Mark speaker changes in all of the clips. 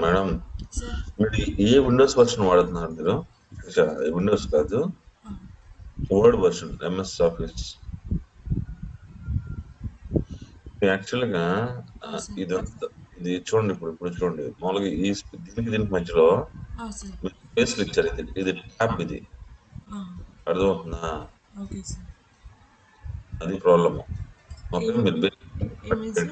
Speaker 1: Madam
Speaker 2: sir
Speaker 1: మీరు ఏ Windows version వాడుతున్నారు మీరు? విండోస్ కాదు, వర్డ్ వర్షన్ ఎంఎస్ ఆఫీస్. యాక్చువల్గా
Speaker 2: సార్
Speaker 1: ఇదంతా ఇది చూడండి, ఇప్పుడు చూడండి మామూలుగా దీనికి మధ్యలో
Speaker 2: సార్
Speaker 1: మీరు స్పేస్లు ఇచ్చారు. ఇది ట్యాబ్, ఇది అర్థమవుతుందా?
Speaker 2: Okay sir.
Speaker 1: అది ప్రాబ్లము. ఓకే,
Speaker 2: ఏమి
Speaker 1: మీరు
Speaker 2: ఏమైంది సార్?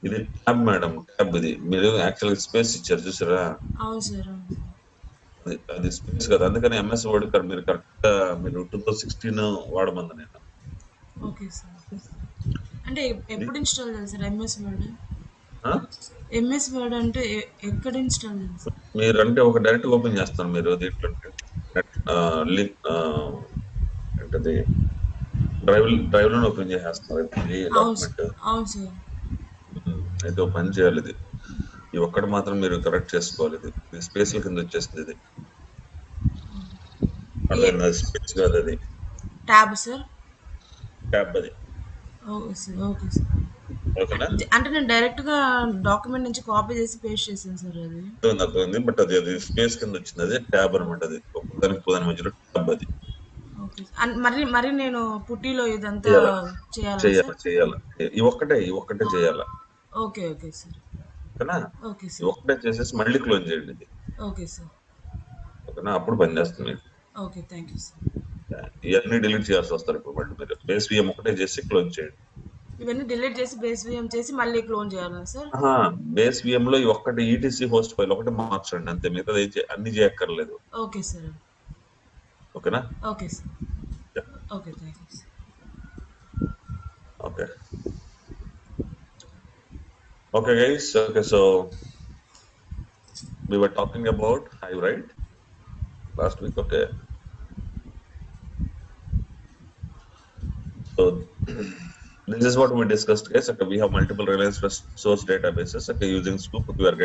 Speaker 1: ఇది ట్యాబ్ మేడం, ట్యాబ్. ఇది మీరు యాక్చువల్గా స్పేస్ ఇచ్చారు చూసారా?
Speaker 2: అవును సార్, అవును సార్.
Speaker 1: అది స్పేస్ కదా, అందుకని ఎంఎస్ వర్డ్ మీరు కరెక్ట్గా మీరు 2016 వాడమంది నేను.
Speaker 2: Okay sir. అంటే ఎప్పుడు ఇన్స్టాల్ చేయాలి సార్ ఎంఎస్ వర్డ్?
Speaker 1: ఆ?
Speaker 2: ఎంఎస్ వర్డ్ అంటే ఎక్కడ ఇన్స్టాల్ చేయాలి సార్?
Speaker 1: మీరు అంటే ఒక డైరెక్ట్ ఓపెన్ చేస్తాను మీరు దీంట్లో లింక్ ఏంటది, డ్రైవ్ లో ఓపెన్ చేసేస్తున్నారు ఈ
Speaker 2: అవును
Speaker 1: డాక్యుమెంట్.
Speaker 2: అవును సార్.
Speaker 1: అయితే ఒక పని చేయాలి, ఇది ఈ ఒక్కటి మాత్రం మీరు కరెక్ట్ చేసుకోవాలి. ఇది స్పేస్ కింద వచ్చేస్తుంది. ఇది అర్థమైంది, అది స్పేస్ కాదు, అది
Speaker 2: ట్యాబ్ సార్.
Speaker 1: ట్యాబ్. అది
Speaker 2: ఓకే సార్, ఓకే సార్.
Speaker 1: ఓకేనా?
Speaker 2: అంటే నేను డైరెక్ట్గా డాక్యుమెంట్ నుంచి కాపీ చేసి పేస్ట్ చేశాను సార్ అది.
Speaker 1: అర్థమైంది, బట్ అది స్పేస్ కింద వచ్చింది, అది ట్యాబ్ అనమాట. అది ఒకదానికి మధ్యలో ట్యాబ్. అది
Speaker 2: ఓకే సార్. మరి నేను పుట్టిలో ఇదంతా
Speaker 1: చేయాల
Speaker 2: చేయాలా
Speaker 1: చేయాల
Speaker 2: సార్?
Speaker 1: చేయాల ఈ ఒక్కటే చేయాల.
Speaker 2: Okay okay sir.
Speaker 1: ఓకేనా?
Speaker 2: ఓకే
Speaker 1: ఈ
Speaker 2: సార్.
Speaker 1: ఒక్కటే చేసేసి మళ్ళీ క్లోజ్ చేయండి ఇది.
Speaker 2: Okay sir.
Speaker 1: ఓకేనా? అప్పుడు పని చేస్తుంది మీకు.
Speaker 2: Okay, thank you sir.
Speaker 1: ఇవన్నీ డిలీట్ చేయాల్సి వస్తారు. ఇప్పుడు మళ్ళీ మీరు బేస్ విఎం ఒకటే చేసి క్లోజ్ చేయండి.
Speaker 2: ఇవన్నీ డిలీట్ చేసి బేస్ విఎం చేసి మళ్ళీ క్లోన్ చేయాలా సార్?
Speaker 1: బేస్ విఎం లో ఈ ఒక్కటి ఈటీసీ హోస్ట్ ఫైల్ ఒకటి మార్చండి అంతే, మిగతా అన్ని చేయక్కర్లేదు.
Speaker 2: Okay sir.
Speaker 1: ఓకేనా?
Speaker 2: Okay sir. Okay, thank you sir.
Speaker 1: Okay okay guys. Okay, so we were talking about Hive, right? Last week. Okay, so this is what we discussed, guys. Okay, we have multiple Reliance source databases. Okay, using Scoop, we are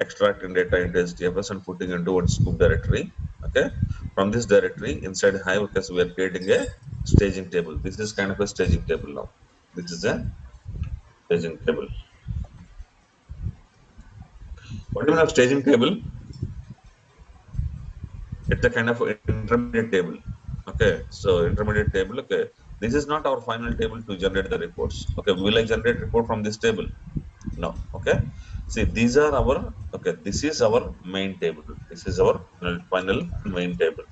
Speaker 1: extracting data into HDFS and putting into one Scoop directory. Okay, from this directory inside Hive, okay, so we are creating a staging table. This is kind of a staging table now. This is a staging table. What do you mean of staging table? It's a kind of intermediate table. Okay, so intermediate table. Okay, this is not our final table to generate the reports. Okay, will I generate report from this table? No. Okay, see, these are our, okay, this is our main table. This is our final main table.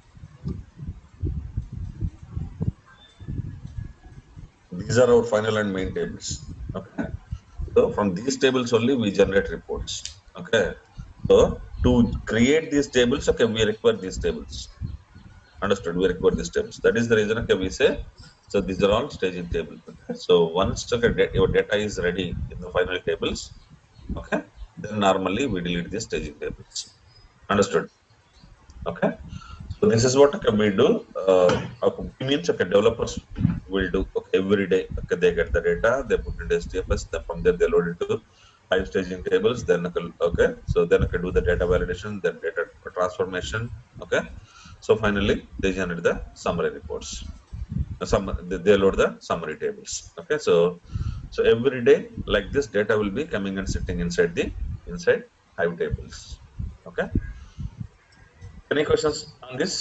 Speaker 1: These are our final and main tables. Okay, so from these tables only we generate reports. Okay, so to create these tables, okay, we require these tables. Understood? We require these tables. That is the reason, okay, we say, so these are all staging tables. Okay? So once, okay, your data is ready in the final tables, okay, then normally we delete the staging tables. Understood? Okay, so this is what, okay, we do. It means, okay, developers will do, okay, every day. Okay, they get the data, they put it in STFS, then from there they load it to Hive staging tables. Then, okay, so then I can do the data validation, then data transformation. Okay, so finally they generate the summary reports. They load the summary tables. Okay, so every day like this data will be coming and sitting inside Hive tables. Okay, any questions on this?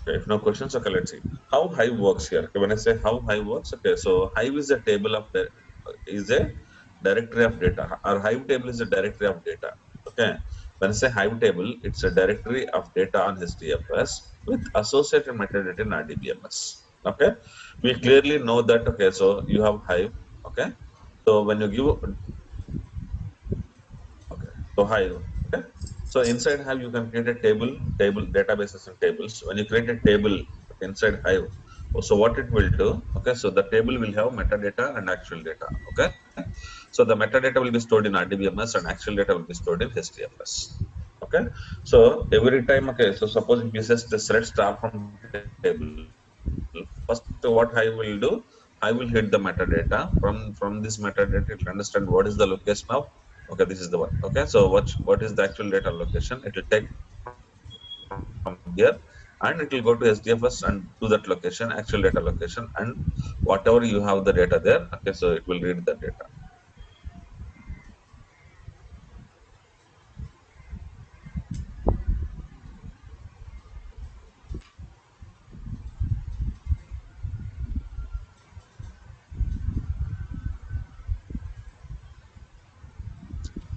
Speaker 1: Okay, if no questions, okay, let's see how Hive works here. Okay, when I say how Hive works, okay, so Hive is a table of is a directory of data. Our Hive table is a directory of data. Okay, when I say Hive table, it's a directory of data on HDFS with associated metadata in RDBMS. Okay, we clearly know that. Okay, so you have Hive. Okay, so when you give, okay, so Hive. Okay, so inside Hive you can create a table databases and tables. When you create a table inside Hive, so what it will do, okay, so the table will have metadata and actual data. Okay, so the metadata will be stored in RDBMS and actual data will be stored in HDFS. Okay, so every time, okay, so suppose if you says the thread start from table, first what I will do, I will hit the metadata. From this metadata it will understand what is the location of, okay, this is the one. Okay, so what is the actual data location, it will take from here and it will go to SDFS and to that location, actual data location, and whatever you have the data there, okay, so it will read the data.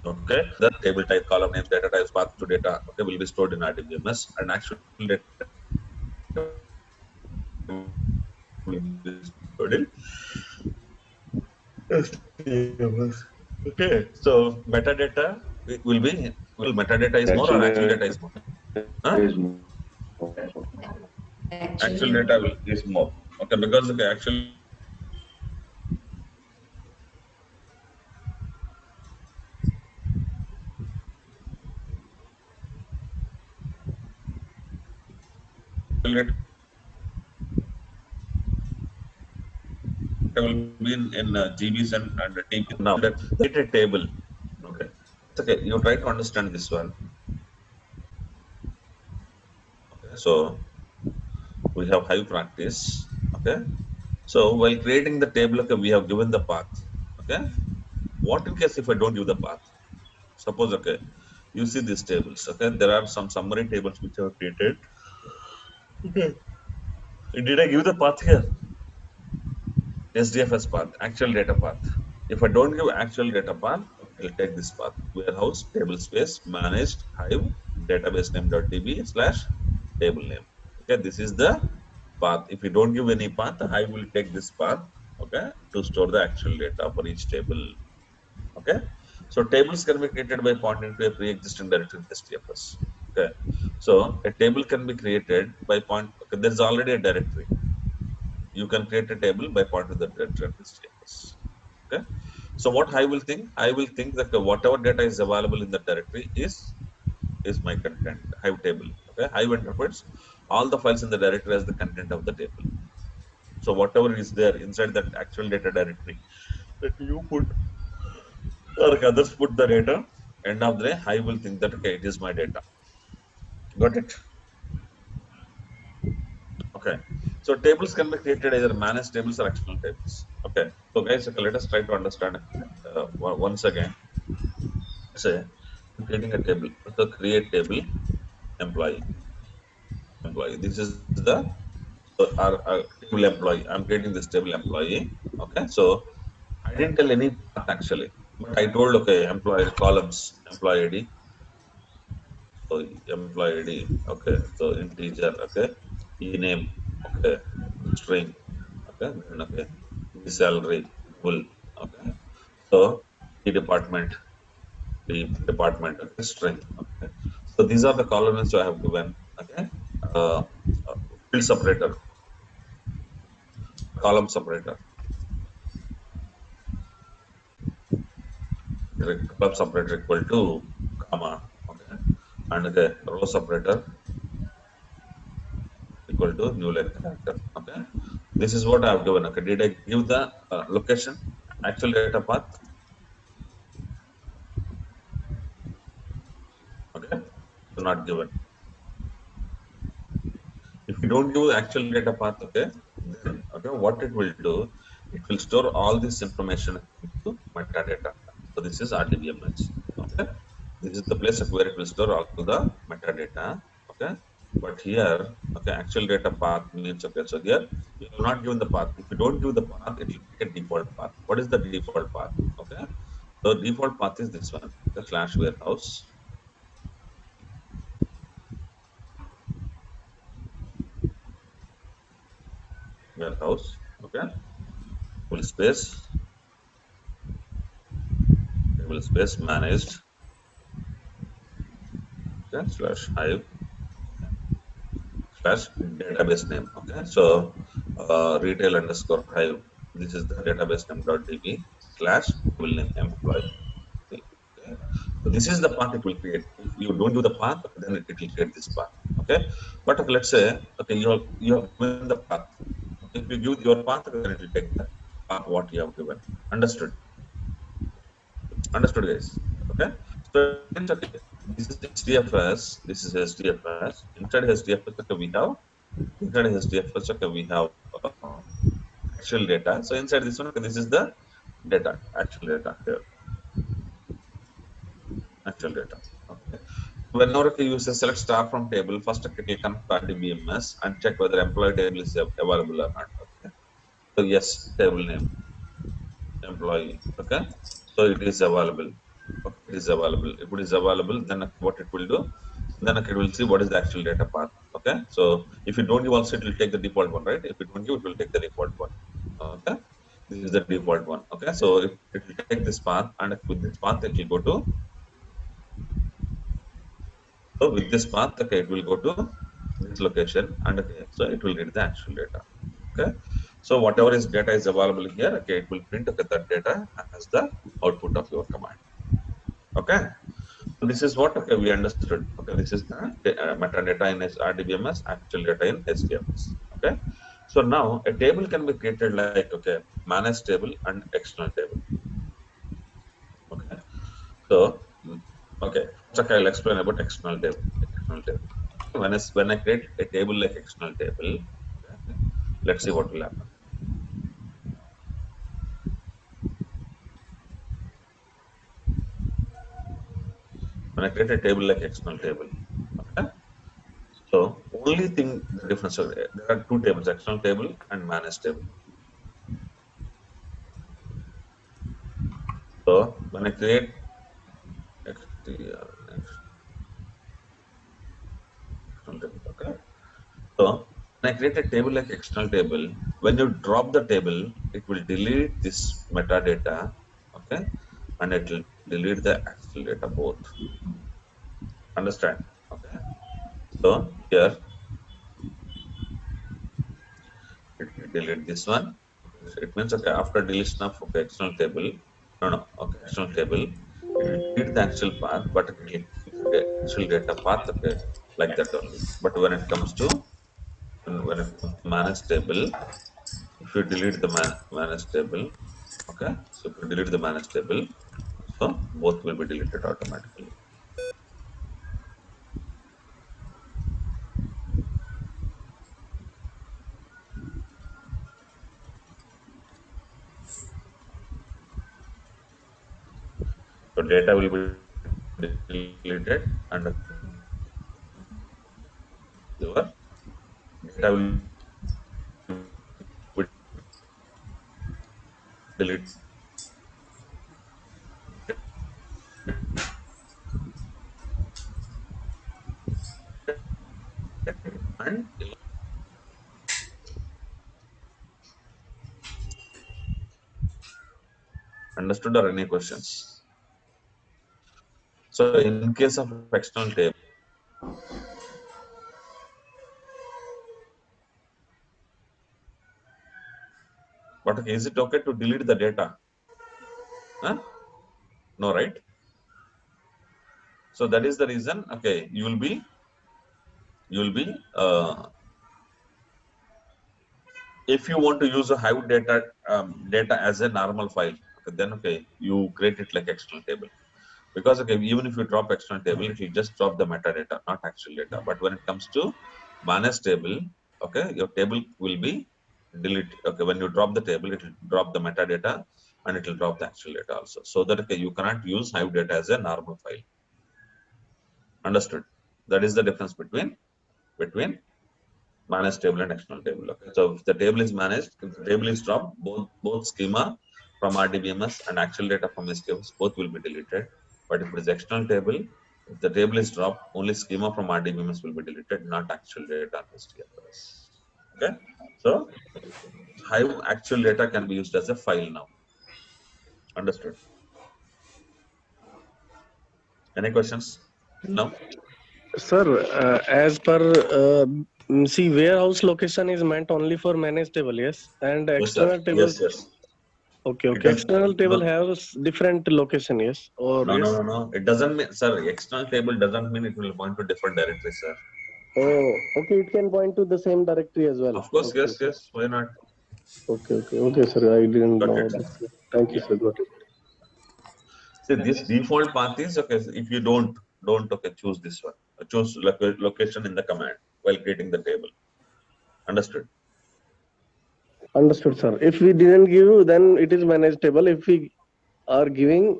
Speaker 1: Okay, the table type, column name, data types, path to data, okay, will be stored in RDBMS, and actual data will be stored in SDMS. Okay, so metadata will be, well, metadata is more or
Speaker 3: Actual
Speaker 1: actual
Speaker 3: data
Speaker 1: data
Speaker 3: is
Speaker 1: is more?
Speaker 3: more.
Speaker 1: Huh?
Speaker 3: Actual
Speaker 1: Actual data is more. Okay, because okay, actual data will be in GBs and TB. Now, the data table. Okay, it's okay. You try to understand this one. Okay, so we have high practice. Okay, so while creating the table, okay, we have given the path. Okay, what in case if I don't give the path? Suppose, okay, you see these tables. Okay, there are some summary tables which are created. Okay, did I give the path here? SDFS path, actual data path. If I don't give actual data path, okay, I'll take this path. Warehouse, table space, managed, hive, database name.db slash table name. Okay, this is the path. If you don't give any path, Hive will take this path, okay, to store the actual data for each table. Okay, so tables can be created by pointing to a pre-existing directory in SDFS. Okay, so a table can be created by point. Okay, there's already a directory. You can create a table by pointing to the directory in SDFS. Okay, so what I will think? I will think that whatever data is available in the directory is my content. Hive table. Okay, Hive interprets all the files in the directory as the content of the table. So whatever is there inside that actual data directory that you put or others put the data, end of the day, I will think that okay, it is my data. Got it? Okay. So tables can be created either managed tables or external tables. Okay. So guys, okay, let us try to understand once again. Say I'm creating a table. So create table employee employee. This is the so our table employee. I'm creating this table employee. Okay. So I didn't tell any path actually, but I told okay, employee columns, employee ID. So employee ID, okay. So integer, okay. E name, okay. String, okay. Then okay. E salary, double, okay. So E department, okay. String, okay. So these are the columns I have given, okay. Uh, Field separator, column separator, column separator equal to comma, okay. And okay, row separator equal to new line character. Okay, this is what I have given. Okay, did I give the location, actual data path? Okay, so not given. If you don't give actual data path, okay, then okay, what it will do, it will store all this information into metadata. So this is RDBMS. Okay, this is the place where it will store all the metadata. Okay, but here, okay, actual data path means okay. So here you will not give the path. If you don't give the path, it will take a default path. What is the default path? Okay, so default path is this one. Okay, slash warehouse. Okay, full space, table space managed. Okay, slash hive slash database name. Okay, so retail underscore hive. This is the database name dot db slash table name employee. Okay, so this is the path it will create. If you don't do the path, then it will create this path. Okay, but okay, let's say okay, you have given the path. Okay, if you give your path, then it will take the path what you have given. Understood? Understood, guys? Okay, so it means okay, this is HDFS. This is HDFS. Inside HDFS, okay, we have inside HDFS, okay, we have actual data. So inside this one, okay, this is the data, actual data here, actual data. Okay. Whenever okay, you say select star from table, first okay, click on RDBMS and check whether employee table is available or not. Okay. So yes, table name, employee. Okay. So it is available. Okay, it is available. If it is available, then what it will do? Then it will see what is the actual data path. Okay, so if you don't give also, it will take the default one, right? If you don't give, it will take the default one. Okay, this is the default one. Okay, so if it will take this path, and with this path, it will go to. So with this path, okay, it will go to this location, and okay, so it will get the actual data. Okay, so whatever is data is available here, okay, it will print okay, that data as the output of your command. Okay, so this is what okay, we understood. Okay, this is the metadata in RDBMS, actual data in HDFS. Okay, so now a table can be created like okay, managed table and external table. Okay, so okay, so okay, I'll explain about external table. External table. When I create a table like external table, okay, let's see what will happen. When I create a table like external table, okay. So only thing the difference there are two tables, external table and managed table. So when I create external table, okay. So when I create a table like external table, when you drop the table, it will delete this metadata, okay, and it will delete the actual data both. Understand? Okay. So here it will delete this one. Okay. It means okay after deletion of okay, external table, no okay external table, it will delete the actual path, but it will keep the actual data path okay like that only. But when it comes to manage table, if you delete the manage table, okay, so if you delete the manage table, so both will be deleted automatically. So data will be deleted and your data will be deleted and understood or any questions? So in case of external table, but okay, is it okay to delete the data? Huh? No, right? So that is the reason. Okay, you will be if you want to use a Hive data as a normal file, okay, then okay, you create it like external table. Because okay, even if you drop external table, it will just drop the metadata, not actual data. But when it comes to managed table, okay, your table will be deleted. Okay, when you drop the table, it will drop the metadata and it will drop the actual data also. So that okay, you cannot use Hive data as a normal file. Understood? That is the difference between managed table and external table. Okay, so if the table is managed, if the table is dropped, both schema from RDBMS and actual data from SQFs both will be deleted. But if it is external table, if the table is dropped, only schema from RDBMS will be deleted, not actual data on STFS. Okay, so Hive actual data can be used as a file now. Understood? Any questions till now?
Speaker 3: Sir, as per see, warehouse location is meant only for managed table, yes, and
Speaker 1: Yes, sir.
Speaker 3: external
Speaker 1: Yes,
Speaker 3: tables.
Speaker 1: yes.
Speaker 3: Okay,
Speaker 1: It
Speaker 3: okay.
Speaker 1: does
Speaker 3: External table
Speaker 1: no,
Speaker 3: has different location, yes, or
Speaker 1: no, no,
Speaker 3: yes.
Speaker 1: no, no. It doesn't mean, sir. External table doesn't mean it will point to different directories, sir.
Speaker 3: Oh, okay. It can point to the same directory as well.
Speaker 1: Of course,
Speaker 3: Okay,
Speaker 1: yes, yes. Why not?
Speaker 3: okay, okay, okay, sir. I didn't
Speaker 1: Got
Speaker 3: know
Speaker 1: it.
Speaker 3: this. Thank you,
Speaker 1: Yeah.
Speaker 3: sir. Got it.
Speaker 1: See, this default path is okay. If you don't okay, choose this one. Choose location in the command while creating the table. Understood?
Speaker 3: Understood, sir. If we didn't give, then it is managed table. If we are giving,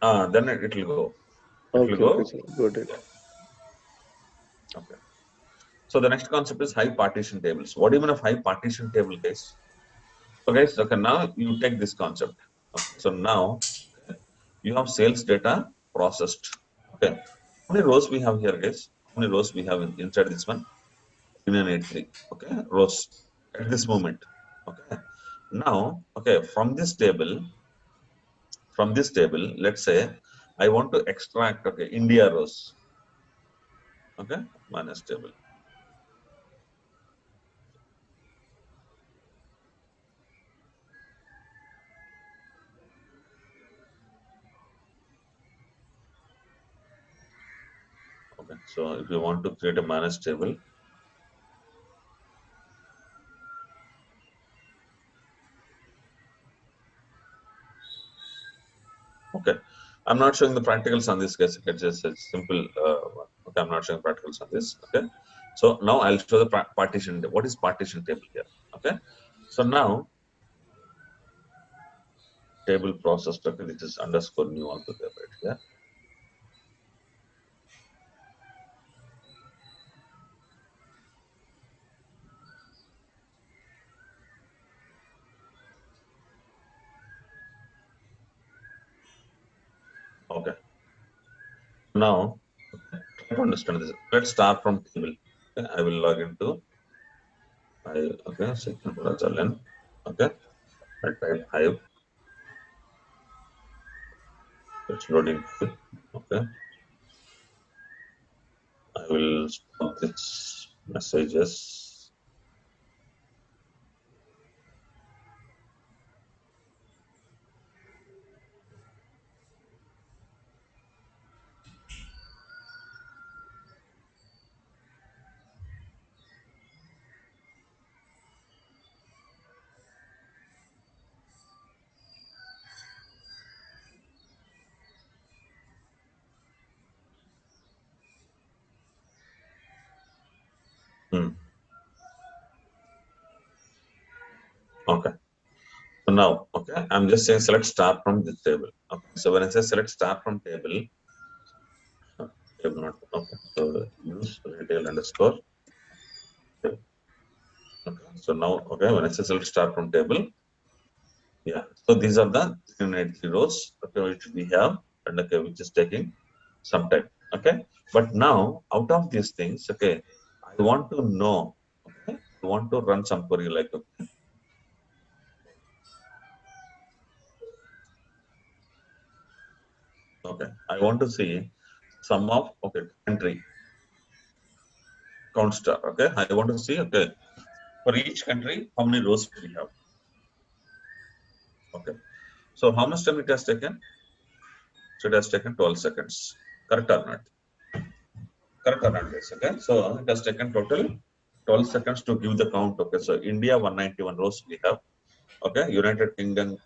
Speaker 1: Then it will go. It will
Speaker 3: okay, okay,
Speaker 1: go.
Speaker 3: sir. Got it.
Speaker 1: Yeah. Okay. So the next concept is high partition tables. What do you mean of high partition table, guys? So guys, okay, now you take this concept. Okay. So now okay, you have sales data processed. Okay, how many rows we have here, guys? How many rows we have inside this one? 3983. Okay, rows at this moment. Okay, now, okay, from this table, let's say I want to extract, okay, India rows. Okay, minus table. Okay, so if you want to create a manage table, okay, I'm not showing the practicals on this, guys. It's just a simple one. Okay, I'm not showing practicals on this. Okay, so now I'll show the partition. What is partition table here? Okay, so now table process. Okay, this is underscore new altogether right here. Okay, now try to understand this. Let's start from table. Okay, I will log into okay, second ln. Okay, I type Hive. It's loading. Okay, I will stop this messages. Hmm. Okay. So now, okay, I'm just saying select star from this table. Okay. So when I say select star from table, table not okay. So use retail underscore. Okay. So now, okay, when I say select star from table, yeah. So these are the 383 rows. Okay, which we have, and okay, which is taking some time. Okay. But now, out of these things, okay, I want to know. Okay, I want to run some query like okay, I want to see sum of okay country count star. Okay, I want to see okay for each country how many rows we have. Okay, so how much time it has taken? So it has taken 12 seconds. Correct or not? Correct or not? Yes. Okay, so it has taken total 12 seconds to give the count. Okay, so India 191 rows we have. Okay, United Kingdom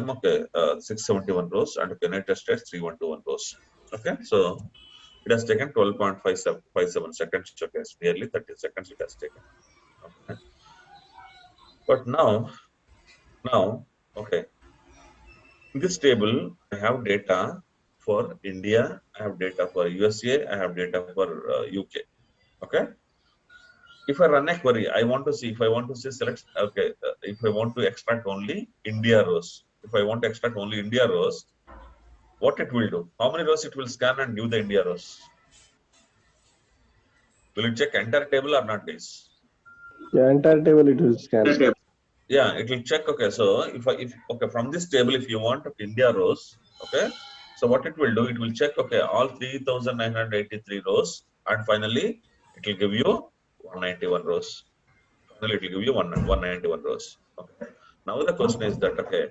Speaker 1: okay 671 rows, and United States 3121 rows. Okay, so it has taken 12.57 seconds. Okay, it's nearly 30 seconds it has taken. Okay, but now, okay, in this table, I have data for India, I have data for USA, I have data for UK. Okay. If I run a query, I want to see if I want to see select. Okay, if I want to extract only India rows, if I want to extract only India rows, what it will do? How many rows it will scan and give the India rows? Will it check entire table or not, guys?
Speaker 3: Yeah, entire table it will scan.
Speaker 1: Yeah, it will check. Okay, so if okay from this table, if you want India rows, okay, so what it will do, it will check okay all 3,983 rows, and finally it will give you 191 rows. Finally, it will give you 191 rows. Okay. Now the question is that okay,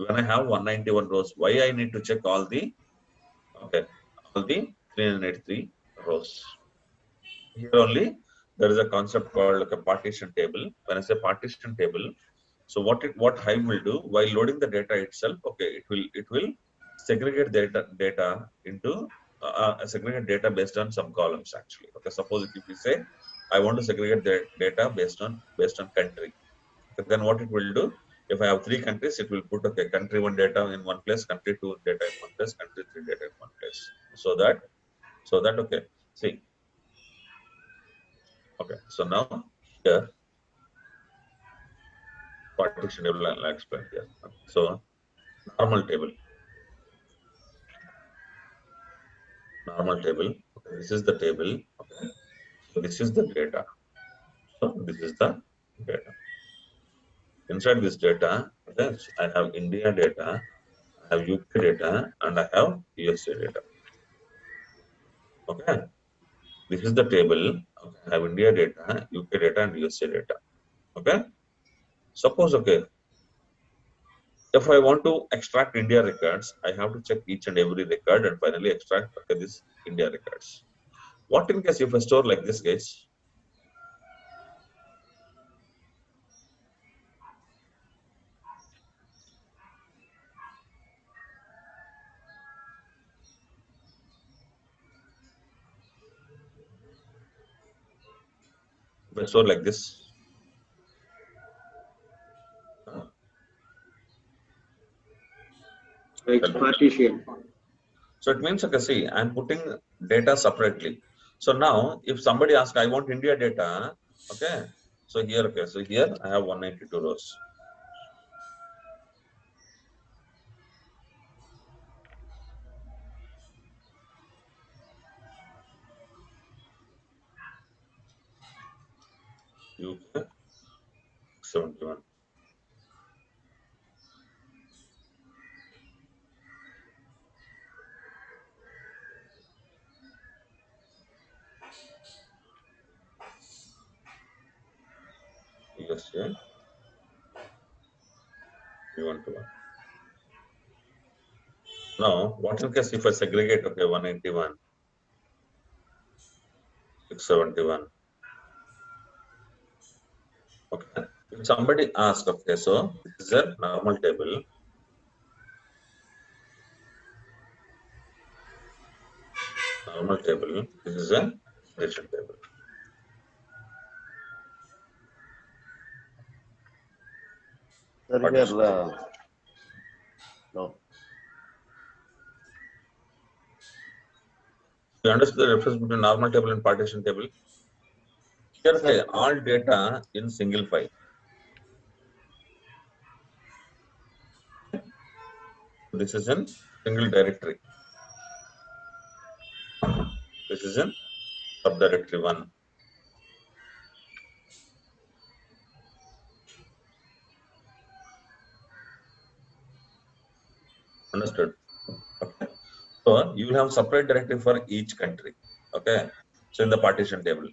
Speaker 1: when I have 191 rows, why I need to check all the okay all the 383 rows? Here only there is a concept called like a partition table. When I say partition table, so what Hive will do while loading the data itself, okay, it will segregate data into segregate data based on some columns actually. Okay, suppose if we say I want to segregate the data based on country, okay, then what it will do? If I have three countries, it will put okay country one data in one place, country two data in one place, country three data in one place. So that okay. See, okay. So now here partition table I'll explain here. Okay, so normal table. normal table. Okay, this is the table. Okay, so this is the data. So this is the data. Inside this data, okay, so I have India data, I have UK data, and I have USA data. Okay, this is the table. Okay, I have India data, UK data, and USA data. Okay, suppose okay, if I want to extract India records, I have to check each and every record and finally extract okay, this India records. What in case if I store like this, guys? If I store like this,
Speaker 4: Like partition.
Speaker 1: so it means okay, see, I'm putting data separately. So now, if somebody asks, I want India data, okay. So here, okay, so here I have 192 rows. UK 71. USA 312. Now, what in case if I segregate, okay, 191, 671. Okay. If somebody asks, okay, so this is a normal table. Normal table. This is a partition table.
Speaker 5: Sir,
Speaker 1: Partition
Speaker 5: here,
Speaker 1: table.
Speaker 5: no.
Speaker 1: You understand the difference between normal table and partition table? Here, okay,
Speaker 5: Sir,
Speaker 1: all data in single file. This is in single directory. This is in subdirectory 1. Understood? Okay. So you will have separate directory for each country. Okay. So in the partition table.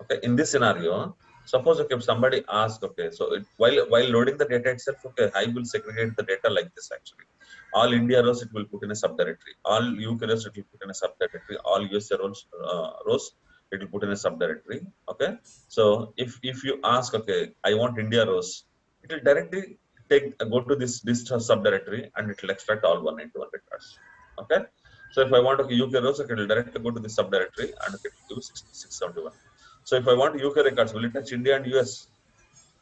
Speaker 1: Okay. In this scenario, suppose okay, if somebody asks, okay, so while loading the data itself, okay, I will segregate the data like this actually. All India rows it will put in a subdirectory. All UK rows it will put in a subdirectory. All USA rows it will put in a subdirectory. Okay. So if you ask, okay, I want India rows, it will directly go to this subdirectory and it will extract all 191 records. Okay. So if I want okay, UK rows, okay, it will directly go to this subdirectory and it will give 671. So if I want UK records, will it touch India and US?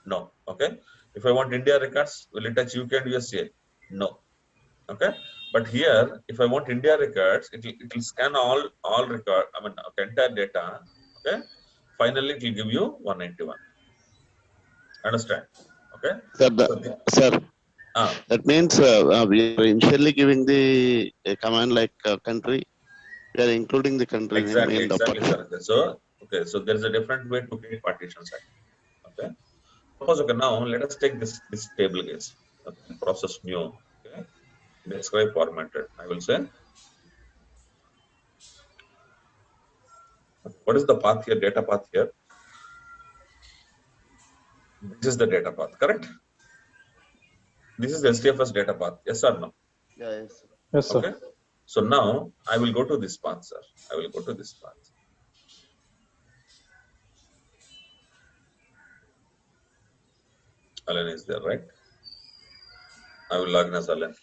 Speaker 1: No. Okay. If I want India records, will it touch UK and USA? No. Okay. But here, if I want India records, it will scan all record. I mean, okay, entire data. Okay. Finally, it will give you 191. Understand? Okay.
Speaker 5: sir,
Speaker 1: So the,
Speaker 5: sir,
Speaker 1: ah,
Speaker 5: that means we are initially giving the command like country. We are including the country name in the
Speaker 1: exactly, sir.
Speaker 5: partition.
Speaker 1: Okay, so there is a different way to create partitions. Okay. Suppose okay, now let us take this table guys. Okay, process new. Okay, describe formatted. I will say what is the path here? Data path here. This is the data path, correct? This is the STFS data path. Yes or no?
Speaker 5: Yeah, yes. Sir.
Speaker 3: Yes, sir.
Speaker 1: Okay. So now I will go to this path, sir. I will go to this path. Alan is there, right? I will log in as Alan.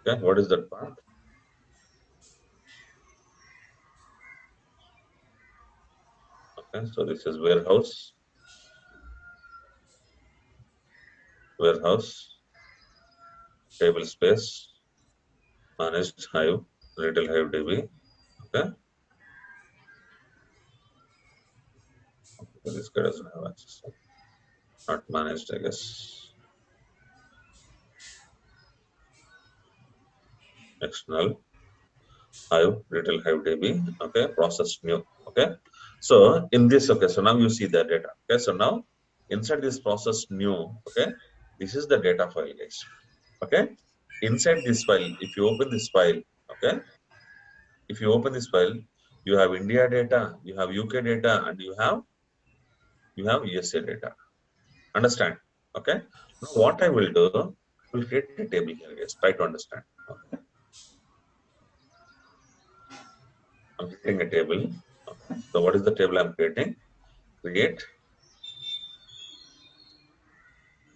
Speaker 1: Okay. What is that path? Okay. So this is warehouse, table space, managed hive, retail hive DB. Okay. This guy doesn't have access. Not managed, I guess. external hive retail hive db, okay, process new, okay. So in this, okay, so now you see the data, okay. So now inside this process new, okay, this is the data file, guys, okay. Inside this file, if you open this file, okay, if you open this file, you have India data, you have UK data, and you have USA data. Understand? Okay. Now what I will do, I will create a table here, guys. Try to understand. Okay. I'm creating a table. Okay. So what is the table I'm creating? Create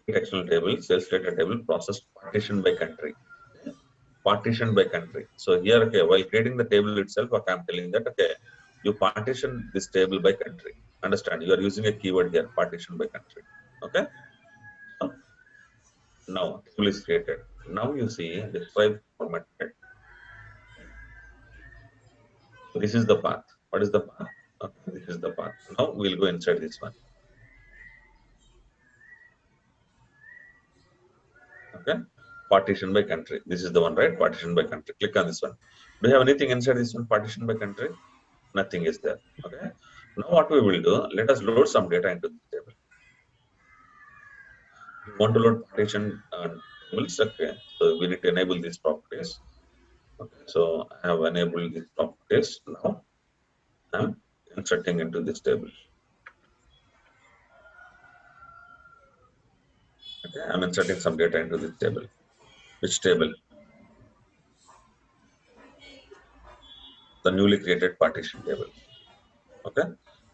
Speaker 1: external table, sales data table, processed partition by country. Okay. Partition by country. So here, okay, while creating the table itself, okay, I'm telling that, okay, you partition this table by country. Understand? You are using a keyword here, partition by country. Okay. So now table is created. Now you see describe format. This is the path. What is the path? Okay, this is the path. Now we'll go inside this one. Okay, partition by country. This is the one, right? Partition by country. Click on this one. Do you have anything inside this one? Partition by country? Nothing is there. Okay. Now what we will do? Let us load some data into this table. We want to load partition tables. Okay. So we need to enable these properties. Okay. So I have enabled these properties. Now I'm inserting into this table. Okay. I'm inserting some data into this table. Which table? The newly created partition table. Okay.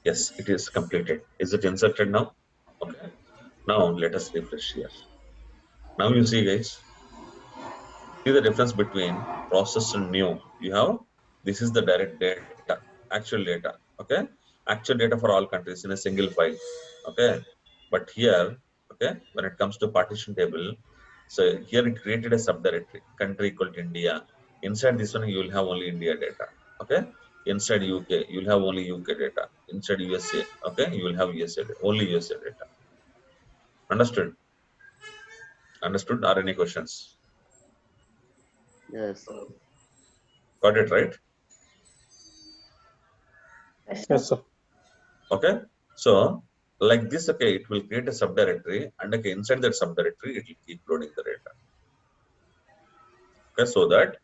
Speaker 1: Yes, it is completed. Is it inserted now? Okay. Now let us refresh here. Now you see, guys, see the difference between process and new. You have, this is the direct data, actual data. Okay. Actual data for all countries in a single file. Okay. But here, okay, when it comes to partition table, so here it created a subdirectory, country equal to India. Inside this one, you will have only India data. Okay. Inside UK, you will have only UK data. Inside USA, okay, you will have USA data, only USA data. Understood? Understood? Are any questions?
Speaker 5: Yes.
Speaker 1: Got it, right?
Speaker 3: Yes, sir.
Speaker 1: Okay. So like this, okay, it will create a subdirectory, and okay, inside that subdirectory, it will keep loading the data. Okay, so that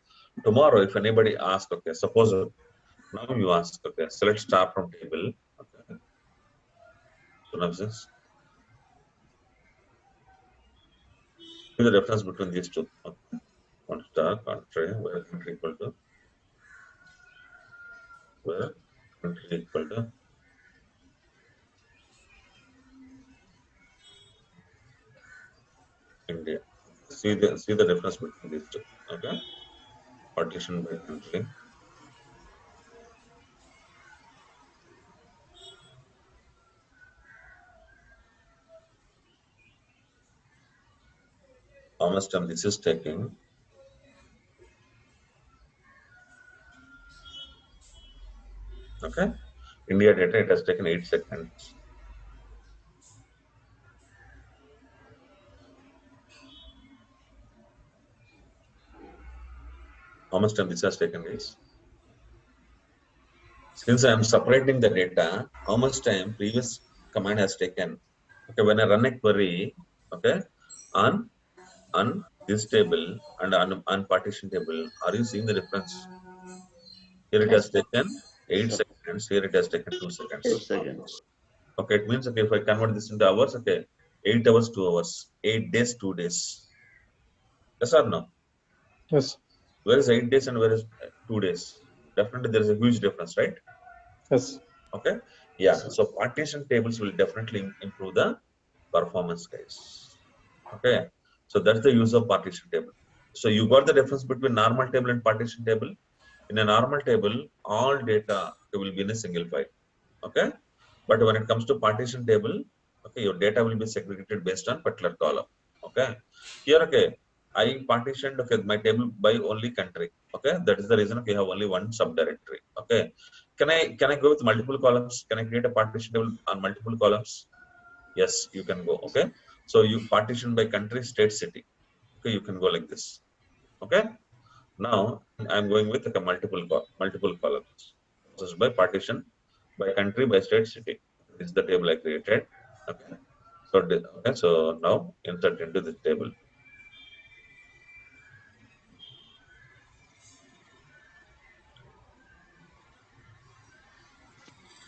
Speaker 1: tomorrow, if anybody asks, okay, suppose now you ask, okay, select star from table. Okay. So now this is the difference between these two. Okay. One star country, where country equal to where country equal to India. See the difference between these two. Okay. Partition by country. How much time this is taking? Okay. India data, it has taken 8 seconds. How much time this has taken, guys? Since I am separating the data, how much time previous command has taken? Okay, when I run a query, okay, on this table and on partition table, are you seeing the difference? Here it has taken 8
Speaker 5: Yes, sir.
Speaker 1: seconds. Here it has taken 2
Speaker 5: 2
Speaker 1: seconds.
Speaker 5: seconds.
Speaker 1: Okay, it means, okay, if I convert this into hours, okay, 8 hours, 2 hours, 8 days, 2 days. Yes or no?
Speaker 3: Yes.
Speaker 1: Where is 8 days and where is 2 days? Definitely there is a huge difference, right?
Speaker 3: Yes.
Speaker 1: Okay.
Speaker 5: Yes,
Speaker 1: Yeah.
Speaker 5: sir.
Speaker 1: So partition tables will definitely improve the performance, guys. Okay. So that's the use of partition table. So you got the difference between normal table and partition table. In a normal table, all data will be in a single file. Okay. But when it comes to partition table, okay, your data will be segregated based on particular column. Okay. Here, okay, I partitioned, okay, my table by only country. Okay. That is the reason, okay, you have only one subdirectory. Okay. Can I go with multiple columns? Can I create a partition table on multiple columns? Yes, you can go. Okay. So you partition by country, state, city. Okay, you can go like this. Okay. Now I'm going with like a multiple columns. Processed by partition, by country, by state, city. This is the table I created. Okay. So okay. So now insert into this table.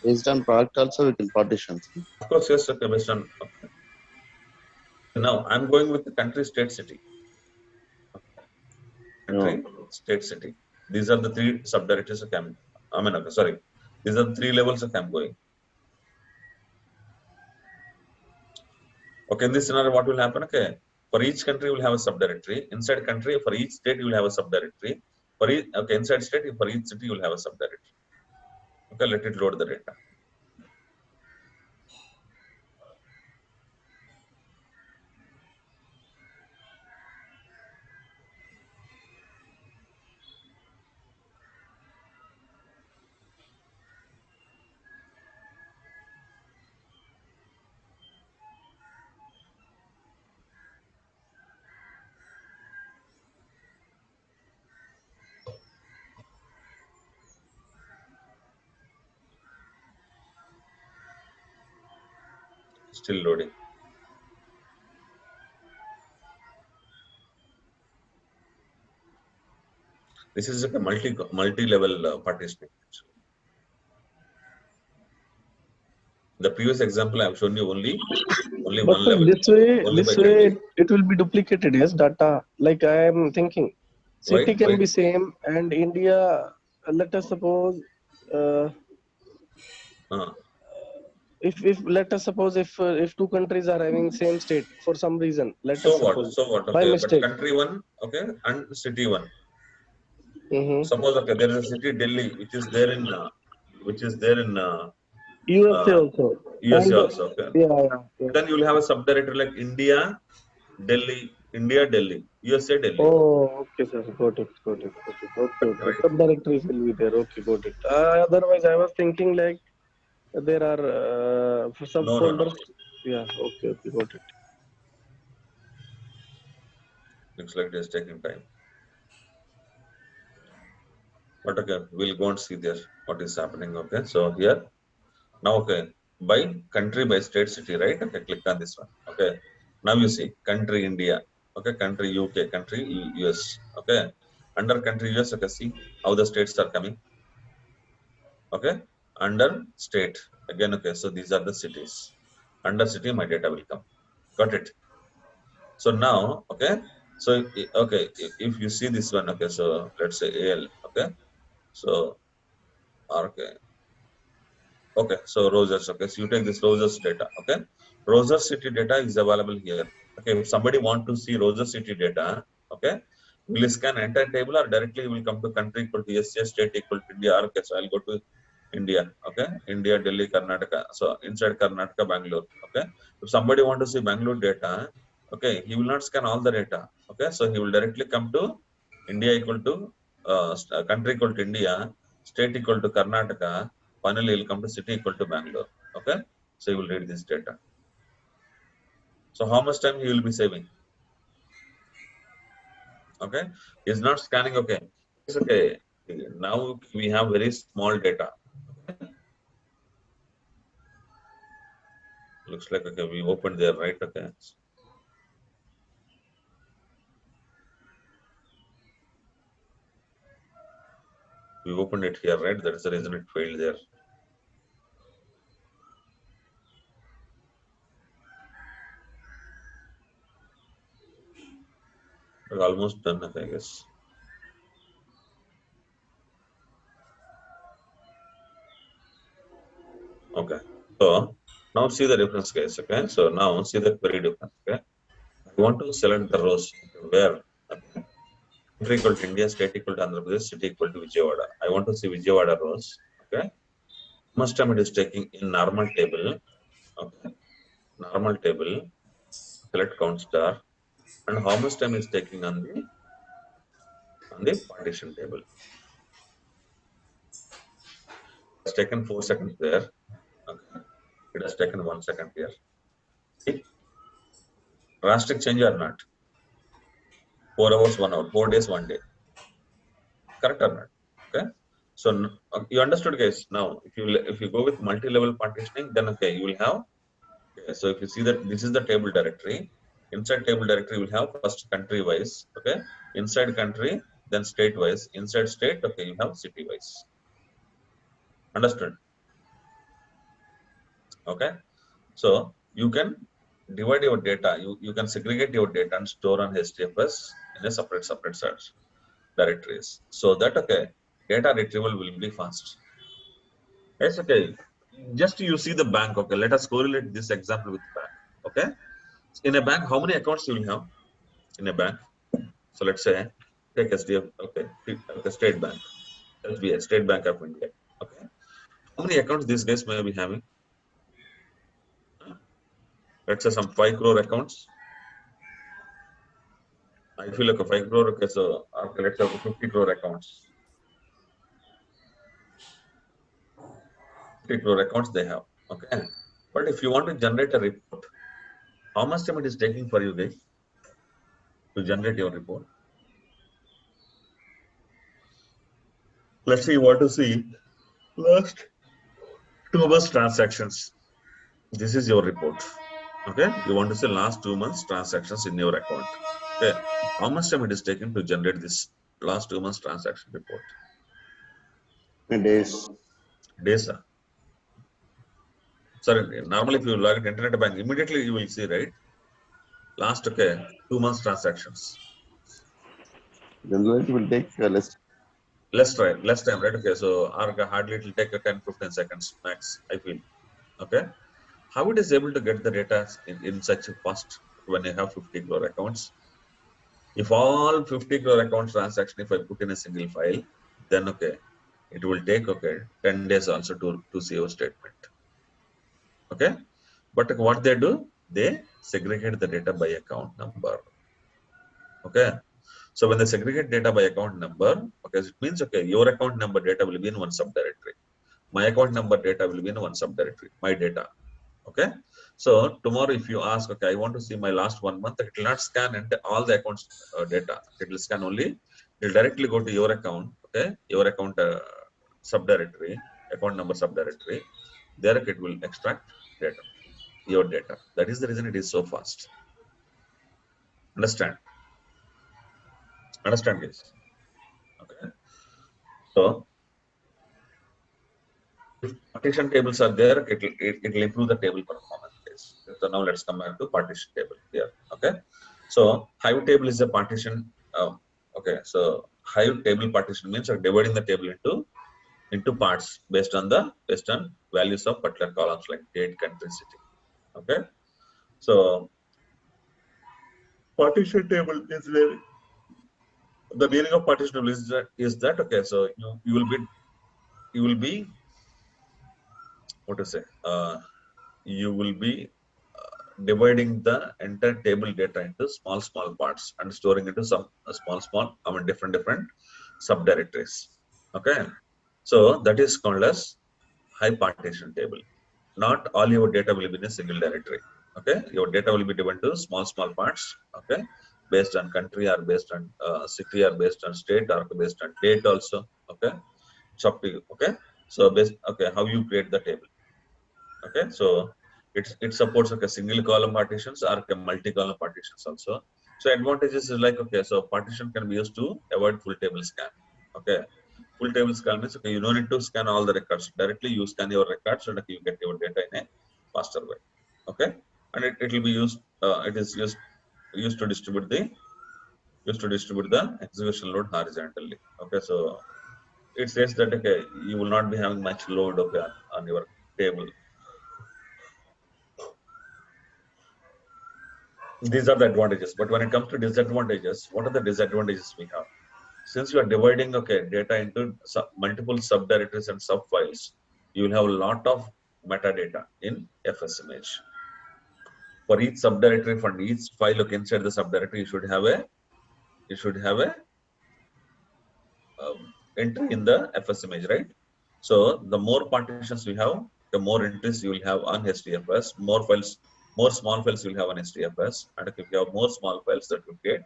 Speaker 5: Based on product also we can partitions.
Speaker 1: Of course, yes. Okay. Based on okay. Now I'm going with the country, state, city. Country,
Speaker 5: No.
Speaker 1: state, city. These are the three subdirectories of I'm. I mean, okay, sorry. These are the three levels of I'm going. Okay, in this scenario, what will happen? Okay, for each country, you will have a subdirectory. Inside country, for each state, you will have a subdirectory. For each, okay, inside state, for each city, you will have a subdirectory. Okay, let it load the data. Still loading. This is like a multi-level partitioning. The previous example, I have shown you only
Speaker 3: But
Speaker 1: one
Speaker 3: sir,
Speaker 1: level, only by
Speaker 3: this way
Speaker 1: country.
Speaker 3: it will be duplicated, yes, data. Like I am thinking,
Speaker 1: Why?
Speaker 3: city can
Speaker 1: Why?
Speaker 3: be same, and India. Let us suppose, uh,
Speaker 1: Uh,
Speaker 3: if let us suppose if two countries are having same state for some reason, let
Speaker 1: so
Speaker 3: us
Speaker 1: what?
Speaker 3: suppose
Speaker 1: So what?
Speaker 3: by
Speaker 1: Okay, but
Speaker 3: mistake.
Speaker 1: country one, okay, and city one.
Speaker 3: Mm-hmm.
Speaker 1: Suppose okay, there is a city Delhi which is there in
Speaker 3: USA
Speaker 1: uh,
Speaker 3: also,
Speaker 1: USA
Speaker 3: and
Speaker 1: also. Okay,
Speaker 3: yeah, yeah, yeah.
Speaker 1: then you will have a subdirectory like India, Delhi, USA, Delhi.
Speaker 3: Oh, okay, sir. Got it. Okay, okay.
Speaker 1: Right?
Speaker 3: Subdirectories will be there. Okay, got it. Otherwise, I was thinking like there are
Speaker 1: No, no, no.
Speaker 3: subfolders. Yeah, okay, got it.
Speaker 1: Looks like it is taking time. But okay, we'll go and see there what is happening. Okay, so here now, okay, by country, by state, city, right? Okay, click on this one. Okay, now you see country India. Okay, country UK, country US. Okay, under country US, okay, see how the states are coming. Okay, under state again. Okay, so these are the cities. Under city, my data will come. Got it? So now, okay, so okay, if you see this one, okay, so let's say AL. Okay, so okay, okay, so roses. Okay, so you take this roses data. Okay, roses city data is available here. Okay, if somebody want to see roses city data, okay, will scan entire table or directly will come to country equal to SC, state equal to India. Okay, so I'll go to India. Okay, India, Delhi, Karnataka. So inside Karnataka, Bangalore. Okay, if somebody want to see Bangalore data, okay, he will not scan all the data. Okay, so he will directly come to India equal to country equal to India, state equal to Karnataka. Finally, he will come to city equal to Bangalore. Okay, so he will read this data. So how much time he will be saving? Okay, he's not scanning. Okay, it's okay. Now we have very small data. Okay, looks like okay. We opened there, right? Okay, we opened it here, right? That's the reason it failed there. We're almost done, I guess. Okay, so now see the difference, guys. Okay, so now see the query difference. Okay, I want to select the rows. Okay, where? Okay. Country equal to India, state equal to Andhra Pradesh, city equal to Vijayawada. I want to see Vijayawada rows. Okay, much time it is taking in normal table. Okay, normal table. Select count star, and how much time is taking on the partition table. It's taken 4 seconds there. Okay, it has taken 1 second here. See, drastic change or not? 4 hours, 1 hour, 4 days, 1 day. Correct or not? Okay. So you understood, guys. Now, if you go with multi-level partitioning, then okay, you will have. Okay, so if you see that this is the table directory, inside table directory we will have first country wise. Okay, inside country, then state wise. Inside state, okay, you have city wise. Understood? Okay. So you can divide your data. You can segregate your data and store on HDFS in a separate search directories, so that okay, data retrieval will be fast. Yes, okay. Just you see the bank. Okay, let us correlate this example with bank. Okay, in a bank, how many accounts you will have in a bank? So let's say take SDF. Okay, okay, State Bank, SBI, State Bank of India. Okay, how many accounts these guys may be having? Let's say some 5 crore accounts. I feel like a 5 crore. Okay, so okay, let's say 50 crore accounts. 50 crore accounts they have. Okay, but if you want to generate a report, how much time it is taking for you guys to generate your report? Let's say you want to see last 2 months transactions. This is your report. Okay, you want to see last 2 months transactions in your account. Okay, how much time it is taken to generate this last 2 months transaction report?
Speaker 5: In days.
Speaker 1: Days. Sorry, normally if you log at internet bank, immediately you will see, right? Last, okay, 2 months transactions.
Speaker 5: Generally, it will take
Speaker 1: Less time, right? Okay, so hardly it will take a 10-15 seconds max, I feel. Okay, how it is able to get the data in such a fast when you have 50 crore accounts? If all 50 crore accounts transaction, if I put in a single file, then okay, it will take okay 10 days also to see your statement. Okay, but what they do, they segregate the data by account number. Okay, so when they segregate data by account number, okay, it means okay, your account number data will be in one subdirectory. My account number data will be in one subdirectory. My data. Okay, so tomorrow if you ask, okay, I want to see my last 1 month, it will not scan into all the accounts data. It will scan only. It will directly go to your account. Okay, your account subdirectory, account number subdirectory. There it will extract data, your data. That is the reason it is so fast. Understand? Understand this? Okay. So if partition tables are there, it will improve the table performance. So now let's come back to partition table here. Okay. So Hive table is a partition. Okay. So Hive table partition means dividing the table into parts based on values of particular columns like date, country, city. Okay. So partition table is where the meaning of partition table is that okay. So you will be what to say? You will be dividing the entire table data into small parts and storing into some different subdirectories. Okay, so that is called as high partition table. Not all your data will be in a single directory. Okay, your data will be divided into small parts. Okay, based on country or based on city or based on state or based on date also. Okay, it's up to you. Okay, so how you create the table. Okay, so it supports like a single column partitions or a multi-column partitions also. So advantages is like okay, so partition can be used to avoid full table scan. Okay, full table scan means okay, you don't need to scan all the records directly. You scan your records and you get your data in a faster way. Okay, and it will be used. It is used to distribute the execution load horizontally. Okay, so it says that okay, you will not be having much load okay on your table. These are the advantages, but when it comes to disadvantages, what are the disadvantages we have? Since you are dividing okay data into multiple subdirectories and subfiles, you will have a lot of metadata in fs image. For each subdirectory, for each file look inside the subdirectory, you should have a entry in the fs image, right? So the more partitions you have, the more entries you will have on hdfs. More small files you will have on hdfs, and if you have more small files, that will create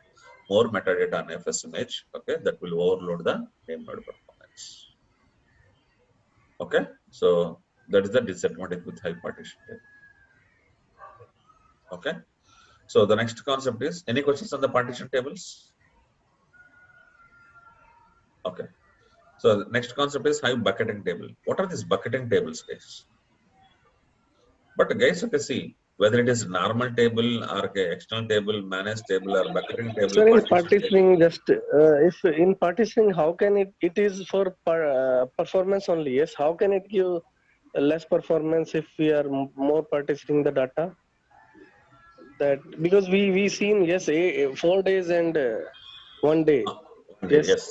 Speaker 1: more metadata on FS image. Okay, that will overload the name node performance. Okay, so that is the disadvantage with high partition table. Okay, so the next concept is, any questions on the partition tables? Okay, so the next concept is high bucketing table. What are these bucketing tables, guys? But guys, okay, see, whether it is normal table or okay, external table, managed table, or bucketing table,
Speaker 3: Sir, in
Speaker 1: partition table.
Speaker 3: partitioning, just if in partitioning, how can it is for performance only? Yes, how can it give less performance if we are more partitioning the data? That because we seen, yes, 4 days and 1 day.
Speaker 1: Okay,
Speaker 3: Yes.
Speaker 1: yes,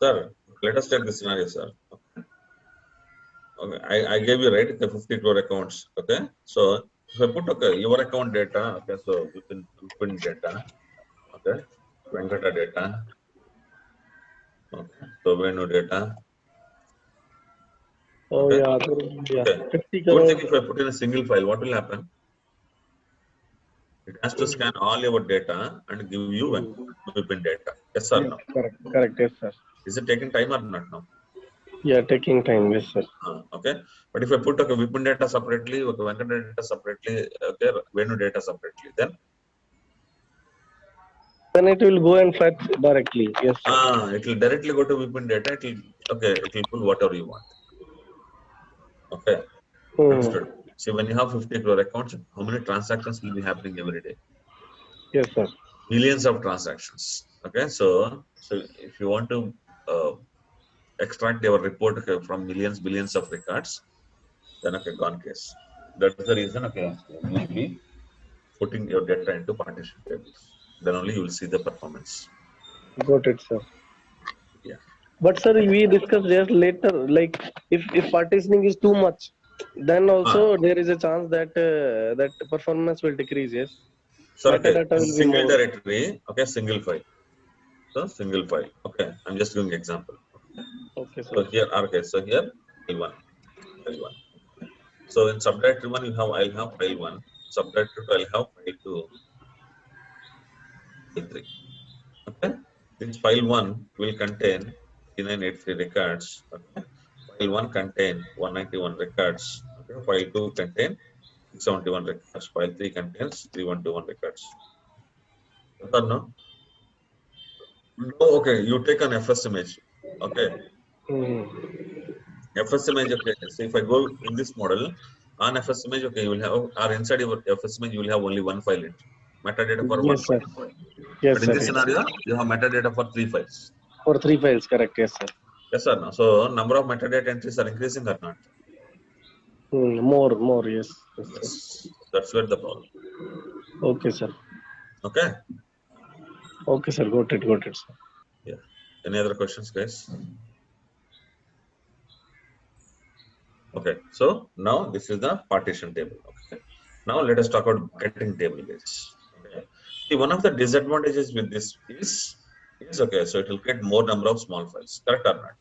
Speaker 1: sir. Let us take this scenario, sir. Okay, I gave you right the 50 crore accounts. Okay, so if I put okay your account data, okay, so within data, okay, Venkata data, okay, so Venu data,
Speaker 3: Oh
Speaker 1: okay,
Speaker 3: yeah, yeah.
Speaker 1: okay.
Speaker 3: 50
Speaker 1: You would
Speaker 3: crore.
Speaker 1: think if I put in a single file, what will happen? It has to scan all your data and give you within data. Yes or
Speaker 3: Yes,
Speaker 1: no?
Speaker 3: correct, correct. Yes, sir.
Speaker 1: Is it taking time or not now?
Speaker 3: Yeah, taking time. Yes, sir.
Speaker 1: Okay, but if I put okay Vipin data separately, okay, Venkata data separately, okay, Venu data separately, then
Speaker 3: Then it will go and fetch directly. Yes, sir.
Speaker 1: it will directly go to Vipin data. It will okay, it will pull whatever you want. Okay,
Speaker 3: Hmm.
Speaker 1: understood. See, when you have 50 crore accounts, how many transactions will be happening every day?
Speaker 3: Yes, sir.
Speaker 1: Millions of transactions. Okay, so if you want to uh, extract your report okay, from millions, billions of records, then okay, gone case. That's the reason. Okay, you will be putting your data into partition tables. Then only you will see the performance.
Speaker 3: Got it, sir.
Speaker 1: Yeah.
Speaker 3: But sir, we discussed just later. Like if partitioning is too much, then also
Speaker 1: Ah,
Speaker 3: there is a chance that that performance will decrease. Yes,
Speaker 1: so okay,
Speaker 3: metadata
Speaker 1: in
Speaker 3: will be
Speaker 1: single
Speaker 3: more.
Speaker 1: directory, okay, single file. So single file. Okay, I'm just giving example.
Speaker 3: Okay, sir.
Speaker 1: So here, okay, so here file one, file one. So in subdirectory one, I'll have file one. Subdirectory two, I'll have file two, file three. Okay, this file one will contain 3983 records. Okay, file one contain 191 records. Okay, file two contain 671 records. File three contains 3121 records. Yes or no? No, okay, you take an FS image. Okay,
Speaker 3: Hmm.
Speaker 1: FS image. Okay, so if I go in this model on FS image, okay, you will have, or inside your FS image, you will have only one file entry, metadata for one
Speaker 3: Yes, sir.
Speaker 1: file.
Speaker 3: Yes,
Speaker 1: But in
Speaker 3: sir.
Speaker 1: this
Speaker 3: Yes.
Speaker 1: scenario, you have metadata for three files.
Speaker 3: For 3 files, correct. Yes, sir.
Speaker 1: Yes or no? So number of metadata entries are increasing or not?
Speaker 3: More. Yes. Yes, sir.
Speaker 1: Yes, that's where the problem.
Speaker 3: Okay, sir.
Speaker 1: Okay.
Speaker 3: Okay, sir. Got it, sir.
Speaker 1: Yeah. Any other questions, guys? Okay. So now this is the partition table. Okay. Now let us talk about bucketing table, guys. Okay. See, one of the disadvantages with this is okay. So it will create more number of small files. Correct or not?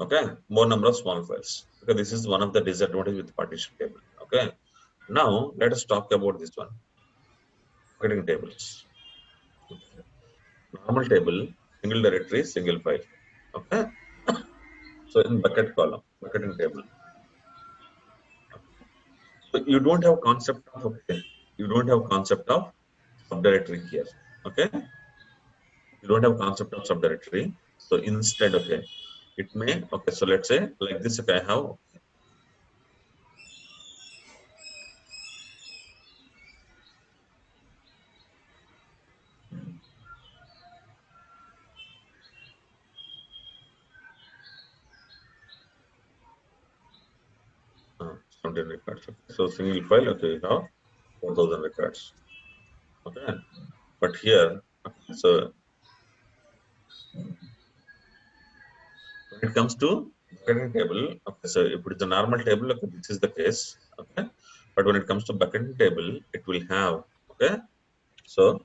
Speaker 1: Okay. More number of small files. Okay. This is one of the disadvantages with partition table. Okay. Now let us talk about this one. Bucketing tables. Okay. Normal table, single directory, single file. Okay. So in bucket column, bucketing table. So you don't have concept of okay, you don't have concept of subdirectory here. Okay, you don't have concept of subdirectory. So instead, okay, it may okay. So let's say like this. Okay, I have uh, 17 records. Okay. So single file. Okay, you have 4,000 records. Okay, but here, okay, so when it comes to bucketing table, okay, so if it is a normal table, okay, this is the case. Okay, but when it comes to bucketing table, it will have okay. So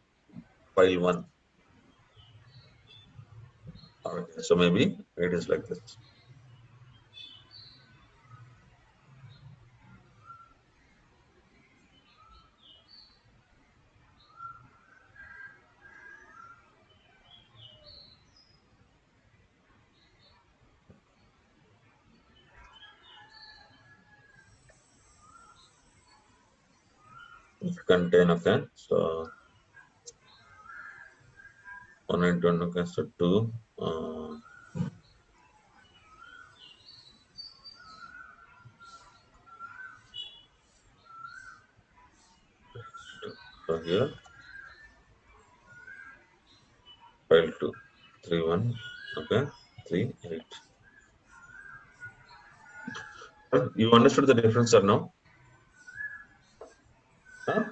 Speaker 1: file one. Okay, so maybe it is like this. contain, okay, so 191, okay, so 2, so here file 2 3 1, okay, 3 8. You understood the difference or no? Huh?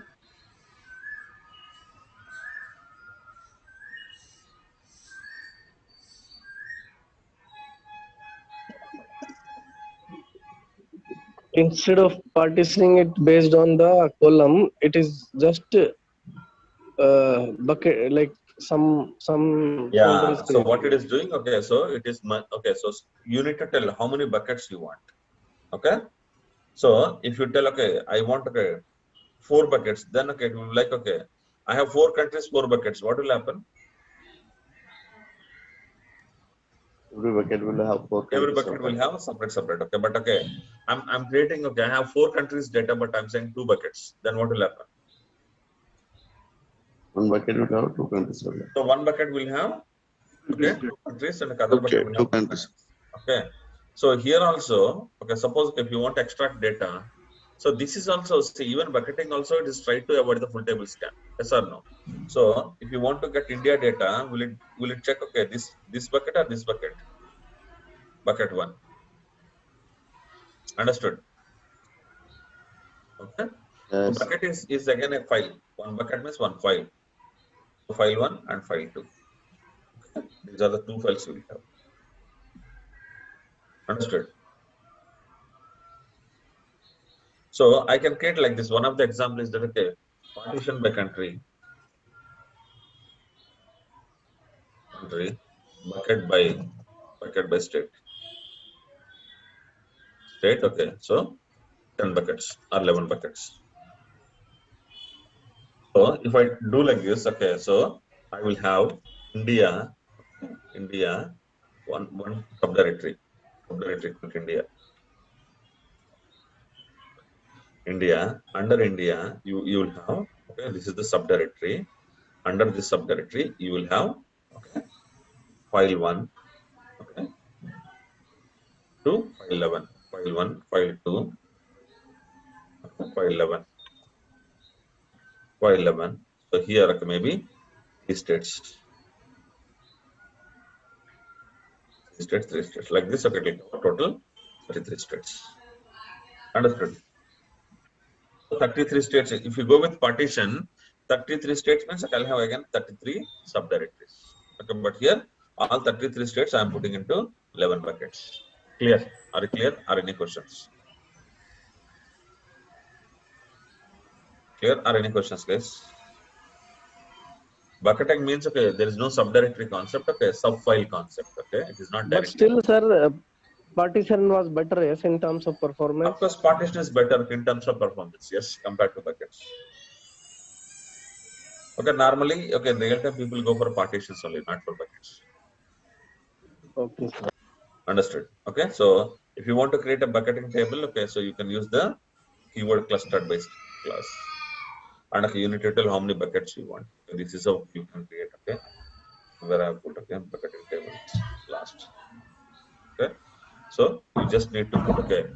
Speaker 3: Instead of partitioning it based on the column, it is just bucket, like some folder
Speaker 1: Yeah,
Speaker 3: is
Speaker 1: so what
Speaker 3: created.
Speaker 1: it is doing, okay, so it is okay, so you need to tell how many buckets you want. Okay, so if you tell, okay, I want, okay, 4 buckets, then okay, it will be like, okay, I have 4 countries, 4 buckets. What will happen?
Speaker 5: Every bucket will have four
Speaker 1: Every
Speaker 5: countries
Speaker 1: bucket
Speaker 5: of
Speaker 1: will
Speaker 5: data.
Speaker 1: have a separate. Okay, but okay, I'm creating, okay, I have 4 countries data, but I'm saying 2 buckets. Then what will happen?
Speaker 5: One bucket will have two countries of data.
Speaker 1: So one bucket will have, okay, 2 countries, and the other bucket
Speaker 5: Okay,
Speaker 1: will
Speaker 5: two
Speaker 1: have two
Speaker 5: countries.
Speaker 1: countries. Okay, so here also, okay, suppose if you want to extract data, so this is also, see, even bucketing also, it is try to avoid the full table scan. Yes or no? So if you want to get India data, will it check, okay, this bucket or this bucket? Bucket one. Understood? Okay. So
Speaker 5: Yes.
Speaker 1: bucket is again a file. One bucket means one file. So file one and file two. Okay. These are the 2 files you will have. Understood? So I can create like this. One of the examples is that, okay, partition by country, bucket by state. State, okay. So 10 buckets or 11 buckets. So if I do like this, okay, so I will have India, one subdirectory called India. Under India, you will have, okay, this is the subdirectory. Under this subdirectory, you will have, okay, file one, okay, to file 11, file one, file two, okay, file 11, file 11. So here, okay, maybe three states, like this. Okay, it will cover total 33 states. Understood? So 33 states. If you go with partition, 33 states means I'll have again 33 subdirectories. Okay, but here all 33 states I am putting into 11 buckets. Clear? Are you clear? Are any questions? Clear? Are any questions, guys? Bucketing means, okay, there is no subdirectory concept, okay, subfile concept, okay, it is not
Speaker 3: But
Speaker 1: directly.
Speaker 3: still, sir, partition was better, yes, in terms of
Speaker 1: Of
Speaker 3: performance.
Speaker 1: course, partition is better in terms of performance, yes, compared to buckets. Okay, normally, okay, in real time, people go for partitions only, not for buckets.
Speaker 3: Okay, sir.
Speaker 1: Understood. Okay, so if you want to create a bucketing table, okay, so you can use the keyword clustered based class, and okay, you need to tell how many buckets you want. Okay, this is how you can create. Okay, where I have put, okay, bucketing table last. Okay, so you just need to put, okay,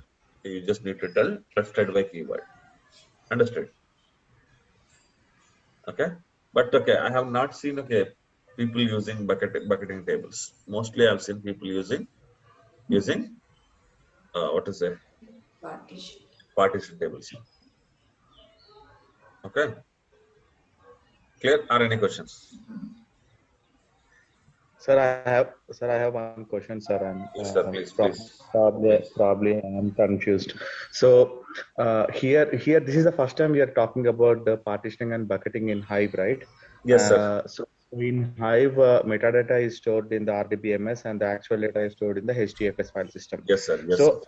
Speaker 1: you just need to tell clustered by keyword. Understood? Okay, but okay, I have not seen, okay, people using bucketing tables. Mostly I've seen people using what is it, partition tables. Okay, clear? Are any questions?
Speaker 4: Sir, I have one question, sir, and
Speaker 1: Yes, sir. Please, please, please.
Speaker 4: probably I'm confused. So here, this is the first time we are talking about the partitioning and bucketing in Hive, right?
Speaker 1: Yes, sir.
Speaker 4: So in Hive, metadata is stored in the RDBMS, and the actual data is stored in the HDFS file system.
Speaker 1: Yes, sir. Yes, sir.
Speaker 4: So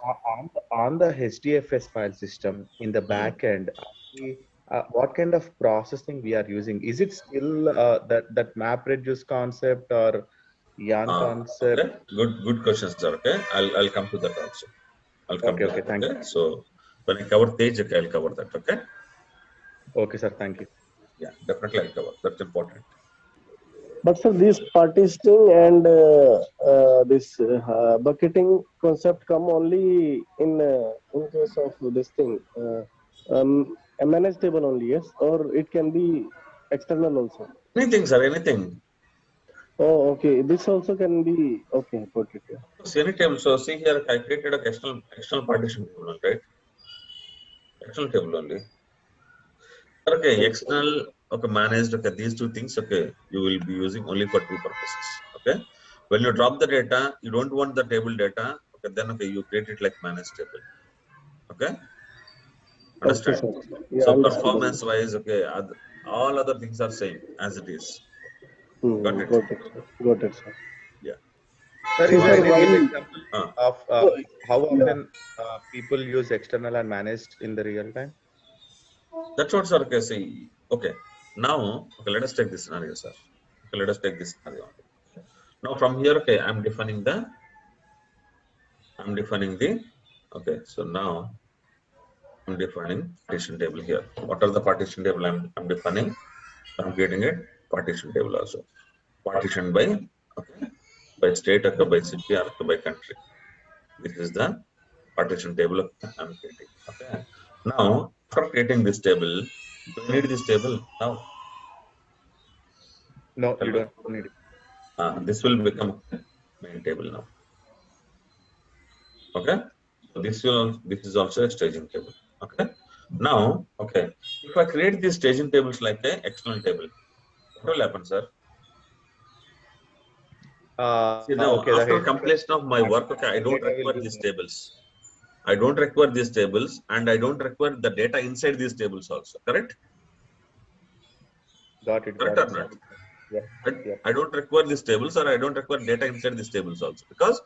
Speaker 4: on the HDFS file system in the
Speaker 1: Mhm.
Speaker 4: back end, what kind of processing we are using? Is it still that map reduce concept or yarn
Speaker 1: Okay.
Speaker 4: concept?
Speaker 1: Good questions, sir. Okay. I'll come to that also. I'll come
Speaker 4: Okay,
Speaker 1: to
Speaker 4: okay,
Speaker 1: that.
Speaker 4: thank
Speaker 1: Okay.
Speaker 4: you.
Speaker 1: So when I cover page, okay, I'll cover that. Okay.
Speaker 4: Okay, sir. Thank you.
Speaker 1: Yeah, definitely I'll cover. That's important.
Speaker 3: But sir, this partitioning and this bucketing concept come only in case of this thing, a managed table only, yes, or it can be external also.
Speaker 1: Anything, sir, anything.
Speaker 3: Oh, okay. This also can be okay. Got it. Yeah.
Speaker 1: So any table. So see here, I created a external partition table, right? External table only. Okay,
Speaker 3: Okay.
Speaker 1: external, okay, managed, okay, these two things, okay, you will be using only for two purposes, okay. When you drop the data, you don't want the table data, okay, then, okay, you create it like managed table, okay,
Speaker 3: Okay,
Speaker 1: understand?
Speaker 3: sir. Yeah,
Speaker 1: So
Speaker 3: understood.
Speaker 1: performance
Speaker 3: Understood.
Speaker 1: wise, okay, all other things are same as it is. Got it?
Speaker 3: Got it, sir. Got it, sir.
Speaker 1: Yeah.
Speaker 4: Sir,
Speaker 3: So,
Speaker 4: is there
Speaker 3: sir,
Speaker 1: Once
Speaker 4: any
Speaker 1: we
Speaker 4: real
Speaker 3: while
Speaker 4: example of
Speaker 3: so,
Speaker 4: how
Speaker 3: yeah,
Speaker 4: often people use external and managed in the real time?
Speaker 1: that's what, sir, okay, see, okay, now, okay, let us take this scenario, sir. Okay, let us take this scenario. Okay. Now from here, okay, I'm defining the, okay, so now I'm defining partition table here. What are the partition table I'm defining? I'm creating a partition table also. Partition by, okay, by state, okay, by city, or okay, by country. This is the partition table, okay, I'm creating. Okay. Now, after creating this table, do I need this table? Now,
Speaker 4: No,
Speaker 1: tell
Speaker 4: you
Speaker 1: me.
Speaker 4: don't need it.
Speaker 1: This will become main table now. Okay. So this is also a staging table. Okay. Now, okay, if I create these staging tables like a external table, what will happen, sir? See now,
Speaker 4: Okay, the
Speaker 1: after
Speaker 4: head
Speaker 1: completion of my work, okay, I don't
Speaker 4: data will
Speaker 1: require
Speaker 4: be
Speaker 1: these
Speaker 4: there.
Speaker 1: tables. I don't require these tables, and I don't require the data inside these tables also. Correct? Correct
Speaker 4: Got
Speaker 1: or
Speaker 4: it, sir.
Speaker 1: not?
Speaker 4: Yeah,
Speaker 1: I,
Speaker 4: yeah.
Speaker 1: I don't require these tables, or I don't require data inside these tables also, because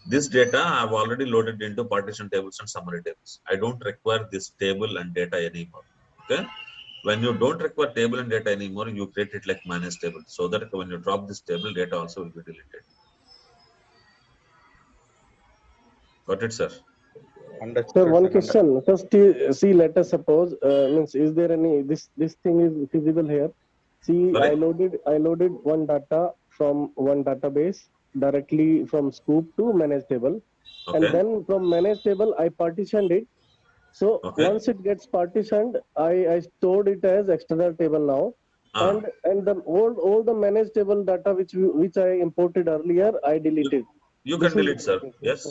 Speaker 1: this data I've already loaded into partition tables and summary tables. I don't require this table and data anymore. Okay. When you don't require table and data anymore, you create it like managed table, so that when you drop this table, data also will be deleted. Got it, sir?
Speaker 3: sir,
Speaker 4: Understood,
Speaker 3: one
Speaker 4: sir. Understood.
Speaker 3: question. First, see, let us suppose means is there any this thing is feasible here? See,
Speaker 1: Sorry.
Speaker 3: I loaded one data from one database directly from Scoop to manage table, and
Speaker 1: Okay.
Speaker 3: then from manage table I partitioned it. So
Speaker 1: Okay.
Speaker 3: once it gets partitioned, I stored it as external table now,
Speaker 1: Ah,
Speaker 3: and the all the managed table data which I imported earlier I
Speaker 1: you,
Speaker 3: deleted.
Speaker 1: you
Speaker 3: This
Speaker 1: can
Speaker 3: is
Speaker 1: delete, sir.
Speaker 3: okay,
Speaker 1: Yes.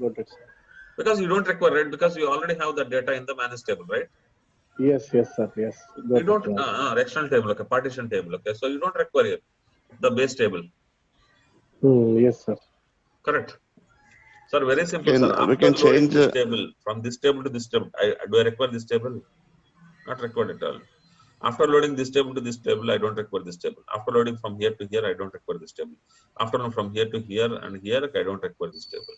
Speaker 3: got it. Sir.
Speaker 1: Because you don't require it, because you already have the data in the managed table, right?
Speaker 3: Yes, yes, sir. Yes,
Speaker 1: You
Speaker 3: got it.
Speaker 1: don't,
Speaker 3: Yeah.
Speaker 1: external table, okay, partition table, okay. So you don't require the base table.
Speaker 3: Yes, sir.
Speaker 1: Correct. Sir, very simple,
Speaker 5: Can
Speaker 1: sir.
Speaker 5: we
Speaker 1: After
Speaker 5: can
Speaker 1: loading
Speaker 5: change
Speaker 1: this table, from this table to this table, do I require this table? Not required at all. After loading this table to this table, I don't require this table. After loading from here to here, I don't require this table. After from here to here and here, okay, I don't require this table.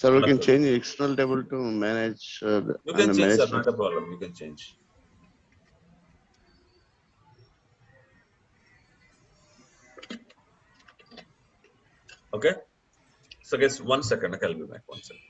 Speaker 5: so we can
Speaker 1: Understood?
Speaker 5: change the external table to manage
Speaker 1: You
Speaker 5: I
Speaker 1: can
Speaker 5: mean
Speaker 1: change, sir.
Speaker 5: manage
Speaker 1: Not a problem. You can change. Okay. So guys, 1 second. Okay, I'll be back. 1 second.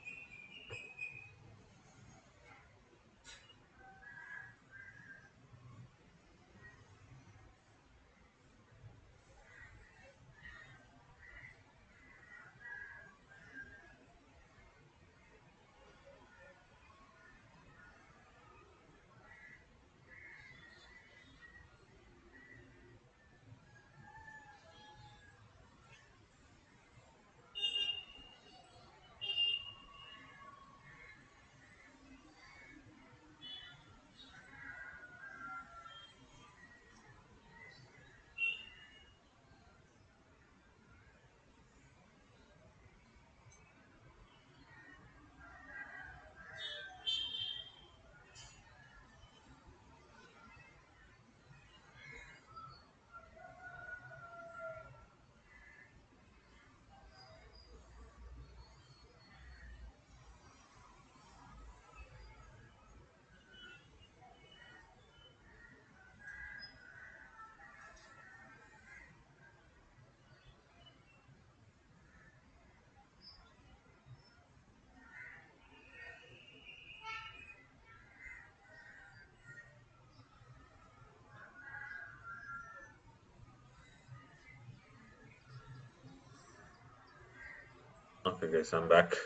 Speaker 1: Okay, guys, I'm back.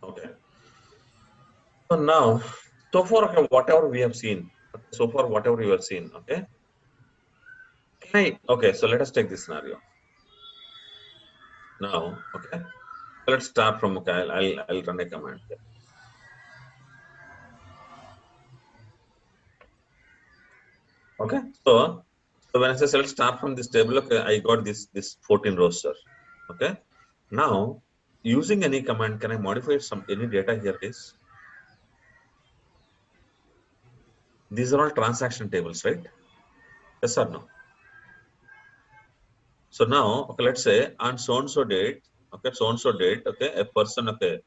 Speaker 1: Okay. So now, so far, okay, whatever we have seen, okay, so far, whatever you have seen, okay. Okay, so let us take this scenario. Now, okay, let's start from, okay, I'll run a command here. Okay, so when I say let's start from this table, okay, I got this 14 rows, sir. Okay, now using any command, can I modify any data here, guys? These are all transaction tables, right? Yes or no? So now, okay, let's say on so and so date, okay, so and so date, okay, a person, okay,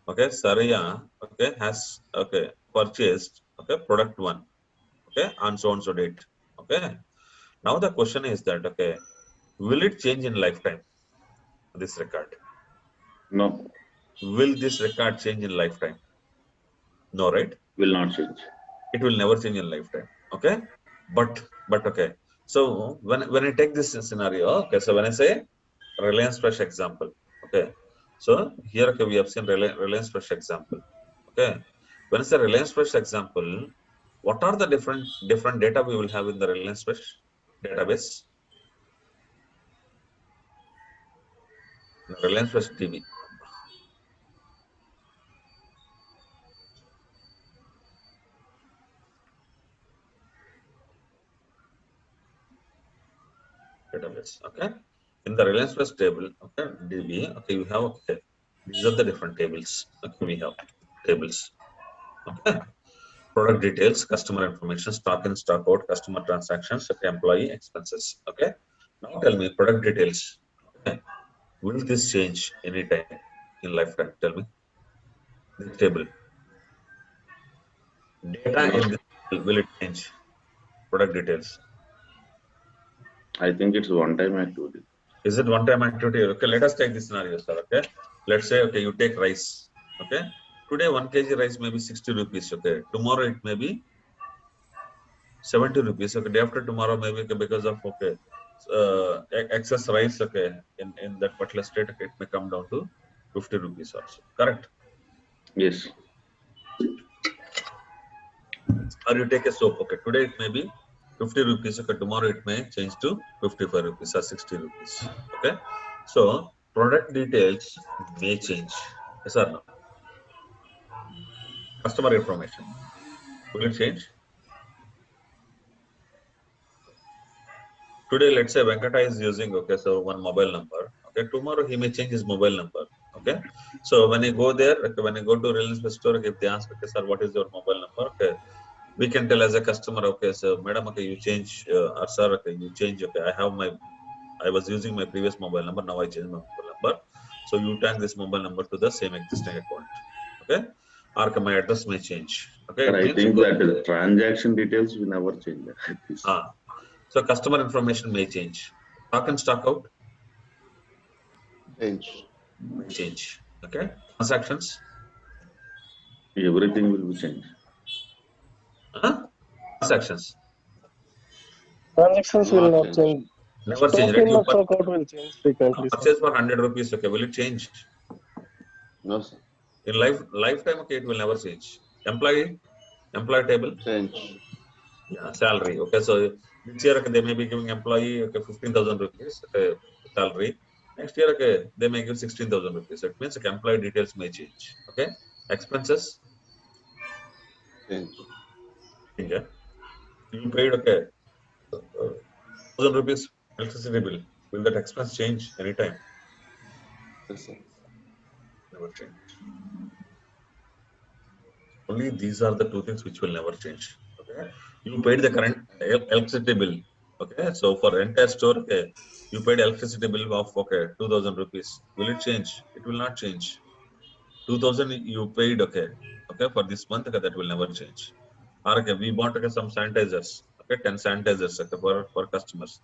Speaker 1: Sarya, okay, has, okay, purchased, okay, product one, okay, on so and so date, okay. Now the question is that, okay, will it change in lifetime, this record?
Speaker 6: No,
Speaker 1: Will this record change in lifetime? No, right?
Speaker 6: will not change.
Speaker 1: It will never change in lifetime, okay. But okay, so when I take this scenario, okay, so when I say Reliance Fresh example, okay, so here, okay, we have seen Reliance Fresh example, okay. When I say Reliance Fresh example, what are the different data we will have in the Reliance Fresh database? The Reliance Fresh DB. Database, okay. In the Reliance Fresh table, okay, DB, okay, you have, okay, these are the different tables, okay, we have tables, okay. Product details, customer information, stock in, stock out, customer transactions, okay, employee expenses, okay. Now tell me, product details, okay, will this change anytime in lifetime? Tell me, this table, data
Speaker 6: No,
Speaker 1: in this table, will it change? Product details,
Speaker 6: I think it's one-time activity.
Speaker 1: is it one-time activity? Okay, let us take this scenario, sir. Okay, let's say, okay, you take rice, okay, today 1 kg rice may be 60 rupees, okay, tomorrow it may be 70 rupees, okay, day after tomorrow maybe, okay, because of, okay, excess rice, okay, in that particular state, okay, it may come down to 50 rupees also, correct?
Speaker 6: Yes,
Speaker 1: Or you take a soap, okay, today it may be 50 rupees, okay, tomorrow it may change to 55 rupees or 60 rupees, okay. So product details may change, yes or no? Customer information, will it change? Today, let's say Venkata is using, okay, so one mobile number, okay, tomorrow he may change his mobile number, okay. So when you go there, okay, when you go to Reliance store, okay, if they ask, okay, sir, what is your mobile number, okay, we can tell as a customer, okay, so madam, okay, you change, or sir, okay, you change, okay, I was using my previous mobile number, now I change my mobile number, so you tag this mobile number to the same existing account, okay, or okay, my address may change, okay,
Speaker 6: but
Speaker 1: it
Speaker 6: I
Speaker 1: means
Speaker 6: think
Speaker 1: you go,
Speaker 6: that transaction details will never change.
Speaker 1: ah, so customer information may change, stock in, stock out
Speaker 5: Change.
Speaker 1: may change, okay, transactions,
Speaker 6: Everything will be changed.
Speaker 1: huh? Transactions
Speaker 3: Transactions will
Speaker 5: Not
Speaker 3: not
Speaker 5: change.
Speaker 3: change.
Speaker 1: never change,
Speaker 3: Stock
Speaker 1: right?
Speaker 3: in
Speaker 1: You
Speaker 3: or stock out will change frequently, sir.
Speaker 1: purchase for 100 rupees, okay, will it change
Speaker 5: No, sir.
Speaker 1: in lifetime? Okay, it will never change. Employee table,
Speaker 5: Change.
Speaker 1: yeah, salary, okay, so this year, okay, they may be giving employee, okay, 15,000 rupees, okay, salary. Next year, okay, they may give 16,000 rupees. It means, okay, employee details may change, okay. Expenses
Speaker 5: Change.
Speaker 1: change, yeah. You paid, okay, 1,000 rupees electricity bill, will that expense change anytime?
Speaker 5: Yes, sir.
Speaker 1: Never change. Only these are the two things which will never change, okay. You paid the current electricity bill, okay, so for entire store, okay, you paid electricity bill of, okay, 2,000 rupees, will it change? It will not change. 2,000 you paid, okay, for this month, okay, that will never change. Or, okay, we bought, okay, some sanitizers, okay, 10 sanitizers, okay, for customers.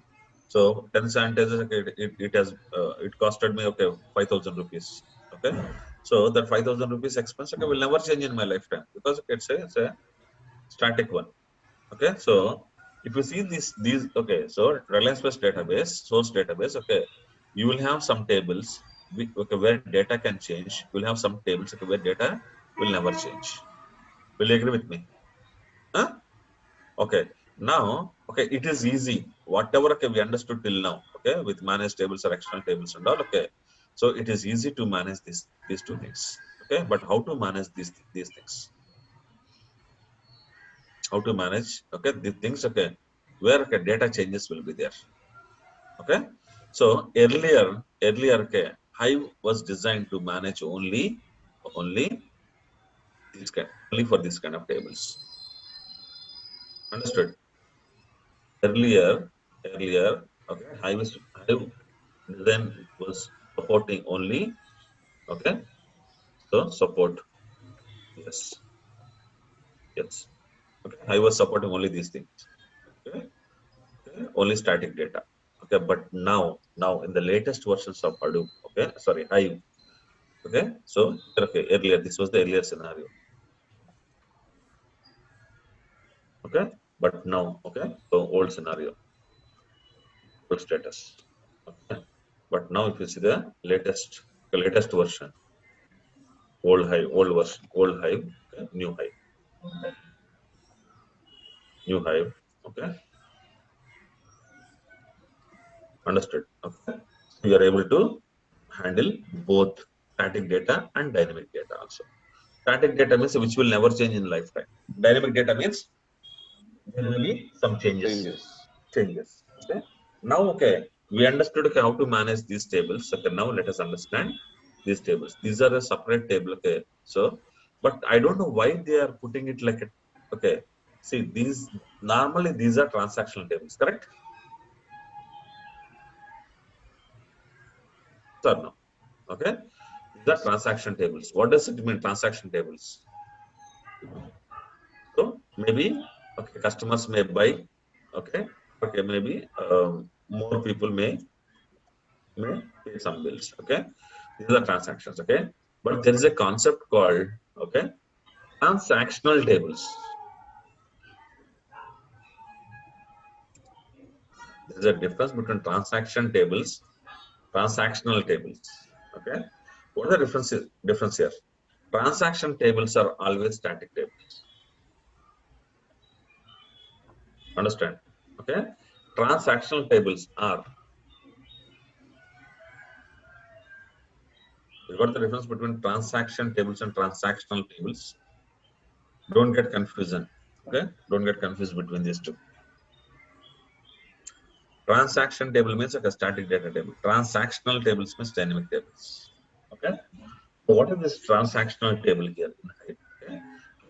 Speaker 1: So 10 sanitizers, okay, it has it costed me, okay, 5,000 rupees, okay. So that 5,000 rupees expense, okay, will never change in my lifetime, because, okay, it's a static one, okay. So if you see these, okay, so Reliance Plus database, source database, okay, you will have some tables, where data can change, we'll have some tables okay, where data will never change. Will you agree with me? Huh? Okay. Now, okay, it is easy. Whatever okay, we understood till now, okay, with managed tables or external tables and all, okay. So it is easy to manage these two things. Okay, but how to manage these things? How to manage okay these things okay where okay, data changes will be there. Okay. So earlier okay, Hive was designed to manage only this kind only for this kind of tables. Understood? Earlier, okay, Hive design was supporting only okay. So support yes, yes. Okay, Hive was supporting only these things. Okay, okay, only static data. Okay, but now in the latest versions of Hadoop, okay, sorry, Hive. Okay, so okay, earlier this was the earlier scenario. Okay, but now okay, so old scenario, old status. Okay, but now if you see the latest version, old version, old Hive, okay, new Hive. Okay, understood. Okay, so you are able to handle both static data and dynamic data also. Static data means which will never change in lifetime. Dynamic data means there may be some changes. Okay. Now, okay, we understood okay, how to manage these tables. Okay, now let us understand these tables. These are a separate table. Okay, so but I don't know why they are putting it like a okay. See, these normally these are transactional tables, correct? Or no? Okay, these are transaction tables. What does it mean, transaction tables? So maybe okay, customers may buy. Okay, okay, maybe more people may pay some bills. Okay, these are transactions. Okay, but there is a concept called okay transactional tables. There is a difference between transactional tables. Okay, what are the difference here? Transaction tables are always static tables. Understand? Okay, transactional tables are. You got the difference between transaction tables and transactional tables. Don't get confusion. Okay, don't get confused between these two. Transaction table means like a static data table. Transactional tables means dynamic tables. Okay. So what is this transactional table here in Hive? Okay.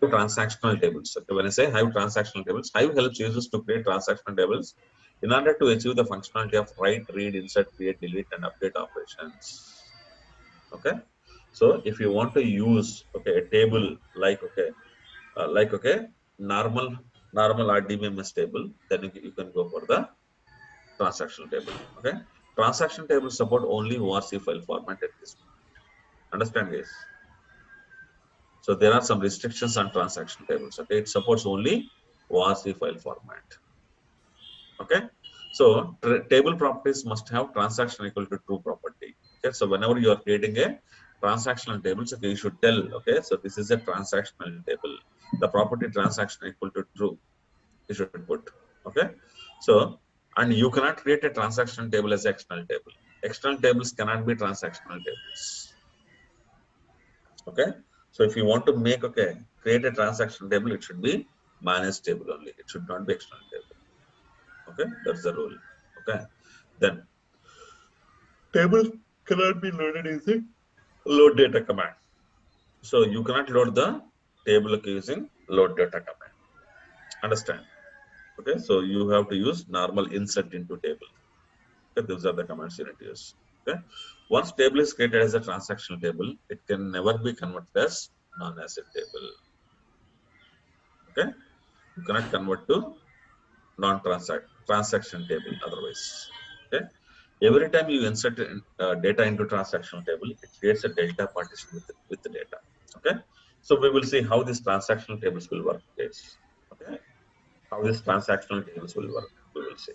Speaker 1: Hive transactional tables. Okay. When I say Hive transactional tables, Hive helps users to create transactional tables in order to achieve the functionality of write, read, insert, create, delete, and update operations. Okay. So if you want to use okay a table like okay normal RDBMS table, then you can go for the transactional table. Okay, transaction table support only ORC file format at this moment. Understand, guys? So there are some restrictions on transaction tables. Okay, it supports only ORC file format. Okay, so table properties must have transaction equal to true property. Okay, so whenever you are creating a transactional table, okay, you should tell. Okay, so this is a transactional table. The property transaction equal to true. You should put. Okay, so and you cannot create a transaction table as external table. External tables cannot be transactional tables. Okay, so if you want to make okay create a transaction table, it should be managed table only. It should not be external table. Okay, that's the rule. Okay, then table cannot be loaded using load data command. So you cannot load the table using load data command. Understand? Okay, so you have to use normal insert into table. Okay, those are the commands you need to use. Okay, once table is created as a transactional table, it can never be converted as non-asset table. Okay, you cannot convert to transaction table otherwise. Okay, every time you insert data into transactional table, it creates a delta partition with the data. Okay, so we will see how these transactional tables will work, guys. Okay, how these transactional tables will work, we will see.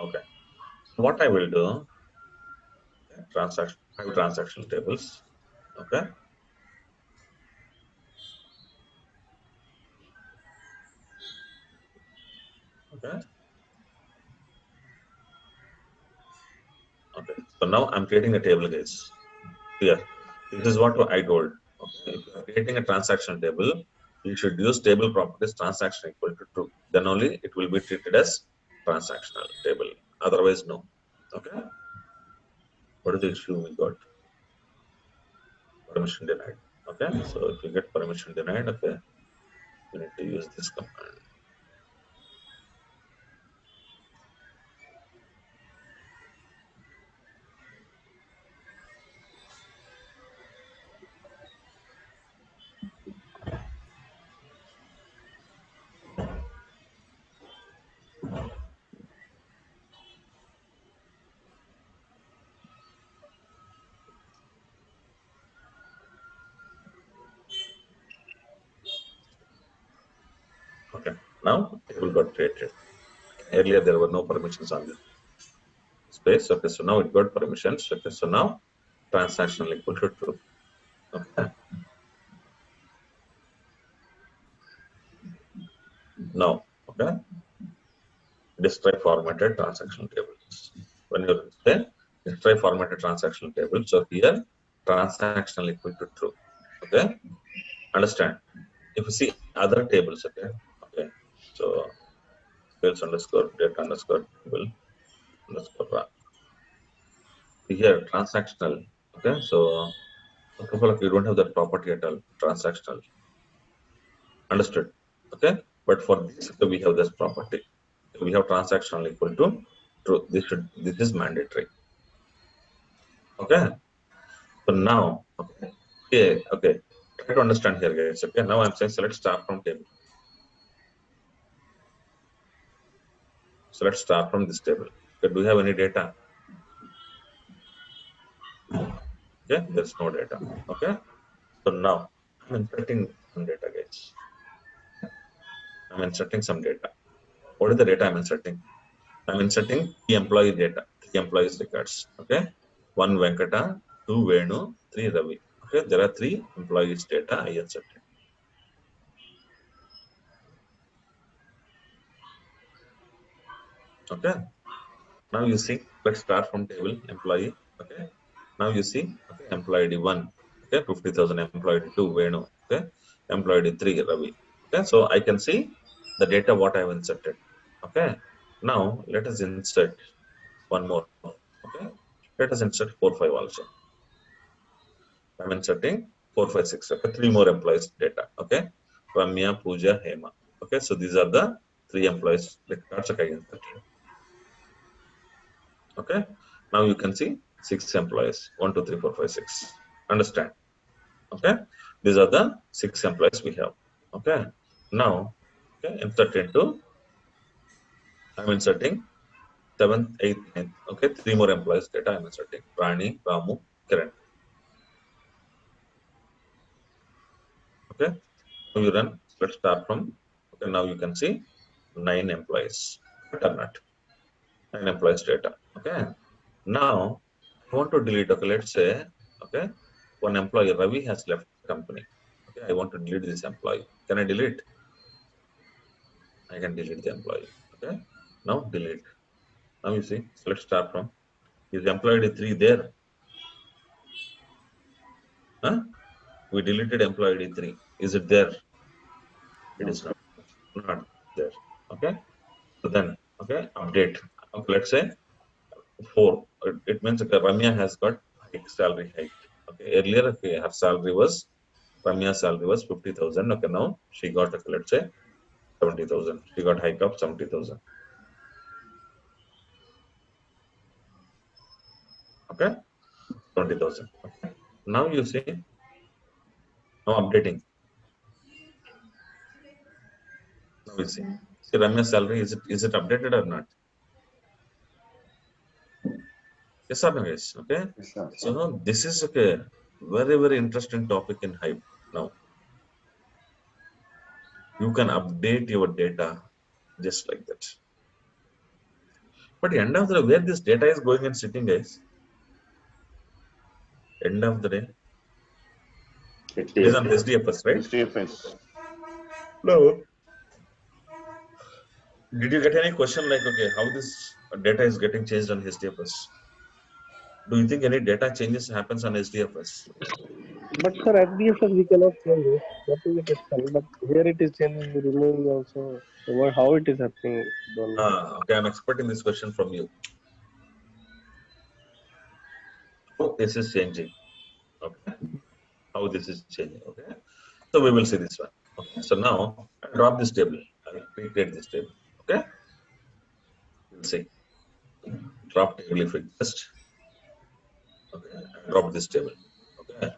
Speaker 1: Okay, so what I will do, transaction, 5 transactional tables. Okay. Okay. Okay. So now I'm creating a table, guys. Here, this is what I told. Okay. If you are creating a transaction table, you should use table properties transaction equal to true. Then only it will be treated as transactional table. Otherwise, no. Okay. What is the issue we got? Permission denied. Okay. So if you get permission denied, okay, you need to use this command. Okay. Now table got created. Earlier there were no permissions on this space. Okay. So now it got permissions. Okay. So now transactional equal to true. Okay. Now, okay, destroy formatted transactional tables. When you say destroy formatted transactional table, so here transactional equal to true. Okay, understand? If you see other tables, okay, so sales underscore data underscore table underscore here transactional. Okay, so first of all, if you don't have that property at all, transactional. Understood? Okay, but for this, okay, we have this property. We have transactional equal to true. This is mandatory. Okay. So now, okay. Try to understand here, guys. Okay. Now I'm saying select start from table. So let's start from this table. Okay. Do you have any data? Okay. There's no data. Okay. So now I'm inserting some data, guys. I'm inserting some data. What is the data I'm inserting? I'm inserting the employee data, 3 employees records. Okay. 1 Venkata, 2 Venu, 3 Ravi. Okay. There are 3 employees data I inserted. Okay. Now you see, let's start from table employee. Okay. Now you see, okay, employee ID 1, okay, 50,000, employee ID 2, Venu, okay, employee ID 3, Ravi. Okay. So I can see the data what I have inserted. Okay. Now let us insert one more. Okay. Let us insert 4, 5 also. I'm inserting 4, 5, 6. Okay. 3 more employees data. Okay. Ramya, Pooja, Hema. Okay. So these are the 3 employees records I inserted. Okay. Now you can see 6 employees, 1, 2, 3, 4, 5, 6. Understand? Okay. These are the 6 employees we have. Okay. Now, okay, insert into, I'm inserting 7th, 8th, 9th. Okay. 3 more employees data I'm inserting. Rani, Ramu, Kiran. Okay. Now you run. Let's start from, okay. Now you can see 9 employees. Alternate. 9 employees data. Okay. Now I want to delete. Okay. Let's say, okay, one employee Ravi has left the company. Okay, I want to delete this employee. Can I delete? I can delete the employee. Okay, now delete. Now you see, so let's start from, is employee 3 there? Huh? We deleted employee 3. Is it there? It
Speaker 6: No,
Speaker 1: is
Speaker 6: sir.
Speaker 1: not there. Okay, so then, okay, update. Okay, let's say 4. It means, okay, Ramya has got salary hike. Okay, earlier, okay, her salary was, Ramya's salary was 50,000. Okay, now she got, okay, let's say 70,000. She got hike of 70,000. Okay, 20,000. Okay. Now you see, now updating. Now we see. See Ramya's salary, is it updated or not? Yes or no, guys? Okay.
Speaker 6: Yes, sir.
Speaker 1: So this is okay. Very, very interesting topic in Hype. Now you can update your data just like that. But the end of the day, where this data is going and sitting, guys, End of the day. It is on HDFS, right?
Speaker 5: HDFS.
Speaker 1: No. Did you get any question like, okay, how this data is getting changed on HDFS? Do you think any data changes happens on HDFS?
Speaker 3: But for FDFS we cannot change it. That is the question. But here it is changing, removing also. So how it is happening? Don't know.
Speaker 1: Okay, I'm expecting this question from you. How this is changing? Okay, how this is changing? Okay, so we will see this one. Okay, so now I'll drop this table. I'll recreate this table. Okay, we'll see. Drop table if it just. Okay, I drop this table. Okay,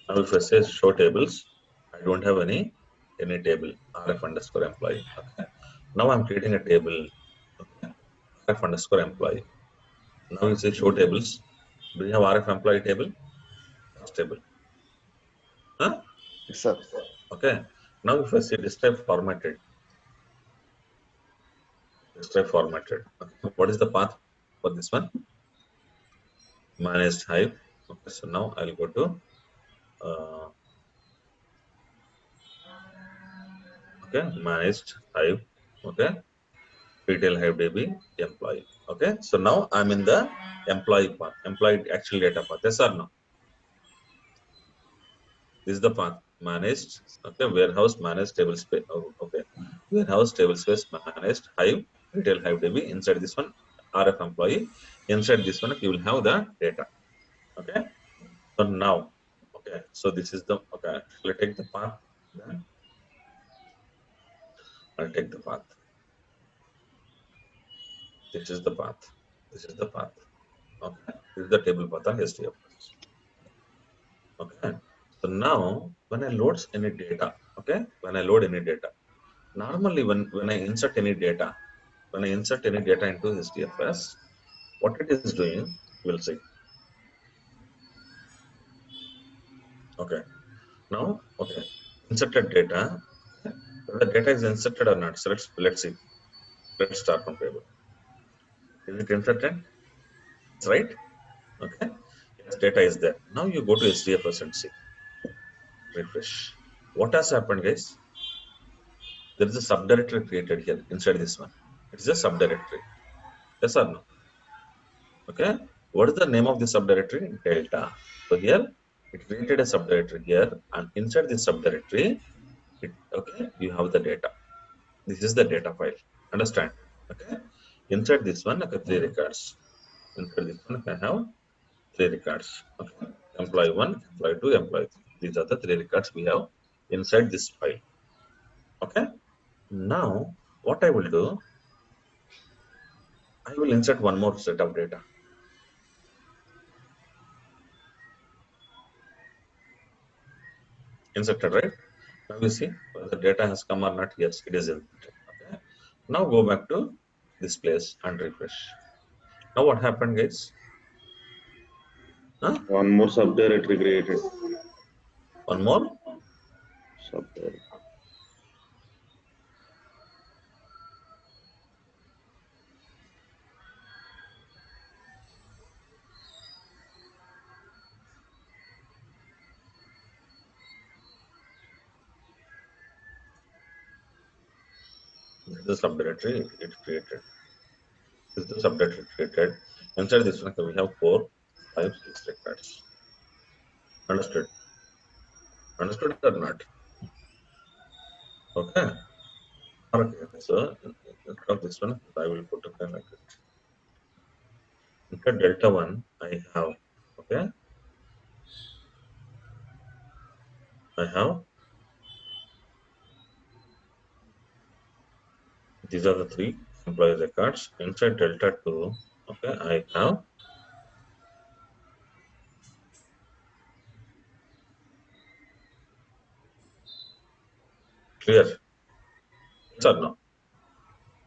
Speaker 1: now if I say show tables, I don't have any table rf underscore employee. Okay, now I'm creating a table. Okay, rf underscore employee. Now you say show tables. Do you have rf employee table? First table. Huh?
Speaker 5: Yes, sir.
Speaker 1: Okay. Now if I say display formatted, Okay. What is the path for this one? Managed Hive. Okay. So now I'll go to okay, managed Hive. Okay, retail Hive DB employee. Okay. So now I'm in the employee path, employee actual data path. Yes or no? This is the path managed. Okay, warehouse managed table space. Oh, okay, warehouse table space managed Hive retail Hive DB. Inside this one, RF employee. Inside this one, you will have the data. Okay. So now, okay. So this is the okay. Shall I take the path? Then I'll take the path. This is the path. This is the path. Okay. This is the table path on HDFS. Okay. So now, when I load any data, okay, when I load any data, normally when I insert any data, into HDFS, what it is doing, we'll see. Okay. Now, okay, inserted data. Okay. The data is inserted or not? So let's see. Let's start from table. Is it inserted? That's right. Okay. Yes, data is there. Now you go to HDFS and see. Refresh. What has happened, guys? There is a subdirectory created here inside this one. It's a subdirectory. Yes or no? Okay. What is the name of the subdirectory? Delta. So here it created a subdirectory here, and inside this subdirectory, okay, you have the data. This is the data file. Understand? Okay. Inside this one, okay, 3 records. Inside this one, I have 3 records. Okay. Employee 1, employee 2, employee 3. These are the 3 records we have inside this file. Okay. Now, what I will do, I will insert one more set of data. Inserted, right? Now you see whether the data has come or not. Yes, it is inserted. Okay. Now go back to this place and refresh. Now what happened, guys? Huh?
Speaker 6: One more subdirectory created.
Speaker 1: One more.
Speaker 6: Subdirectory.
Speaker 1: This is the subdirectory it created. This is the subdirectory created. Inside this one, we have 4, 5, 6 records. Understood? Understood or not? Okay. Okay. So instead of this one, I will put a pen like it. Inside delta 1, I have, okay, I have, these are the 3 employee records. Inside delta 2, okay, I have, clear? Yes or no?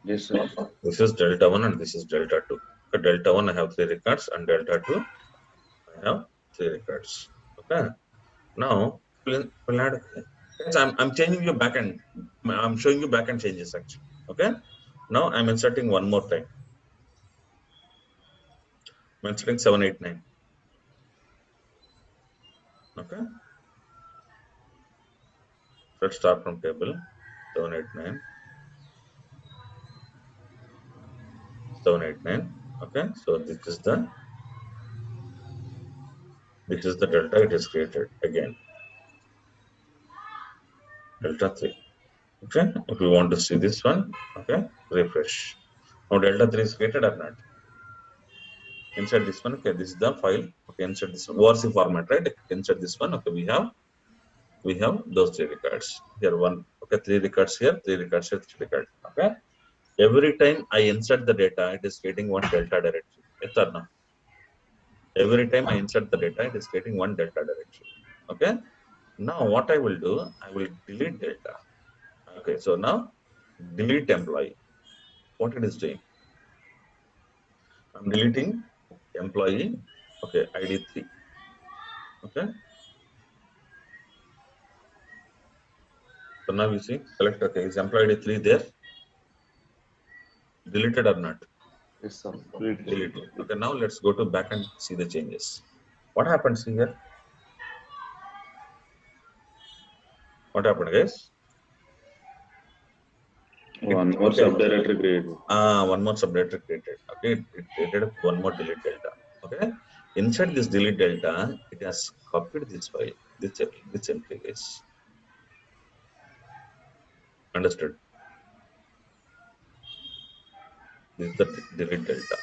Speaker 6: Yes, sir.
Speaker 1: This is delta 1 and this is delta 2. Okay, delta 1, I have 3 records, and delta 2, I have 3 records. Okay. Now, we'll add, guys, I'm changing your backend. I'm showing you backend changes actually. Okay. Now I'm inserting one more time. I'm inserting 789. Okay. Let's start from table 789. 789. Okay. So this is the delta it is created again. Delta 3. Okay. If we want to see this one, okay, refresh. Now delta 3 is created or not? Inside this one, okay, this is the file. Okay, inside this ORC format, right? Inside this one, okay, we have those 3 records. Here one, okay, 3 records here, 3 records here, 3 records. Okay. Every time I insert the data, it is creating one delta directory. Yes or no? Every time I insert the data, it is creating one delta directory. Okay. Now what I will do, I will delete delta. Okay. So now delete employee. What it is doing? I'm deleting employee. Okay. ID 3. Okay. So now you see, select, okay, is employee ID 3 there? Deleted or not?
Speaker 4: Yes, sir.
Speaker 1: Deleted. Okay. Now let's go to back and see the changes. What happens here? What happened, guys?
Speaker 6: One more
Speaker 1: Okay.
Speaker 6: subdirectory created.
Speaker 1: One more subdirectory created. Okay, it created one more delete delta. Okay, inside this delete delta, it has copied this file, this entry is understood. This is the delete delta.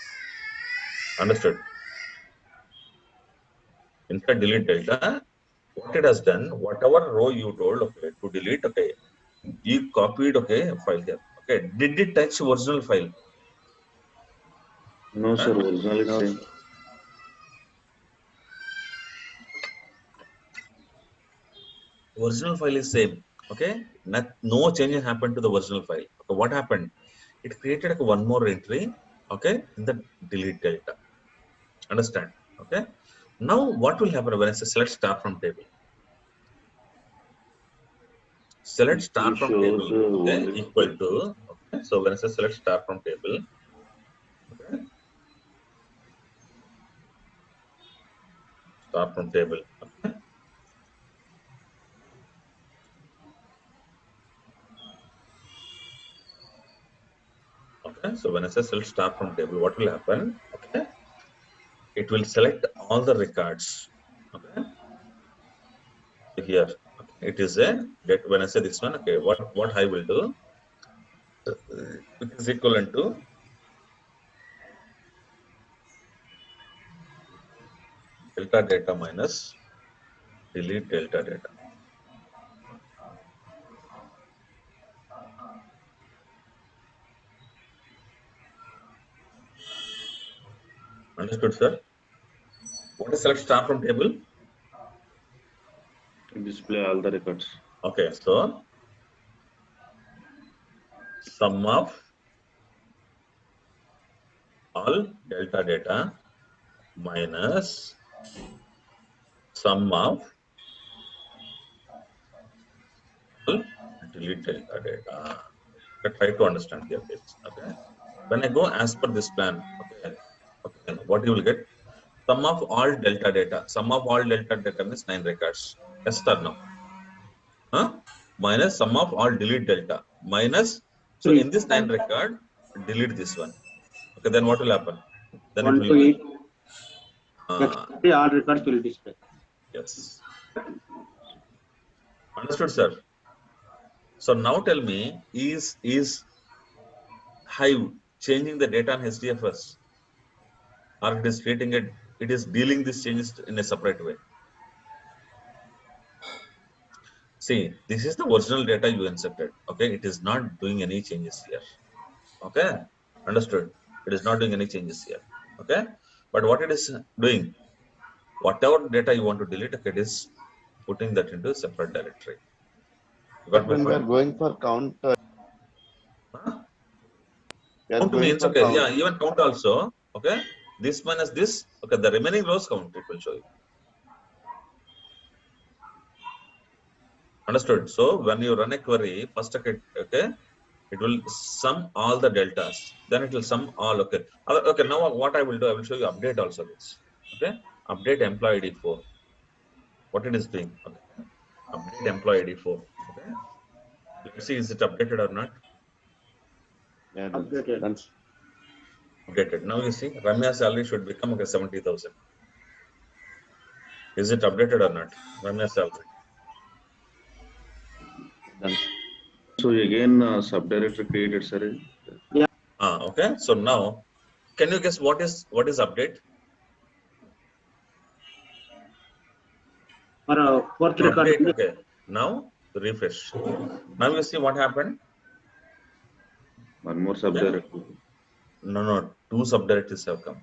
Speaker 1: Understood. Inside delete delta, what it has done, whatever row you told, okay, to delete, okay, you copied, okay, a file here. Okay, did it touch original file?
Speaker 6: No, sir.
Speaker 1: Huh?
Speaker 6: Original is
Speaker 4: No,
Speaker 6: same.
Speaker 4: sir.
Speaker 1: Original file is same. Okay, no changes happened to the original file. Okay, what happened? It created one more entry, okay, in the delete delta. Understand? Okay. Now what will happen when I say select star from table? Select
Speaker 6: It will
Speaker 1: star from
Speaker 6: shows
Speaker 1: table, okay,
Speaker 6: only
Speaker 1: equal to, okay. So when I say select star from table, okay, star from table, okay, okay. So when I say select star from table, what will happen? Okay, it will select all the records, okay, here. Okay. It is a that when I say this one, okay, what I will do, it is equivalent to delta data minus delete delta data. Understood, sir? What is select star from table?
Speaker 6: display all the records.
Speaker 1: Okay, so sum of all delta data minus sum of all delete delta data. Okay, try to understand here, please. Okay. When I go as per this plan, okay, okay, what you will get? Sum of all delta data. Sum of all delta data means 9 records. Yes or no? Huh? Minus sum of all delete delta. Minus, so in this 9 record, delete this one. Okay, then what will happen? Then it
Speaker 7: 1
Speaker 1: will
Speaker 7: to
Speaker 1: be
Speaker 7: 8. Next, all records will display.
Speaker 1: yes. Understood, sir? So now tell me, is Hive changing the data on HDFS, or it is creating it? It is dealing these changes in a separate way. See, this is the original data you inserted. Okay, it is not doing any changes here. Okay, understood? It is not doing any changes here. Okay, but what it is doing, whatever data you want to delete, okay, it is putting that into a separate directory. You got
Speaker 5: But
Speaker 1: my
Speaker 5: when we are
Speaker 1: point?
Speaker 5: going for count,
Speaker 1: Huh?
Speaker 5: we are
Speaker 1: Count
Speaker 5: going
Speaker 1: means
Speaker 5: for
Speaker 1: okay,
Speaker 5: count.
Speaker 1: yeah, even count also. Okay, this minus this. Okay, the remaining rows count. It will show you. Understood? So when you run a query, first okay, it will sum all the deltas. Then it will sum all. Okay. Okay. Now what I will do, I will show you update also this. Okay. Update employee ID 4. what it is doing. Okay. Update employee ID 4. Okay. Let's see, is it updated or not?
Speaker 5: Yeah,
Speaker 7: Updated.
Speaker 5: that's
Speaker 1: Updated. Now you see, Ramya's salary should become okay 70,000. Is it updated or not? Ramya's salary.
Speaker 5: done.
Speaker 6: So again, subdirectory created, sir.
Speaker 1: Okay. So now, can you guess what is update?
Speaker 7: For fourth record.
Speaker 1: Update. Okay. Now refresh. Now you see what happened.
Speaker 6: One more subdirectory.
Speaker 1: No. Two subdirectories have come.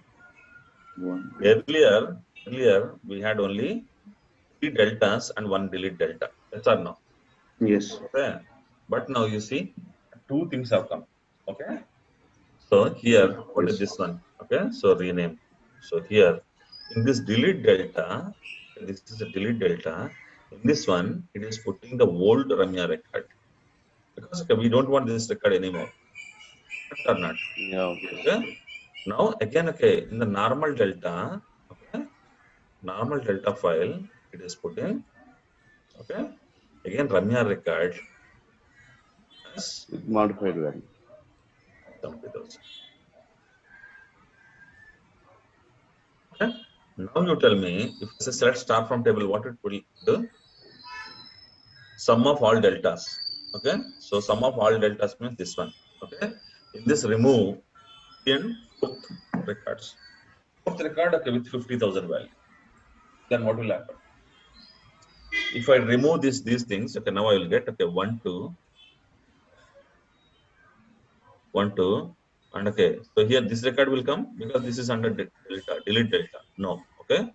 Speaker 6: One.
Speaker 1: Earlier we had only 3 deltas and 1 delete delta. Yes or no?
Speaker 6: Yes.
Speaker 1: Okay. But now you see 2 things have come. Okay. So here, what is
Speaker 6: Yes.
Speaker 1: this one? Okay. So rename. So here, in this delete delta, this is a delete delta. In this one, it is putting the old Ramya record because okay, we don't want this record anymore. Correct or not?
Speaker 5: Yeah, okay.
Speaker 1: Okay. Now again, okay, in the normal delta, okay, normal delta file, it is putting, okay, again Ramya record as
Speaker 5: With modified value.
Speaker 1: 70,000. Okay. Now you tell me if I say select star from table, what it will do? Sum of all deltas. Okay. So sum of all deltas means this one. Okay. In this remove in fourth records. Fourth record, okay, with 50,000 value. Then what will happen? If I remove these things, okay, now I will get okay 1 2 1 2 and okay. So here this record will come because this is under delete delta. No. Okay.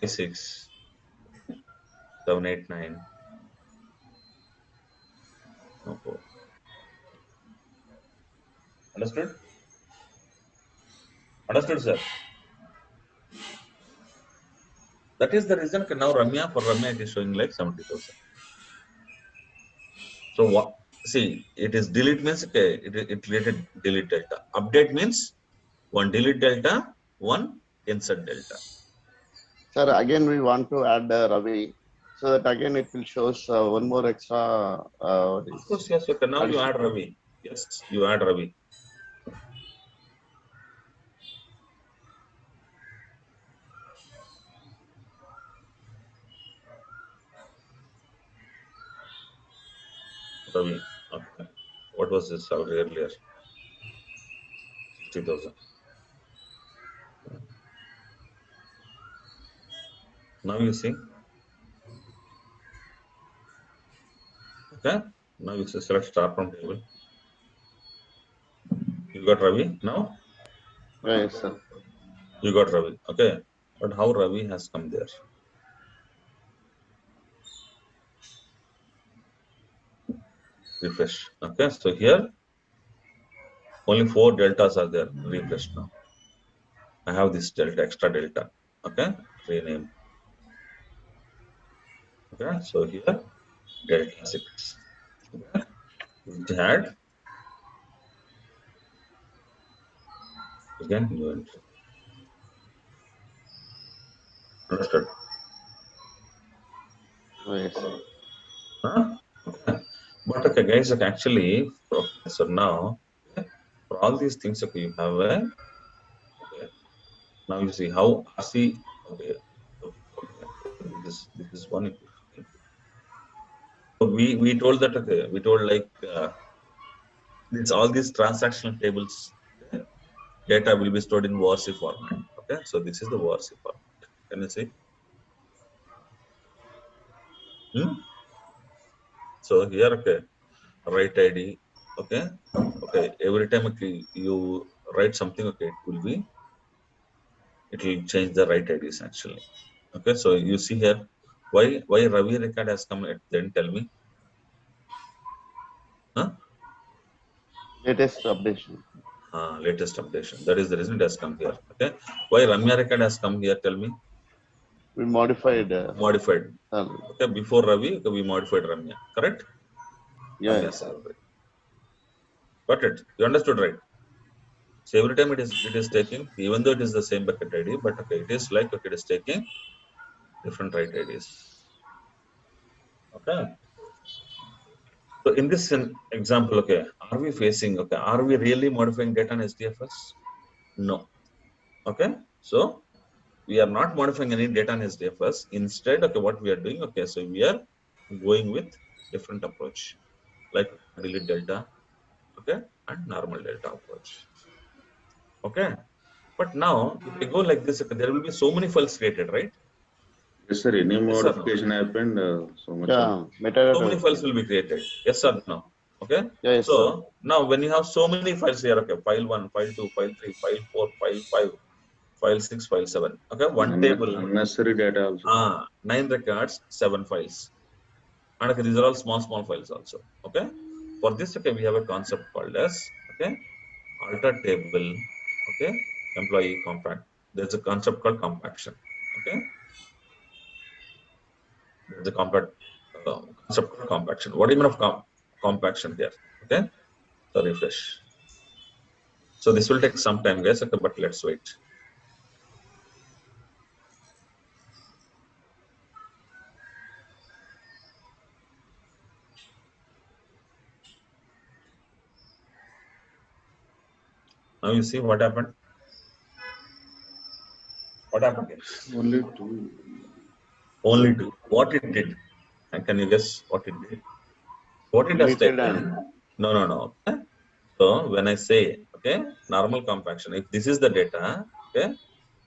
Speaker 1: 5 6 7 8 9. No 4. Understood? Understood, sir? That is the reason now for Ramya it is showing like 70,000. So what? See, it is delete means okay, it related delete delta. Update means one delete delta, one insert delta.
Speaker 5: Sir, again we want to add Ravi, so that again it will show us one more extra.
Speaker 1: Of course, yes. Okay, now you
Speaker 5: addition.
Speaker 1: add Ravi. Yes, you add Ravi. Ravi. Okay. What was his salary earlier? 60,000. Now you see. Okay. Now you select start from table. You got Ravi now?
Speaker 5: Yes, sir.
Speaker 1: You got Ravi. Okay. But how Ravi has come there? Refresh. Okay. So here only 4 deltas are there. Refresh now. I have this delta, extra delta. Okay. Rename. Okay. So here delta 6. Okay. Which had again new entry. Understood?
Speaker 5: Yes, sir.
Speaker 1: Huh? Okay. But okay, guys, okay, actually, okay, so now okay, for all these things, okay, you have a okay. Now you see how RC okay, okay, this is one. So we told that okay, we told like this all these transactional tables okay, data will be stored in WRC format. Okay, so this is the WRC format. Can you see? Hmm? So here okay, write ID. Okay, okay. Every time okay, you write something, okay, it will change the right IDs actually. Okay, so you see here why Ravi record has come at then tell me. Huh?
Speaker 5: Latest updation.
Speaker 1: Latest updation. That is the reason it has come here. Okay. Why Ramya record has come here? Tell me.
Speaker 5: We modified.
Speaker 1: Modified.
Speaker 5: Salary.
Speaker 1: Okay, before Ravi, okay, we modified Ramya. Correct?
Speaker 5: Yeah.
Speaker 1: Ramya salary. Got it. You understood right? So every time it is taking, even though it is the same bucket ID, but okay, it is like okay, it is taking different right IDs. Okay. So in this example, okay, are we facing, okay, are we really modifying data in SDFS? No. Okay. So we are not modifying any data in SDFS. Instead, okay, what we are doing, okay, so we are going with different approach, like delete delta, okay, and normal delta approach. Okay. But now, if I go like this, okay, there will be so many files created, right?
Speaker 6: Yes, sir. Any
Speaker 1: Yes or no?
Speaker 6: modification happened, so much of.
Speaker 5: Yeah,
Speaker 1: So many
Speaker 5: metadata.
Speaker 1: files will be created. Yes or no? Okay.
Speaker 5: Yeah, yes, sir.
Speaker 1: So now when you have so many files here, okay, file 1, file 2, file 3, file 4, file 5, file 6, file 7. Okay, one table,
Speaker 6: Unnecessary data also.
Speaker 1: 9 records, 7 files. And okay, these are all small files also. Okay. For this, okay, we have a concept called as, okay, alter table, okay, employee compact. There's a concept called compaction. Okay. There's a concept called compaction. What do you mean of compaction here? Okay. So refresh. So this will take some time, guys. Okay, but let's wait. Now you see what happened. What happened here?
Speaker 6: Only two.
Speaker 1: Only two. What it did? And can you guess what it did? What it has
Speaker 5: Deleted
Speaker 1: taken?
Speaker 5: and
Speaker 1: No. Okay? So when I say, okay, normal compaction, if this is the data, okay,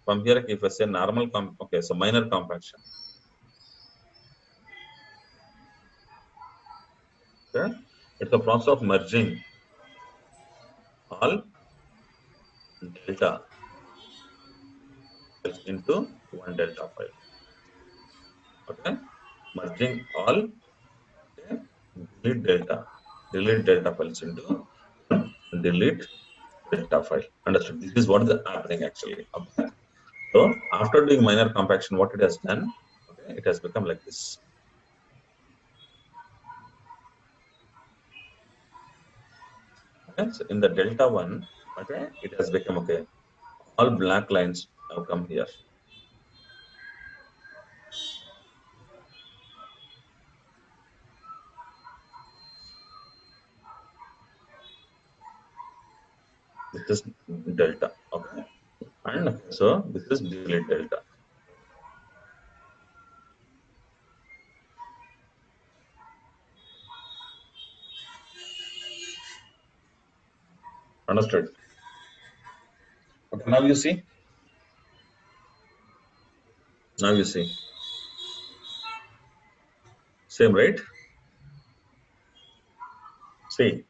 Speaker 1: from here, if I say normal okay, so minor compaction, okay, it's a process of merging all delta files into one delta file. Okay, merging all, okay, delete delta files into delete delta file. Understood? This is what is happening actually. Okay. So after doing minor compaction, what it has done, okay, it has become like this. Okay, so in the delta one, okay, it has become okay. All black lines have come here. This is delta. Okay, and okay, so this is delete delta. Understood? Okay, now you see. Now you see. Same, right? See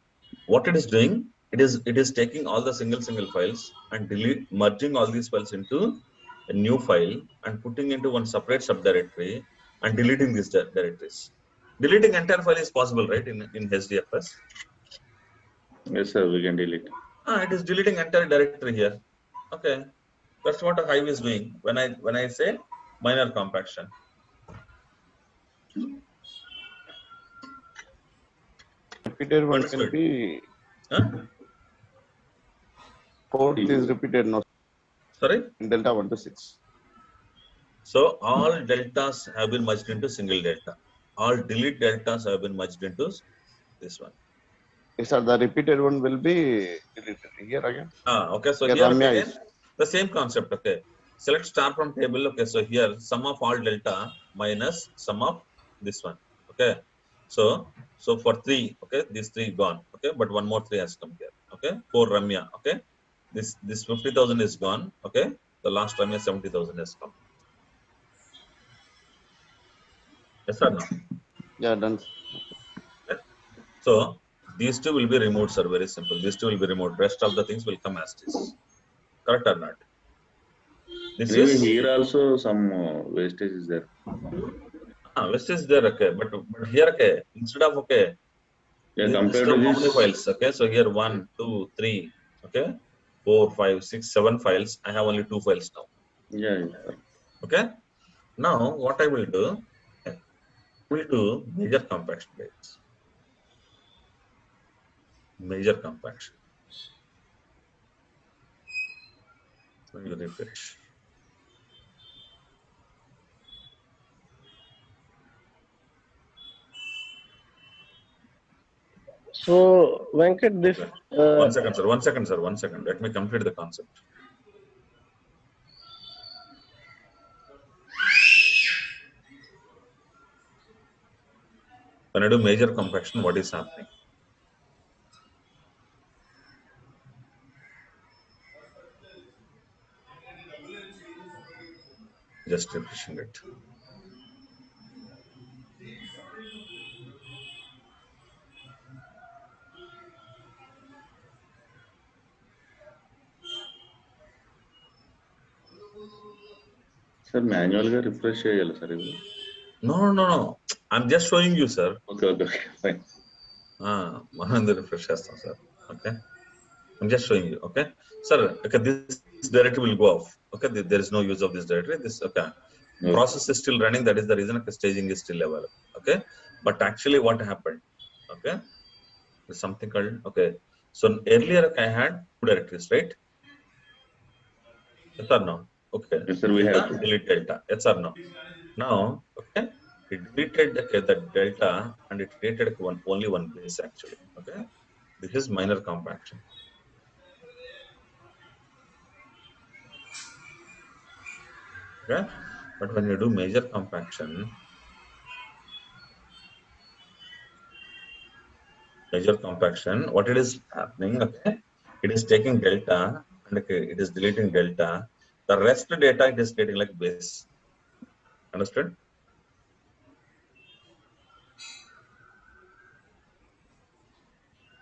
Speaker 1: what it is doing. It is taking all the single files and merging all these files into a new file and putting into one separate subdirectory and deleting these directories. Deleting entire file is possible, right? In HDFS.
Speaker 6: Yes, sir. We can delete.
Speaker 1: It is deleting entire directory here. Okay, that's what a Hive is doing. When I say minor compaction.
Speaker 5: repeated one can
Speaker 1: Understood?
Speaker 5: be
Speaker 1: Huh?
Speaker 5: fourth is repeated no
Speaker 1: Sorry.
Speaker 5: in delta 1 to 6.
Speaker 1: So all deltas have been merged into single delta. All delete deltas have been merged into this one.
Speaker 5: Yes, sir. The repeated one will be deleted here again.
Speaker 1: Okay. So
Speaker 5: Here
Speaker 1: here
Speaker 5: Ramya
Speaker 1: again,
Speaker 5: is
Speaker 1: the same concept. Okay. Select star from table. Okay. So here sum of all delta minus sum of this one. Okay. So for 3, okay, these 3 gone. Okay, but one more 3 has come here. Okay. For Ramya. Okay. This 50,000 is gone. Okay. The last Ramya 70,000 has come. Yes or no?
Speaker 5: yeah done.
Speaker 1: Okay. So these two will be removed, sir. Very simple. These two will be removed. Rest of the things will come as it is. Correct or not? This
Speaker 6: Anyway,
Speaker 1: is
Speaker 6: here also some wastage is there.
Speaker 1: West is there, okay, but here, okay, instead of okay,
Speaker 6: Yeah,
Speaker 1: instead
Speaker 6: compared to
Speaker 1: of how many
Speaker 6: this.
Speaker 1: files? Okay, so here 1, 2, 3, okay, 4, 5, 6, 7 files. I have only 2 files now.
Speaker 6: Yeah, sir.
Speaker 1: Okay, now what I will do? Okay, I will do major compaction, guys. Major compaction. So you refresh.
Speaker 3: So Venkat, this
Speaker 1: Okay. One second, sir. One second, sir. One second. Let me complete the concept. When I do major compaction, what is happening? Just refreshing it.
Speaker 6: Sir, manual refresh చేయాలి sir ఇది.
Speaker 1: No. I'm just showing you, sir.
Speaker 6: Okay, fine.
Speaker 1: Mahan refresh చేస్తాం, sir. Okay. I'm just showing you. Okay, sir. Okay, this directory will go off. Okay, there is no use of this directory. This okay. Process is still running. That is the reason staging is still available. Okay, but actually, what happened? Okay, there's something called okay. So earlier I had two directories, right? Yes or no? Okay.
Speaker 6: Yes, sir, we have to.
Speaker 1: Delete delta. Yes or no? Now, okay, it deleted okay, the delta and it created only one base actually. Okay, this is minor compaction. Okay, but when you do major compaction, what it is happening? Okay, it is taking delta and okay, it is deleting delta. The rest data it is creating like base. Understood?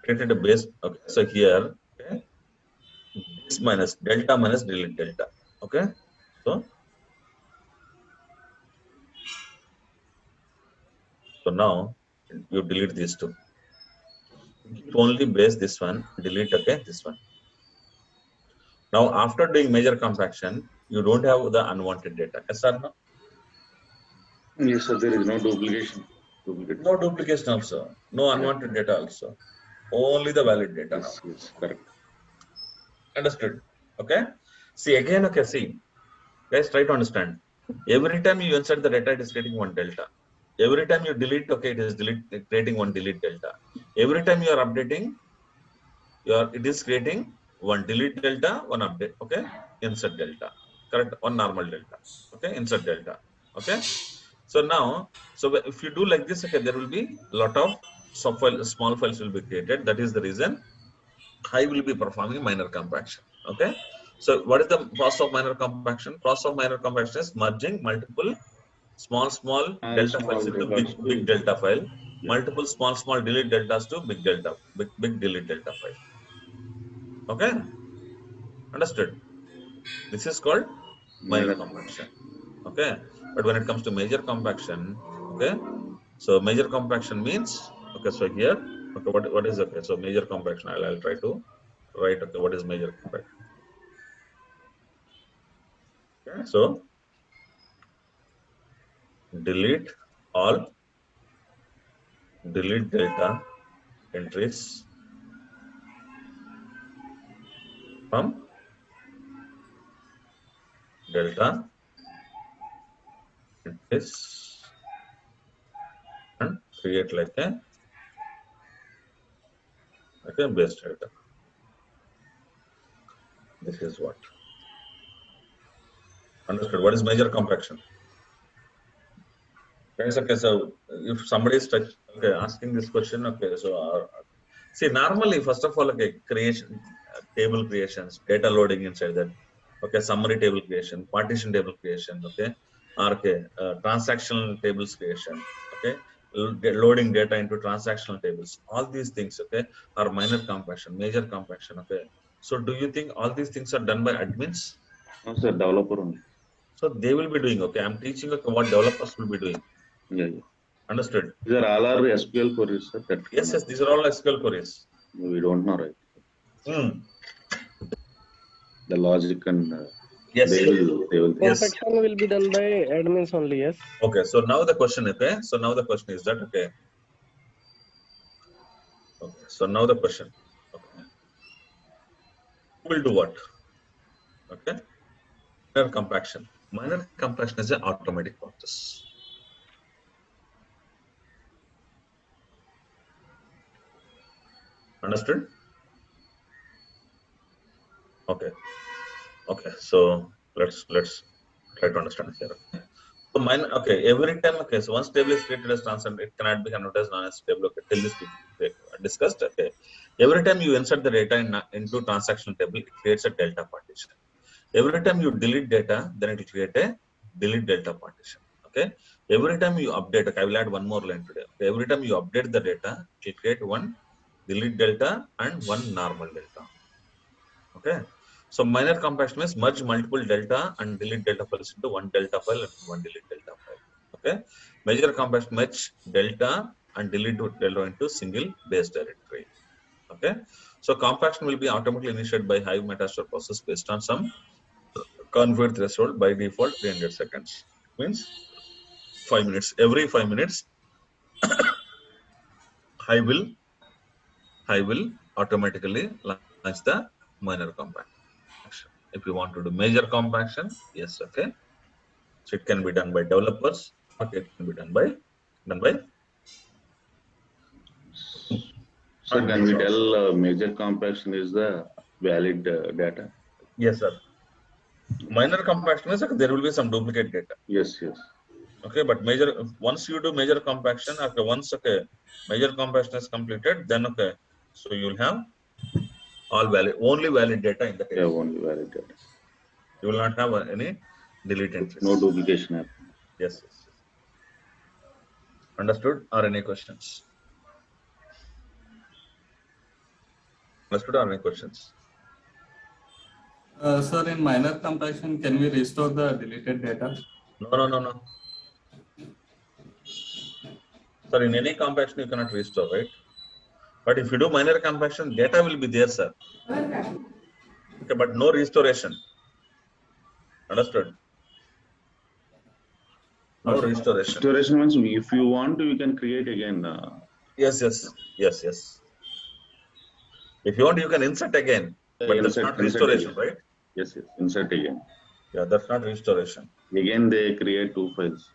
Speaker 1: Created a base. Okay, so here, okay, this minus delete delta. Okay, so now you delete these two. Keep only base this one, delete okay this one. Now after doing major compaction, you don't have the unwanted data. Yes or no?
Speaker 6: Yes, sir, there is no duplication.
Speaker 1: No duplication also, no unwanted data also. Only the valid data now.
Speaker 6: Yes, correct.
Speaker 1: Understood? Okay. See again. Okay. See, guys, try to understand. Every time you insert the data, it is creating one delta. Every time you delete, okay, it is creating one delete delta. Every time you are updating, it is creating one delete delta, one update. Okay, insert delta. Correct. One normal delta. Okay, insert delta. Okay. So now, so if you do like this, okay, there will be a lot of small files will be created. That is the reason I will be performing minor compaction. Okay. So what is the process of minor compaction? Process of minor compaction is merging multiple small delta files into big delta file.
Speaker 6: Yeah.
Speaker 1: Multiple small delete deltas to big delete delta file. Okay. Understood? This is called minor compaction. Okay. But when it comes to major compaction, okay. So major compaction means okay. So here, okay, what is okay? So major compaction. I'll try to write okay. What is major compaction? Okay. So delete all delete delta entries from delta entries and create like a base delta. This is what. Understood? What is major compaction? Guys, okay, so if somebody is asking this question, okay, so see, normally, first of all, okay, creation, table creations, data loading inside that, okay, summary table creation, partition table creation, okay, okay, transactional tables creation, okay, loading data into transactional tables, all these things, okay, are minor compaction, major compaction, okay. So, do you think all these things are done by admins?
Speaker 6: No, sir, developer only.
Speaker 1: So, they will be doing, okay, I'm teaching okay, what developers will be doing.
Speaker 6: Yeah.
Speaker 1: Understood?
Speaker 6: These are all our SQL queries, sir. That
Speaker 1: Yes, these are all SQL queries.
Speaker 6: we don't know, right? The logic and
Speaker 1: Yes.
Speaker 6: they will
Speaker 1: Yes.
Speaker 3: compaction will be done by admins only. Yes.
Speaker 1: Okay. So now the question, okay. So now the question is that okay. Okay. So now the question, okay. Who will do what? Okay. Minor compaction. Minor compaction is an automatic process. Understood? Okay. Okay. So let's try to understand here. So mine, okay, every time, okay, so once table is created as transient, it cannot be converted as non-as table. Okay, till this we discussed. Okay, every time you insert the data into transactional table, it creates a delta partition. Every time you delete data, then it will create a delete delta partition. Okay, every time you update, okay, I will add one more line today. Okay, every time you update the data, it will create one delete delta and one normal delta. Okay, so minor compaction means merge multiple delta and delete delta files into one delta file and one delete delta file. Okay, major compaction merge delta and delete delta into single base directory. Okay, so compaction will be automatically initiated by Hive metastore process based on some convert threshold, by default 300 seconds. It means 5 minutes. Every 5 minutes, Hive will automatically launch the minor compaction. If you want to do major compaction, yes, okay. So it can be done by developers, or it can be done by
Speaker 6: So can
Speaker 1: admins
Speaker 6: we
Speaker 1: also.
Speaker 6: tell major compaction is the valid data?
Speaker 1: Yes, sir. Minor compaction is there will be some duplicate data.
Speaker 6: Yes, yes.
Speaker 1: Okay, but major, once you do major compaction, okay, once okay, major compaction is completed, then okay, so you'll have all valid, only valid data in the
Speaker 6: Yeah,
Speaker 1: table.
Speaker 6: only valid data.
Speaker 1: You will not have any delete
Speaker 6: No
Speaker 1: entries.
Speaker 6: duplication happen.
Speaker 1: Yes, yes, yes. Understood? Or any questions? Understood or any questions?
Speaker 8: Sir, in minor compaction, can we restore the deleted data?
Speaker 1: No. Sir, in any compaction you cannot restore, right? But if you do minor compaction, data will be there, sir. Okay, but no restoration. Understood? No
Speaker 8: Okay.
Speaker 1: restoration.
Speaker 6: Restoration means if you want, you can create again.
Speaker 1: Yes. If you want, you can insert again, but that's not
Speaker 6: Insert
Speaker 1: restoration,
Speaker 6: again.
Speaker 1: right?
Speaker 6: Yes, yes. Insert again.
Speaker 1: Yeah, that's not restoration.
Speaker 6: Again, they create two files.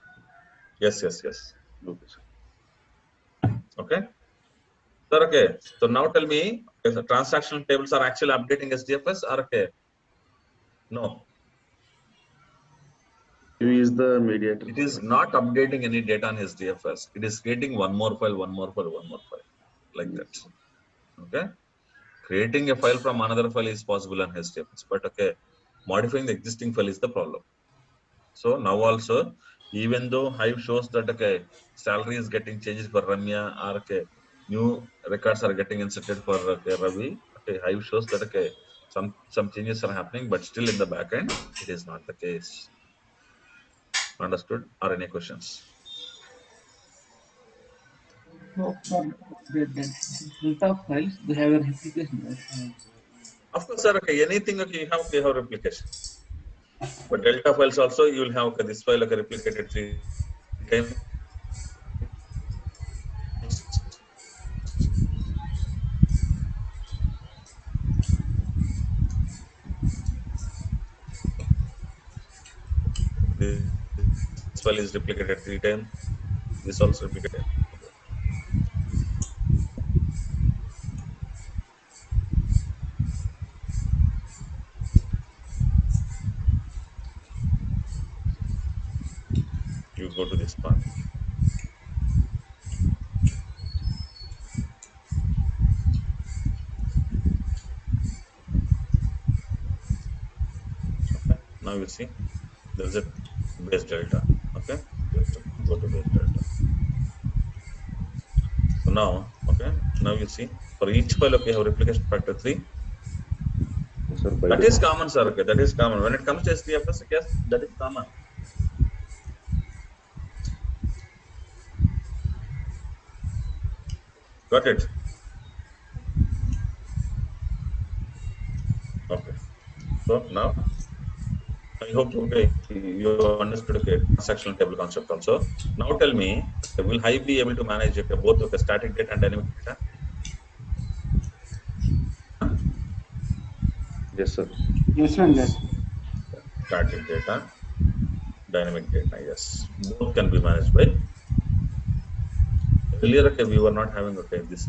Speaker 1: Yes.
Speaker 6: Okay, sir.
Speaker 1: Okay. Sir, okay. So now tell me, if the transactional tables are actually updating SDFS or okay? No,
Speaker 6: Who is the mediator?
Speaker 1: it is not updating any data on SDFS. It is creating one more file, like that. Okay. Creating a file from another file is possible on HDFS, but okay, modifying the existing file is the problem. So now also, even though Hive shows that okay, salary is getting changed for Ramya, or okay, new records are getting inserted for okay, Ravi, okay, Hive shows that okay, some changes are happening, but still in the back end, it is not the case. Understood? Or any questions?
Speaker 7: So for the delta files, they have a replication, right?
Speaker 1: Of course, sir. Okay, anything okay, you have replication. But delta files also you will have okay, this file okay, replicated 3 times. This file is replicated 3 times. This also replicated. You go to this part. Okay. Now you see there is a base delta. Okay. Just go to base delta. So now, okay. Now you see for each file, okay, you have replication factor 3.
Speaker 6: Sir, by
Speaker 1: That
Speaker 6: the
Speaker 1: is common, sir. Okay, that is common. When it comes to SDFS, yes, that is common. Got it? Okay. So now I hope okay you understood okay transactional table concept also. Now tell me, okay, will Hive be able to manage okay, both okay, static data and dynamic data?
Speaker 6: yes, sir.
Speaker 7: Yes, and yes.
Speaker 1: Static data, dynamic data, yes. Both can be managed by Earlier, okay, we were not having okay this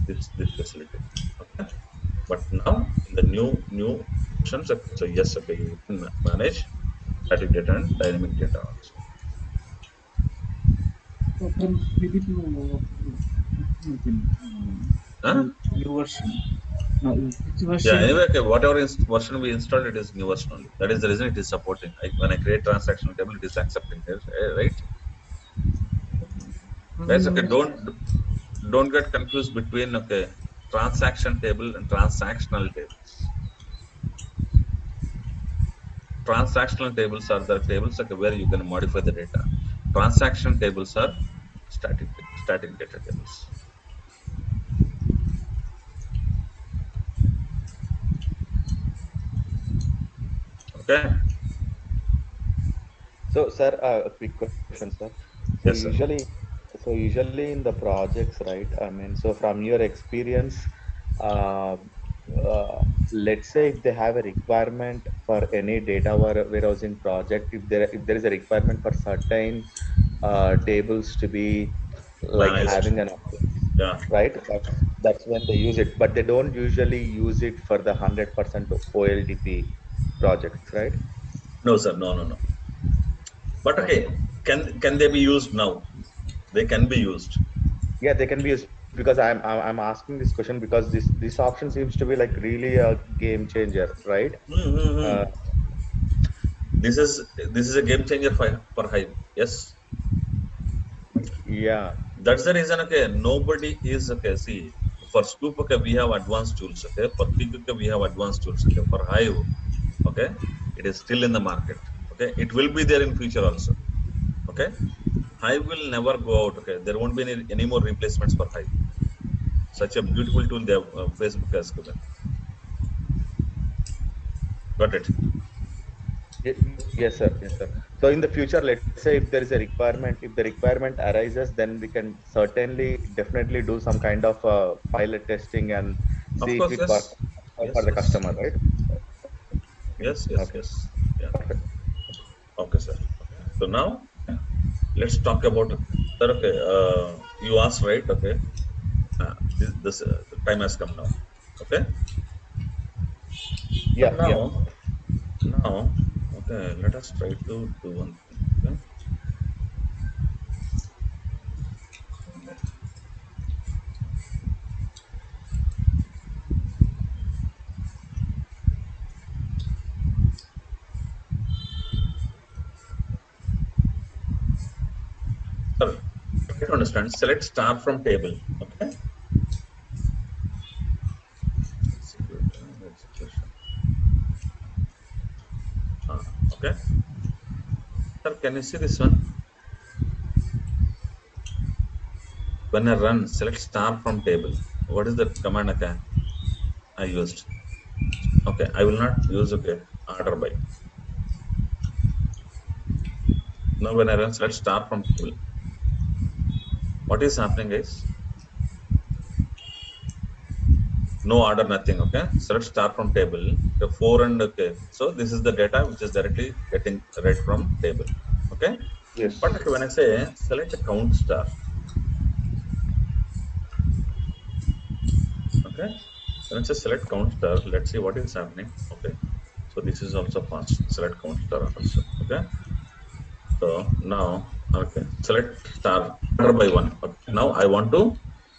Speaker 1: facility. Okay, but now in the new versions, okay, so yes, okay, you can manage static data and dynamic data also.
Speaker 7: So from maybe to
Speaker 1: Huh?
Speaker 7: new version. Now, which
Speaker 1: Yeah,
Speaker 7: version?
Speaker 1: anyway, okay, whatever version we installed, it is new version only. That is the reason it is supporting. When I create transactional table, it is accepting it, right? Guys, okay, don't get confused between okay transaction table and transactional tables. Transactional tables are the tables okay, where you can modify the data. Transaction tables are static data tables. Okay.
Speaker 4: So, sir, a quick question, sir. So
Speaker 1: Yes, sir.
Speaker 4: usually in the projects, right? I mean, so from your experience, uh, let's say if they have a requirement for any data warehousing project, if there is a requirement for certain tables to be like
Speaker 1: Managed.
Speaker 4: having an
Speaker 1: Yeah.
Speaker 4: right, that's when they use it, but they don't usually use it for the 100% OLTP projects, right?
Speaker 1: No, sir. No, no, no. But
Speaker 4: Okay.
Speaker 1: okay, can they be used now? They can be used.
Speaker 4: Yeah, they can be used because I'm asking this question because this option seems to be like really a game changer, right? Uh,
Speaker 1: Mm-hmm. This is a game changer for Hive. Yes.
Speaker 4: yeah.
Speaker 1: That's the reason, okay, nobody is, okay, see, for Scoop, okay, we have advanced tools, okay, for Pig, okay, we have advanced tools, okay, for Hive, okay, it is still in the market, okay, it will be there in future also, okay, Hive will never go out, okay, there won't be any more replacements for Hive. Such a beautiful tool they have, Facebook has given. Got it?
Speaker 4: Yes, sir. Yes, sir. So in the future, let's say if there is a requirement, if the requirement arises, then we can certainly, definitely do some kind of pilot testing and
Speaker 1: Of
Speaker 4: see if
Speaker 1: course,
Speaker 4: it works
Speaker 1: yes.
Speaker 4: for
Speaker 1: Yes,
Speaker 4: the
Speaker 1: yes.
Speaker 4: customer, right?
Speaker 1: Yes,
Speaker 4: Okay.
Speaker 1: yes, yes. Yeah.
Speaker 4: Perfect.
Speaker 1: Okay, sir. Okay. So now let's talk about, sir, okay, you asked, right? Okay. This the time has come now. Okay. So
Speaker 4: Yeah. Yeah.
Speaker 1: now, okay, let us try to do one thing. Okay. So try to understand. Select star from table. Okay. Execution. Okay. Sir, can you see this one? When I run, select star from table. What is the command okay, I used? Okay, I will not use okay order by. Now when I run, select star from table. What is happening, guys? No order, nothing. Okay, select star from table. The four and okay, so this is the data which is directly getting read from table. Okay, but
Speaker 4: Yes.
Speaker 1: okay, when I say select a count star, okay, when I say select count star, let's see what is happening. Okay, so this is also fast. Select count star also. Okay, so now okay, select star order by one. Okay, now I want to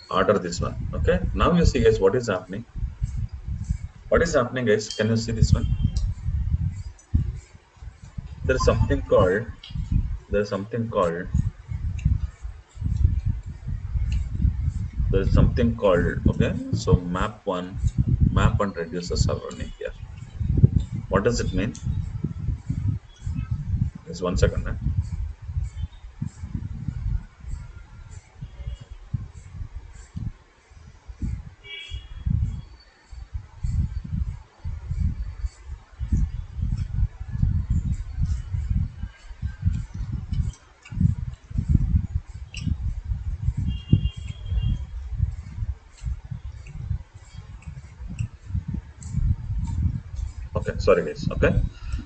Speaker 1: order this one. Okay, now you see guys what is happening. What is happening, guys? Can you see this one? There is something called there is something called there is something called okay, so map one reducers are running here. What does it mean? Just 1 second. Okay, sorry guys. Okay,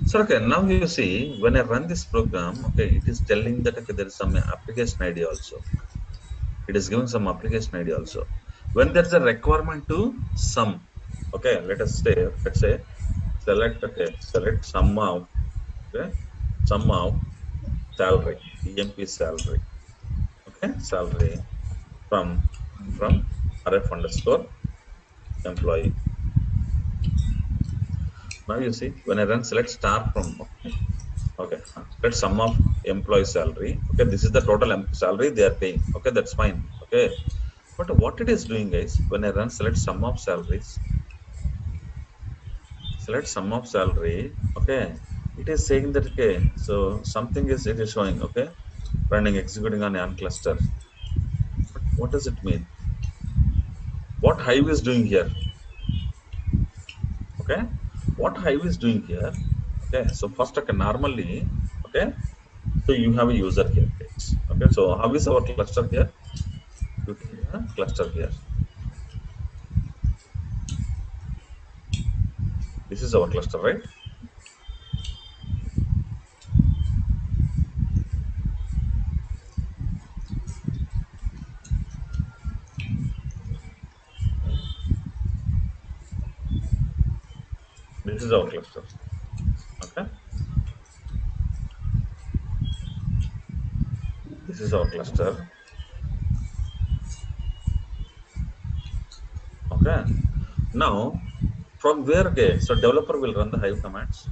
Speaker 1: so okay, now you see when I run this program, okay, it is telling that okay, there is some application ID also. It is giving some application ID also. When there's a requirement to sum, okay, let's say select, okay, select sum of, okay, sum of salary, EMP salary, okay, salary from ref underscore employee. Now you see, when I run select star from, okay, select sum of employee salary, okay, this is the total salary they are paying, okay, that's fine, okay. But what it is doing, guys, when I run select sum of salaries, select sum of salary, okay, it is saying that, okay, so something is, it is showing, okay, running, executing on an cluster. But what does it mean? What Hive is doing here? Okay, what Hive is doing here? Okay, so first, okay, normally, okay, so you have a user here, guys. Okay, so how is our cluster here? You take the cluster here. This is our cluster, right? This is our cluster. Okay, this is our cluster. Okay, now from where, okay, so developer will run the Hive commands.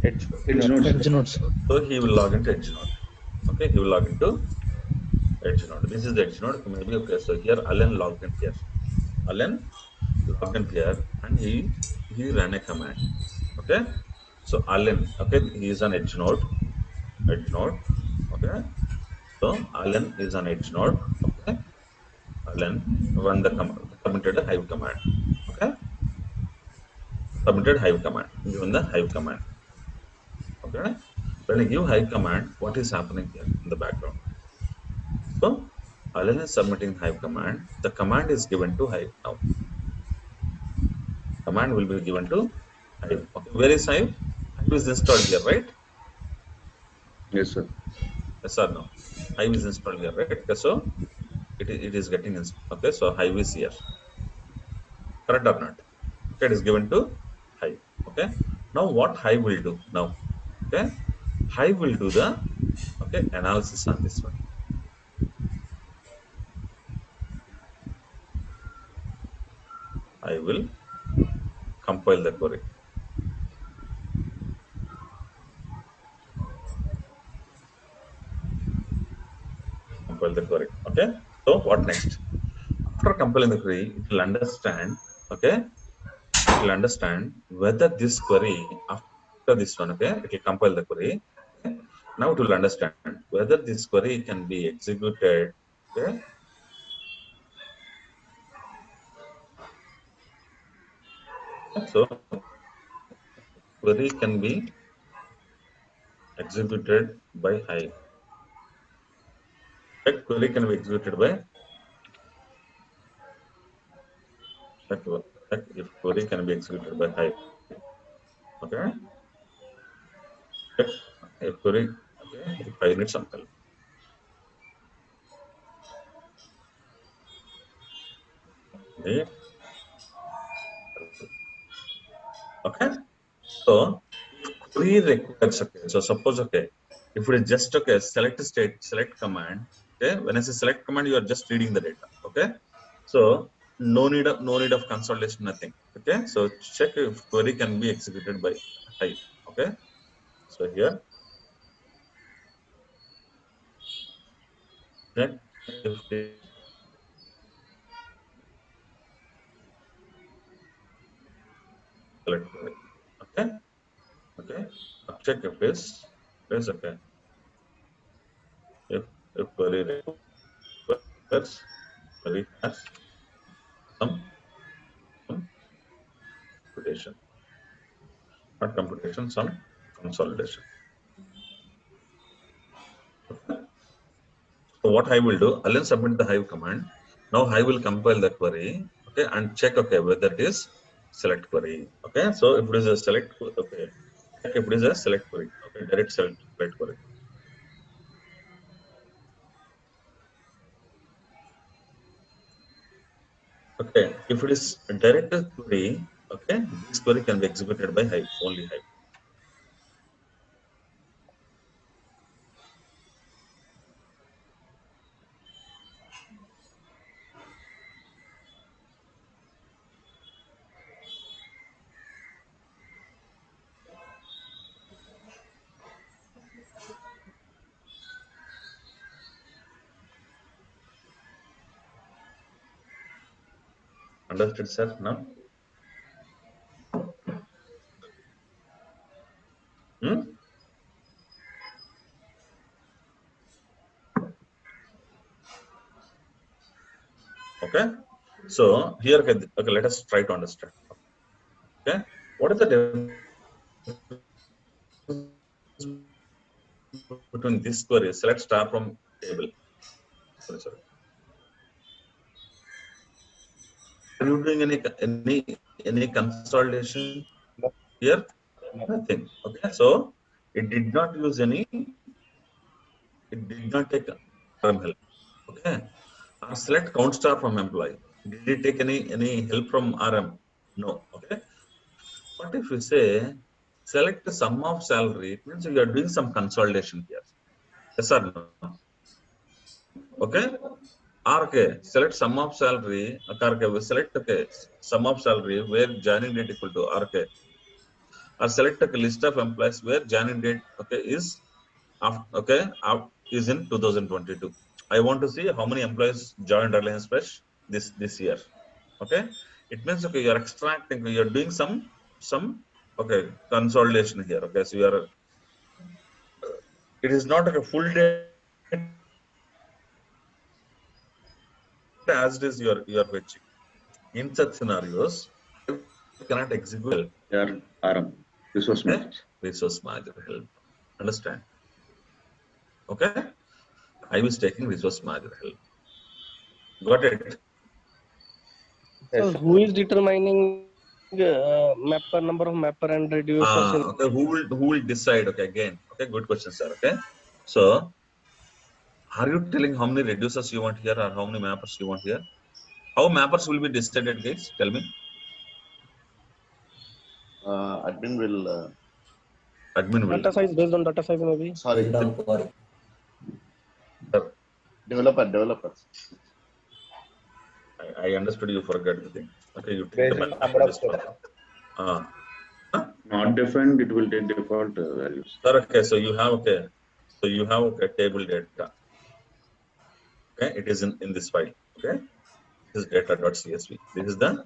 Speaker 6: Edge node, sir.
Speaker 9: Edge nodes.
Speaker 1: So he will log into edge node. Okay, he will log into edge node. This is the edge node. Maybe, okay, so here Alan logged in here. Alan logged in here and he ran a command. Okay, so Alan, okay, he is an edge node. Edge node. Okay, so Alan is an edge node. Okay, Alan run the command, submitted a Hive command. Okay, submitted Hive command, given the Hive command. Okay, when I give Hive command, what is happening here in the background? So Alan is submitting Hive command. The command is given to Hive now. Command will be given to Hive. Okay, where is Hive? Hive is installed here, right?
Speaker 6: Yes, sir.
Speaker 1: Yes or no? Hive is installed here, right? Okay, so it is getting installed. Okay, so Hive is here. Correct or not? Okay, it is given to Hive. Okay. Now what Hive will do now? Okay, Hive will do the, okay, analysis on this one. I will compile the query. Compile the query. Okay. So what next? After compiling the query, it will understand. Okay, it will understand whether this query, after this one, okay, it will compile the query. Okay? Now it will understand whether this query can be executed. Okay. So query can be executed by Hive. Check query can be executed by, check if query can be executed by Hive. Okay. Check if query, okay, if I need some help. Need, okay. So if query requires, okay, so suppose, okay, if it is just, okay, select state, select command. Okay, when I say select command, you are just reading the data. Okay, so no need of consolidation, nothing. Okay, so check if query can be executed by Hive. Okay, so here check if select query. Okay, okay, check if this is okay. If query requires, query has some computation, not computation, some consolidation. So what I will do, I'll submit the Hive command. Now I will compile the query, okay, and check, okay, whether it is select query. Okay, so if it is a select, okay, check if it is a select query. Okay, direct select query. If it is a direct query, okay, this query can be executed by Hive, only Hive. Understood, sir? Now? Hmm? Okay. So here, okay, let us try to understand. Okay. What is the difference between this query? Select star from table. Sorry. Are you doing any consolidation
Speaker 4: No,
Speaker 1: here?
Speaker 4: no.
Speaker 1: Nothing. Okay. So it did not use any. It did not take RM help. Okay. Or select count star from employee. Did it take any help from RM? No. Okay. What if you say select the sum of salary? It means you are doing some consolidation here. Yes or no? Okay. RK, select sum of salary. RK, we select okay, sum of salary where joining date equal to RK. Or select a list of employees where joining date okay is okay is in 2022. I want to see how many employees joined Reliance Fresh this year. Okay, it means okay you are extracting, you are doing some okay consolidation here. Okay, so you are it is not like a full data as it is you are fetching. In such scenarios, you cannot execute
Speaker 6: They are RM, resource
Speaker 1: okay
Speaker 6: managers.
Speaker 1: resource manager help. Understand? Okay, I was taking resource manager help. Got it?
Speaker 3: So
Speaker 4: Yes,
Speaker 3: who is determining mapper number of mapper and reducers in?
Speaker 1: Okay, who will decide? Okay, again, okay, good question, sir. Okay, so are you telling how many reducers you want here or how many mappers you want here? How mappers will be decided, guys? Tell me.
Speaker 5: Admin will,
Speaker 1: Admin will.
Speaker 3: Data size based on data size maybe.
Speaker 5: sorry,
Speaker 1: Sir,
Speaker 5: developers.
Speaker 1: I understood you forgot the thing. Okay, you take the
Speaker 4: based on
Speaker 1: mapper
Speaker 4: number of
Speaker 1: list. Uh,
Speaker 6: Not defined, it will take default values.
Speaker 1: sir, okay, so you have okay, okay table data. Okay, it is in this file. Okay, this is data.csv. This is the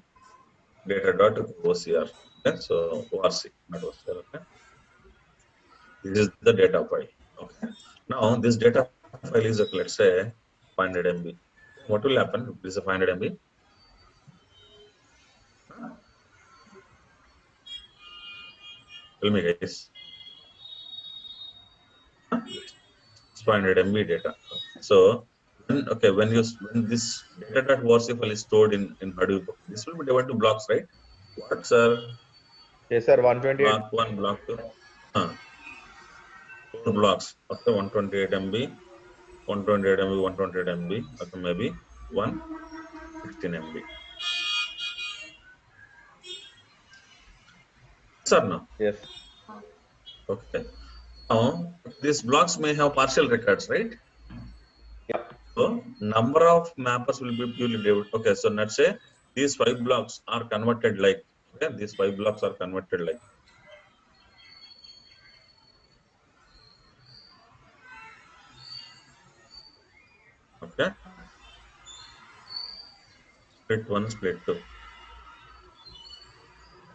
Speaker 1: data.ocr. Okay, so ORC, not OCR. Okay, this is the data file. Okay, now this data file is let's say 500 MB. What will happen if this is a 500 MB? Tell me, guys. 500 MB data. So when this data.orc file is stored in Hadoop, this will be divided to blocks, right? What, sir?
Speaker 4: yes, sir, 128.
Speaker 1: Block one, block two. Uh, four blocks. Okay, 128 MB, 128 MB, 128 MB. Okay, maybe 116 MB. Sir, no.
Speaker 4: Yes,
Speaker 1: Okay. Now these blocks may have partial records, right?
Speaker 4: yeah.
Speaker 1: So number of mappers will be purely divided. Okay, so let's say these 5 blocks are converted like okay, these 5 blocks are converted like okay, split one, split two.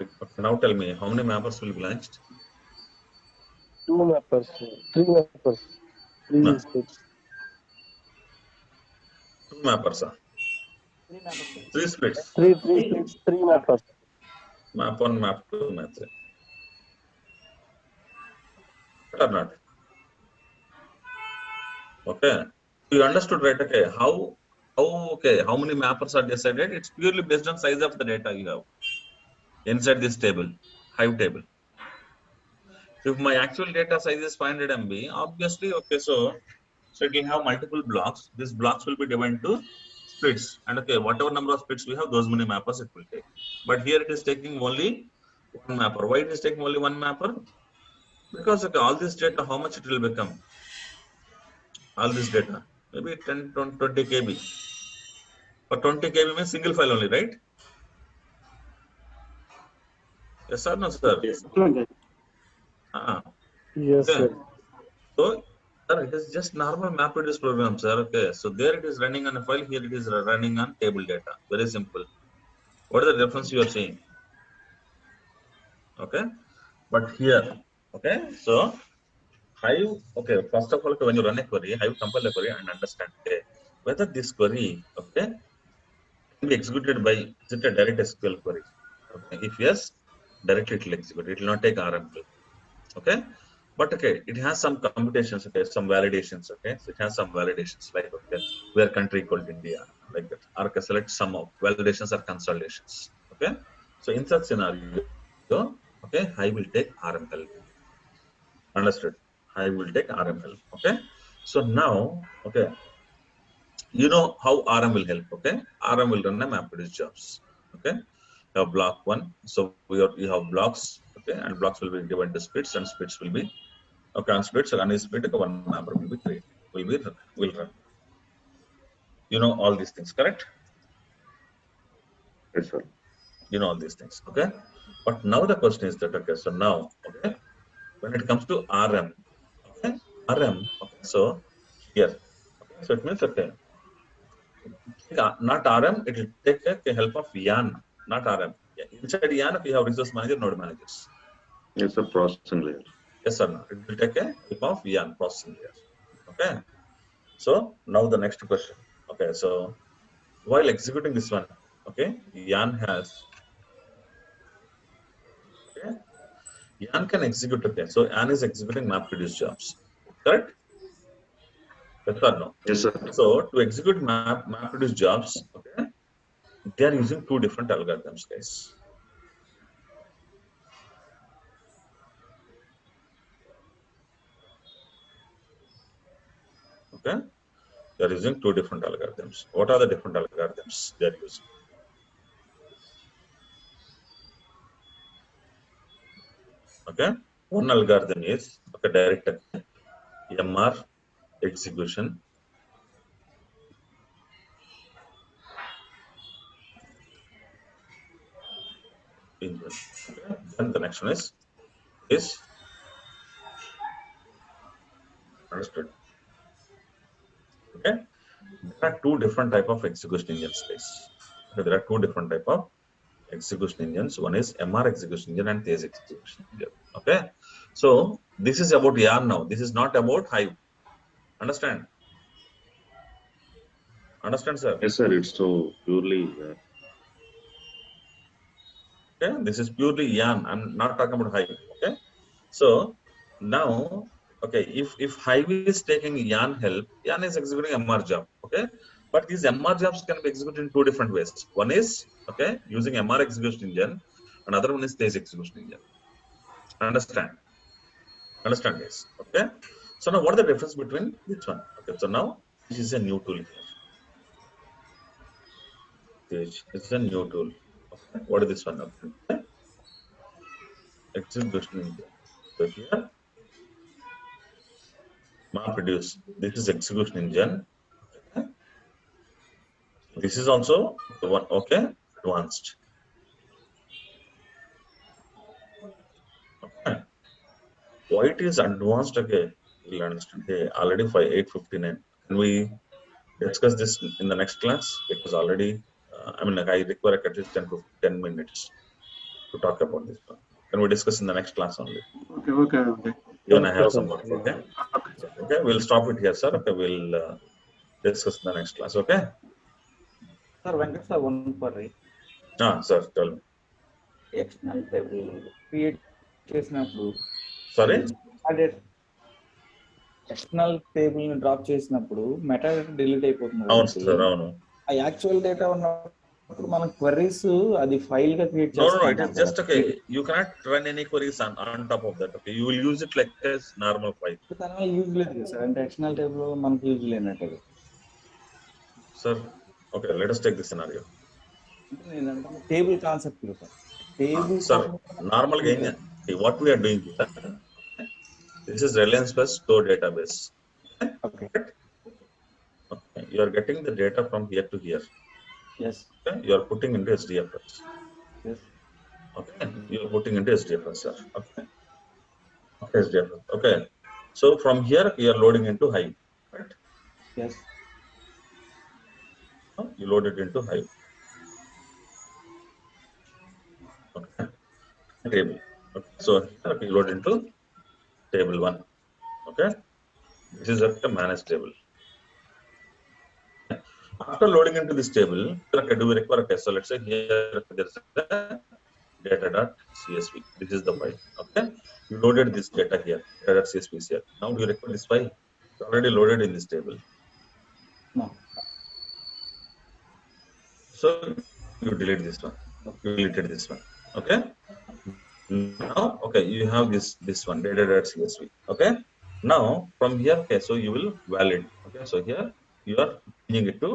Speaker 1: Okay, now tell me how many mappers will be launched?
Speaker 3: Two mappers, three mappers, three
Speaker 1: No,
Speaker 3: splits.
Speaker 1: two mappers. Three splits.
Speaker 3: Three splits, three mappers.
Speaker 1: Map one, map two, map three. Or not? Okay. You understood, right? Okay. How okay? How many mappers are decided? It's purely based on size of the data you have inside this table, Hive table. So if my actual data size is 500 MB, obviously, okay, so it will have multiple blocks. These blocks will be divided into splits, and okay, whatever number of splits we have, those many mappers it will take. But here it is taking only one mapper. Why it is taking only one mapper? Because okay, all this data, how much it will become? All this data, maybe 10 to 20 KB. But 20 KB means single file only, right? Yes or no, sir?
Speaker 6: Yes.
Speaker 3: Yes,
Speaker 1: Okay.
Speaker 3: sir.
Speaker 1: So, sir, it is just normal MapReduce program, sir. Okay. So there it is running on a file. Here it is running on table data. Very simple. What is the difference you are seeing? Okay. But here, okay. So Hive, okay. First of all, okay, when you run a query, Hive compile the query and understand, okay, whether this query, okay, can be executed by, is it a direct SQL query? Okay. If yes, directly it will execute. It will not take RML. Okay. But okay, it has some computations, okay, some validations, okay. So it has some validations like, okay, where country equal to India, like that. Or okay, select some of validations or consolidations. Okay. So in such scenario, okay, I will take RML. Understood? I will take RML. Okay. So now, okay, you know how RM will help. Okay. RM will run a MapReduce jobs. Okay. You have block one. So you have blocks. Okay. And blocks will be given to splits, and splits will be, okay, on splits, and is split, one mapper will be created, will run. You know all these things, correct?
Speaker 6: Yes, sir.
Speaker 1: You know all these things, okay? But now the question is that, okay, so now, okay, when it comes to RM, okay, RM, okay, so here, okay, so it means, okay, not RM, it will take the help of YAN, not RM. Yeah, inside YAN, we have resource manager, node managers.
Speaker 6: Yes, sir. Processing layer.
Speaker 1: Yes or no? It will take a help of YAN processing layer. Okay. So now the next question. Okay, so while executing this one, okay, Yan has, okay, Yan can execute, okay, so Yan is executing MapReduce jobs, correct? Yes or no?
Speaker 6: Yes, sir.
Speaker 1: So to execute MapReduce jobs, okay, they are using two different algorithms, guys. Okay, they are using two different algorithms. What are the different algorithms they are using? Okay, one algorithm is, okay, direct MR execution engine. Okay, then the next one is understood. Okay, there are two different type of execution engines, guys. Okay, there are two different type of execution engines. One is MR execution engine and Tej execution engine. Okay, so this is about yarn now. This is not about Hive. Understand? Understand, sir?
Speaker 6: Yes, sir. It's so purely.
Speaker 1: Okay, this is purely yarn. I'm not talking about Hive. Okay, so now, okay, if Hive is taking yarn help, yarn is executing MR job. Okay, but these MR jobs can be executed in two different ways. One is, okay, using MR execution engine, another one is Tej execution engine. Understand? Understand, guys? Okay. So now, what is the difference between this one? Okay. So now, this is a new tool here. This is a new tool. Okay. What is this one? Okay. Execution engine. So here, MapReduce. This is execution engine. Okay. This is also the one. Okay. Advanced. Okay. Why it is advanced? Okay. We'll understand. Hey, already 8:59. Can we discuss this in the next class? Because already, I mean, like I require at least 10 minutes to talk about this one. Can we discuss in the next class only?
Speaker 7: Okay.
Speaker 1: Even I
Speaker 3: Okay,
Speaker 1: have
Speaker 3: sir.
Speaker 1: some work. Okay. Okay. We'll stop it here, sir. Okay. We'll discuss in the next class. Okay.
Speaker 9: Sir, Venkat sir, one query.
Speaker 1: Sir, tell me.
Speaker 9: External table create చేసినప్పుడు
Speaker 1: Sorry.
Speaker 9: అదే external table ని drop చేసినప్పుడు meta delete అయిపోతుంది
Speaker 1: అవును
Speaker 9: కాబట్టి
Speaker 1: sir, అవును.
Speaker 9: ఆ actual data ఉన్నప్పుడు మనం క్వరీస్ అది ఫైల్ గా క్రియేట్
Speaker 1: No,
Speaker 9: చేస్తాం.
Speaker 1: it is just okay. You cannot run any queries on top of that. Okay. You will use it like as normal file.
Speaker 9: దానివల్ల యూజ్ లేదు కదా సార్, అంటే ఎక్స్టర్నల్ టేబుల్ మనకి యూజ్ లేనట్టు.
Speaker 1: Sir, Okay, let us take this scenario.
Speaker 9: Table concept sir table
Speaker 1: Sir, normal gain. What we are doing here, this is Reliance Plus store database.
Speaker 9: Okay
Speaker 1: Okay. You are getting the data from here to here.
Speaker 9: Yes
Speaker 1: Okay. You are putting into SDFS.
Speaker 9: Yes
Speaker 1: Okay. You are putting into SDFS, sir. Okay. Okay, SDFS. Okay. So from here you are loading into Hive. Right?
Speaker 9: Yes
Speaker 1: You load it into Hive. Okay. Table. Okay. So here you load into table 1. Okay. This is a managed table. After loading into this table, do we require a test? So let's say here there is a data.csv. This is the file. Okay. You loaded this data here. Data.csv is here. Now do you require this file? It's already loaded in this table.
Speaker 9: No
Speaker 1: So you delete this one. You deleted this one. Okay. Now, okay, you have this one data.csv. Okay. Now from here, okay, so you will valid. Okay. So here you are changing it to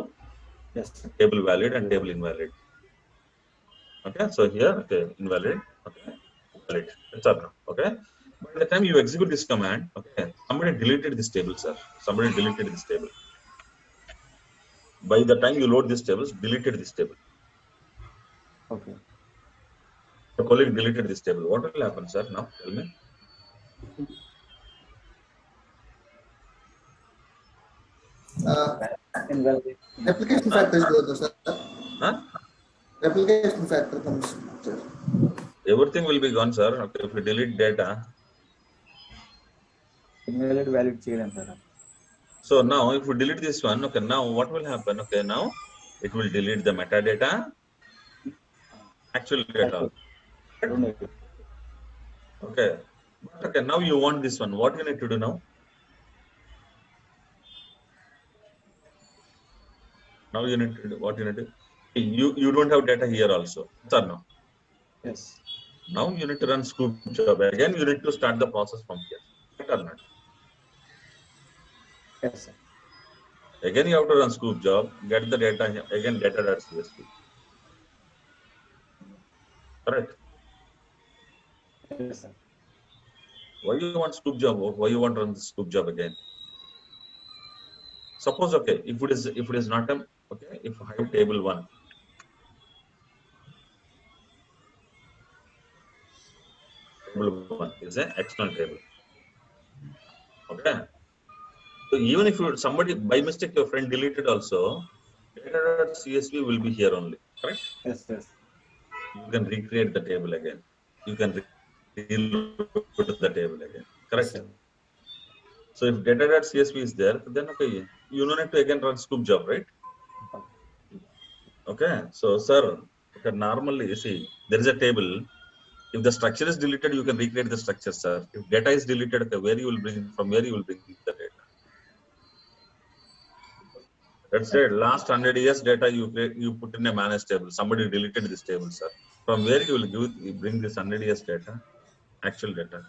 Speaker 9: yes
Speaker 1: table valid and table invalid. Okay. So here, okay, invalid. Okay. Valid. That's all. Okay. By the time you execute this command, okay, somebody deleted this table, sir. Somebody deleted this table. By the time you load these tables, deleted this table.
Speaker 9: Okay
Speaker 1: The colleague deleted this table. What will happen, sir? Now tell me.
Speaker 10: Replication factor is good, sir.
Speaker 1: Huh?
Speaker 10: Replication factor comes. Sir.
Speaker 1: Everything will be gone, sir. Okay, if you delete data.
Speaker 9: Invalid valid చేయలేం sir
Speaker 1: So now if you delete this one, okay, now what will happen? Okay, now it will delete the metadata, actual data. Okay. But okay, now you want this one. What you need to do now? Now you need to do what you need to do. You don't have data here also. Yes or no?
Speaker 9: Yes
Speaker 1: Now you need to run scoop job. Again, you need to start the process from here. Right or not?
Speaker 9: Yes sir
Speaker 1: Again, you have to run scoop job, get the data here. Again, data.csv. Correct.
Speaker 9: Yes sir
Speaker 1: Why you want scoop job? Why you want to run the scoop job again? Suppose, okay, if it is not a, okay, if I have table 1, table 1 is an external table. Okay. So even if you somebody by mistake your friend deleted also, data.csv will be here only. Correct.
Speaker 9: Yes yes
Speaker 1: You can recreate the table again. You can reload the table again. Correct. So if data.csv is there, then okay, you don't need to again run scoop job, right? Okay. So sir, okay, normally you see there is a table. If the structure is deleted, you can recreate the structure, sir. If data is deleted, okay, where you will bring from where you will bring the data. Let's say last 100 years data you put in a managed table. Somebody deleted this table, sir. From where you will bring this 100 years data, actual data.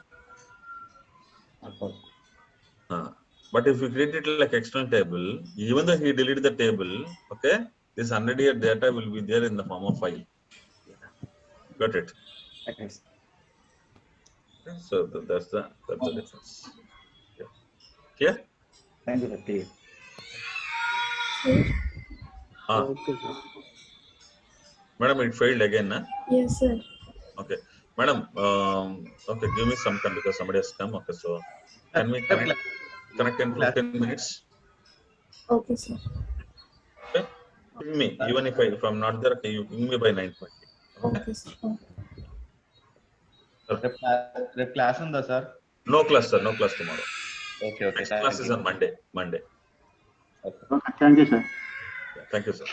Speaker 1: But if you create it like external table, even though he deleted the table, okay, this 100-year data will be there in the form of file. Got it?
Speaker 9: Okay.
Speaker 1: So that's the difference. Yeah. Clear?
Speaker 9: Thank you, sir. Clear.
Speaker 3: Okay, sir.
Speaker 1: Madam, it failed again, huh?
Speaker 11: Yes, sir.
Speaker 1: Okay. Madam, okay, give me some time because somebody has come. Okay, so can we connect in 15 minutes?
Speaker 11: Okay, sir.
Speaker 1: Okay. Ping me. Even if I'm not there, okay, you ping me by 9:20.
Speaker 11: Okay, sir.
Speaker 4: రేపు class ఉందా sir?
Speaker 1: No class, sir. No class tomorrow.
Speaker 4: Okay.
Speaker 1: Next class is on Monday.
Speaker 6: Okay, thank you, sir.
Speaker 1: Yeah, thank you, sir.